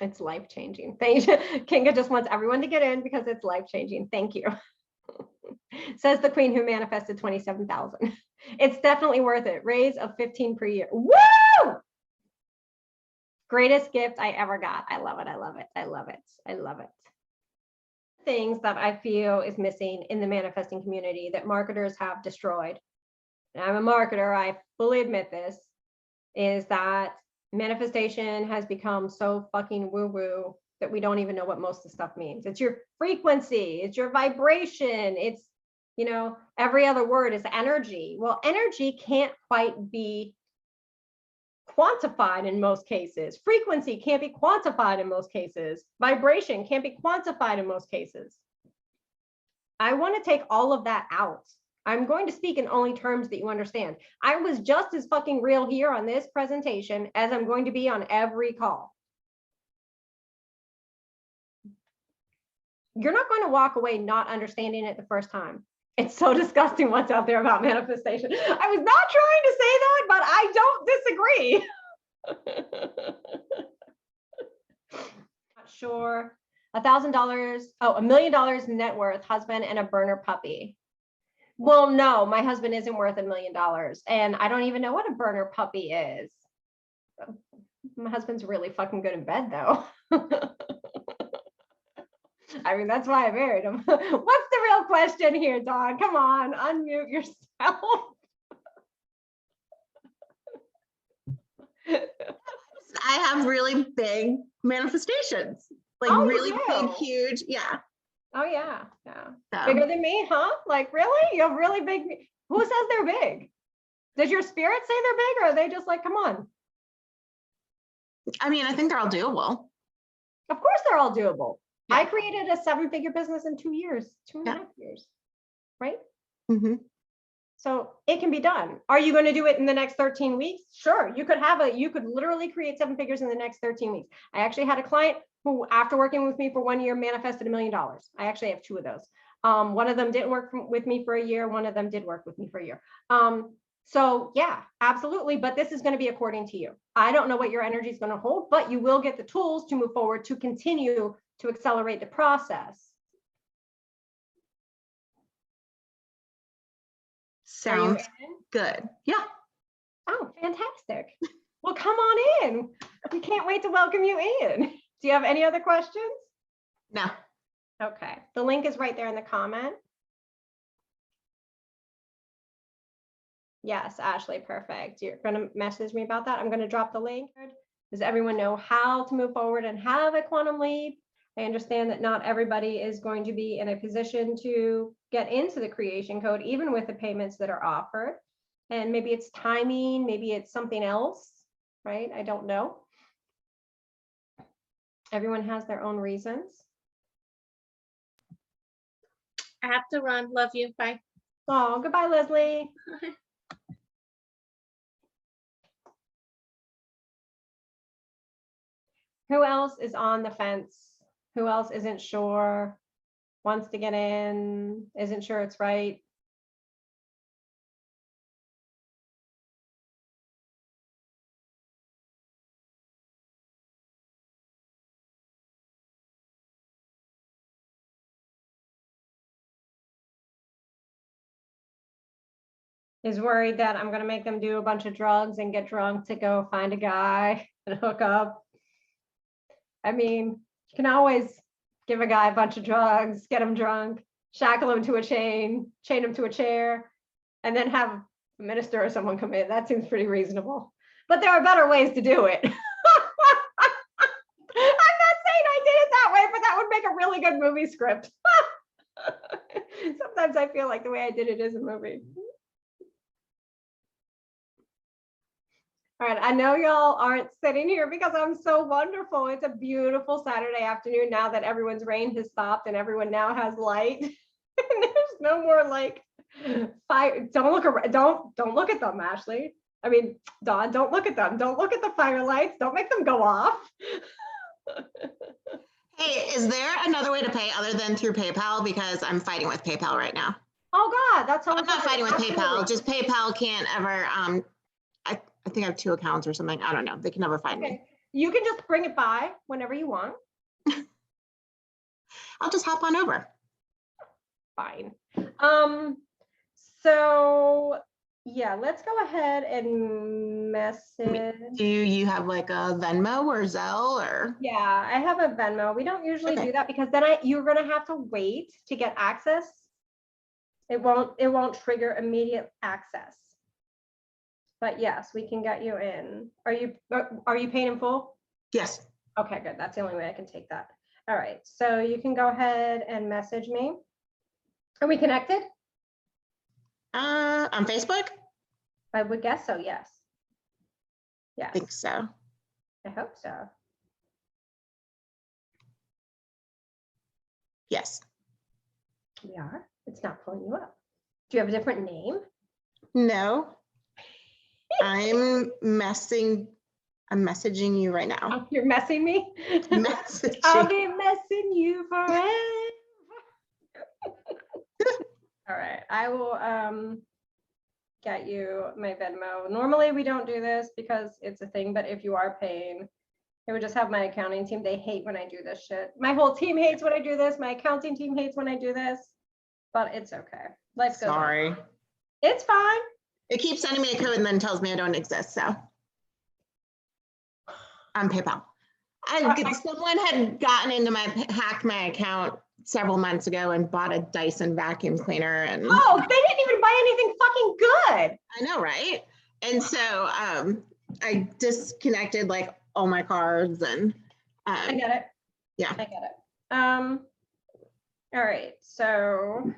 It's life-changing. Kinga just wants everyone to get in because it's life-changing. Thank you. Says the queen who manifested 27,000. It's definitely worth it. Raise of 15 per year. Woo! Greatest gift I ever got. I love it. I love it. I love it. I love it. Things that I feel is missing in the manifesting community that marketers have destroyed. And I'm a marketer, I fully admit this, is that manifestation has become so fucking woo-woo that we don't even know what most of the stuff means. It's your frequency, it's your vibration, it's, you know, every other word is energy. Well, energy can't quite be quantified in most cases. Frequency can't be quantified in most cases. Vibration can't be quantified in most cases. I want to take all of that out. I'm going to speak in only terms that you understand. I was just as fucking real here on this presentation as I'm going to be on every call. You're not going to walk away not understanding it the first time. It's so disgusting what's out there about manifestation. I was not trying to say that, but I don't disagree. Not sure. $1,000, $1 million net worth, husband and a burner puppy. Well, no, my husband isn't worth $1 million. And I don't even know what a burner puppy is. My husband's really fucking good in bed though. I mean, that's why I married him. What's the real question here, Dawn? Come on, unmute yourself. I have really big manifestations, like Oh, you really big, do? huge. Yeah. Oh yeah, yeah. So, Bigger than me, huh? Like really? You have really big. Who says they're big? Does your spirit say they're big, or are they just like, come on? I mean, I think they're all doable. Of course, they're all doable. Yeah. I created a 7-figure business in 2 years, 2.5 years, right? Mm-hmm. So it can be done. Are you going to do it in the next 13 weeks? Sure. You could literally create 7 figures in the next 13 weeks. I actually had a client who, after working with me for 1 year, manifested $1 million. I actually have 2 of those. One of them didn't work with me for a year. One of them did work with me for a year. So yeah, absolutely. But this is going to be according to you. I don't know what your energy is going to hold, but you will get the tools to move forward to continue to accelerate the process. Sounds good. Yeah. Oh, fantastic. Well, come on in. We can't wait to welcome you in. Do you have any other questions? No. Okay. The link is right there in the comment. Yes, Ashley, perfect. You're going to message me about that. I'm going to drop the link. Does everyone know how to move forward and have a quantum leap? I understand that not everybody is going to be in a position to get into the creation code, even with the payments that are offered. And maybe it's timing, maybe it's something else, right? I don't know. Everyone has their own reasons. I have to run. Love you. Bye. Oh, goodbye, Leslie. Who else is on the fence? Who else isn't sure, wants to get in, isn't sure it's right? Is worried that I'm going to make them do a bunch of drugs and get drunk to go find a guy and hook up. I mean, you can always give a guy a bunch of drugs, get him drunk, shackle him to a chain him to a chair, and then have a minister or someone come in. That seems pretty reasonable. But there are better ways to do it. I'm not saying I did it that way, but that would make a really good movie script. Sometimes I feel like the way I did it is a movie. All right, I know y'all aren't sitting here because I'm so wonderful. It's a beautiful Saturday afternoon now that everyone's rain has stopped and everyone now has light. There's no more like fire. Don't look at them, Ashley. I mean, Dawn, don't look at them. Don't look at the fire lights. Don't make them go off. Hey, is there another way to pay other than through PayPal? Because I'm fighting with PayPal right now. Oh God, that's how I'm not fighting with PayPal. Just PayPal can't ever. I think I have 2 accounts or something. I don't know. They can never find me. You can just bring it by whenever you want. I'll just hop on over. Fine. So yeah, let's go ahead and message. Do you have like a Venmo or Zelle or? Yeah, I have a Venmo. We don't usually Okay. do that because then you're gonna have to wait to get access. It won't trigger immediate access. But yes, we can get you in. Are you paying in full? Yes. Okay, good. That's the only way I can take that. All right, so you can go ahead and message me. Are we connected? On Facebook? I would guess so, yes. Yes, I think so. I hope so. Yes. We are. It's not pulling you up. Do you have a different name? No. I'm messaging you right now. Oh, you're messing me? I'll Messaging. be messing you forever. All right, I will get you my Venmo. Normally we don't do this because it's a thing, but if you are paying, it would just have my accounting team. They hate when I do this shit. My whole team hates when I do this. My accounting team hates when I do this, but it's okay. Life goes on. Sorry. It's fine. It keeps sending me a code and then tells me I don't exist, so. On PayPal. Someone had gotten into hacked my account several months ago and bought a Dyson vacuum cleaner and. Oh, they didn't even buy anything fucking good. I know, right? And so I disconnected like all my cards and. I get it. Yeah. I get it. All right, so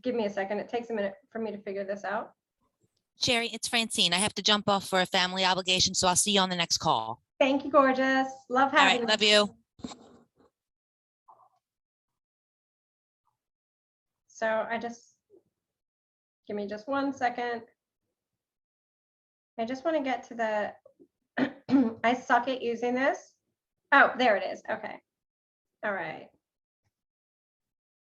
give me a second. It takes a minute for me to figure this out. Sherry, it's Francine. I have to jump off for a family obligation, so I'll see you on the next call. Thank you, gorgeous. Love All having right, love you. So give me just 1 second. I just want to get to the, I suck at using this. Oh, there it is. Okay. All right.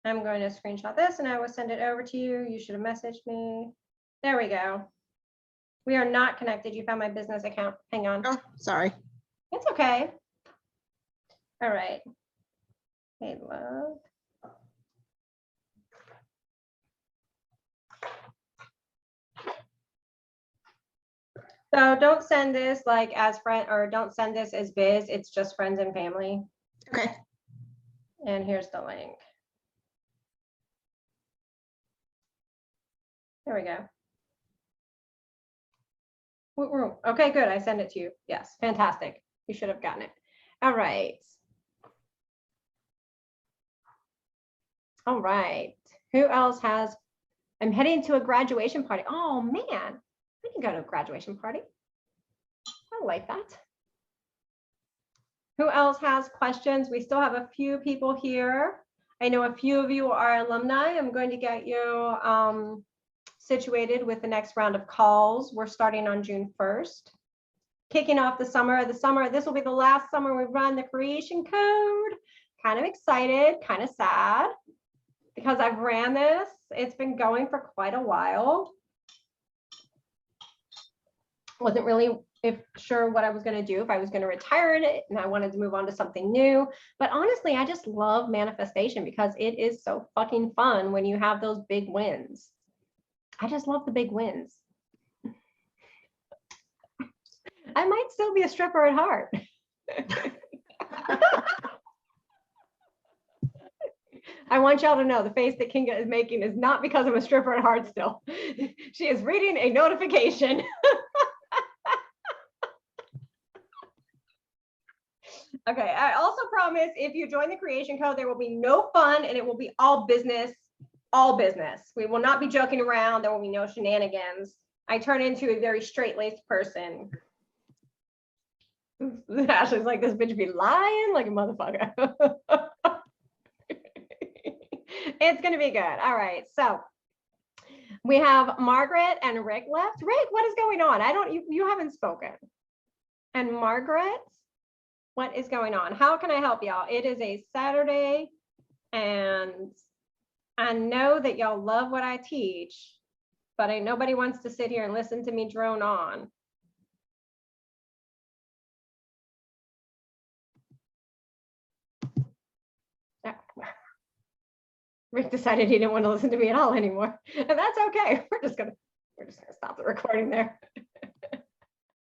I'm going to screenshot this and I will send it over to you. You should have messaged me. There we go. We are not connected. You found my business account. Hang on. Oh, sorry. It's okay. All right. Hey, love. So don't send this like as friend, or don't send this as biz. It's just friends and family. Okay. And here's the link. There we go. Okay, good. I send it to you. Yes, fantastic. You should have gotten it. All right. All right. Who else has? I'm heading to a graduation party. Oh man, I can go to a graduation party. I like that. Who else has questions? We still have a few people here. I know a few of you are alumni. I'm going to get you situated with the next round of calls. We're starting on June 1st. Kicking off the summer. This will be the last summer we run the creation code. Kind of excited, kind of sad, because I've ran this. It's been going for quite a while. Wasn't really sure what I was going to do, if I was going to retire in it and I wanted to move on to something new. But honestly, I just love manifestation because it is so fucking fun when you have those big wins. I just love the big wins. I might still be a stripper at heart. I want y'all to know the face that Kinga is making is not because I'm a stripper at heart still. She is reading a notification. Okay, I also promise if you join the creation code, there will be no fun and it will be all business, all business. We will not be joking around. There will be no shenanigans. I turn into a very straight-laced person. Ashley's like, this bitch be lying like a motherfucker. It's gonna be good. All right, so we have Margaret and Rick left. Rick, what is going on? You haven't spoken. And Margaret, what is going on? How can I help y'all? It is a Saturday and I know that y'all love what I teach, but nobody wants to sit here and listen to me drone on. Rick decided he didn't want to listen to me at all anymore. And that's okay. We're just gonna stop the recording there.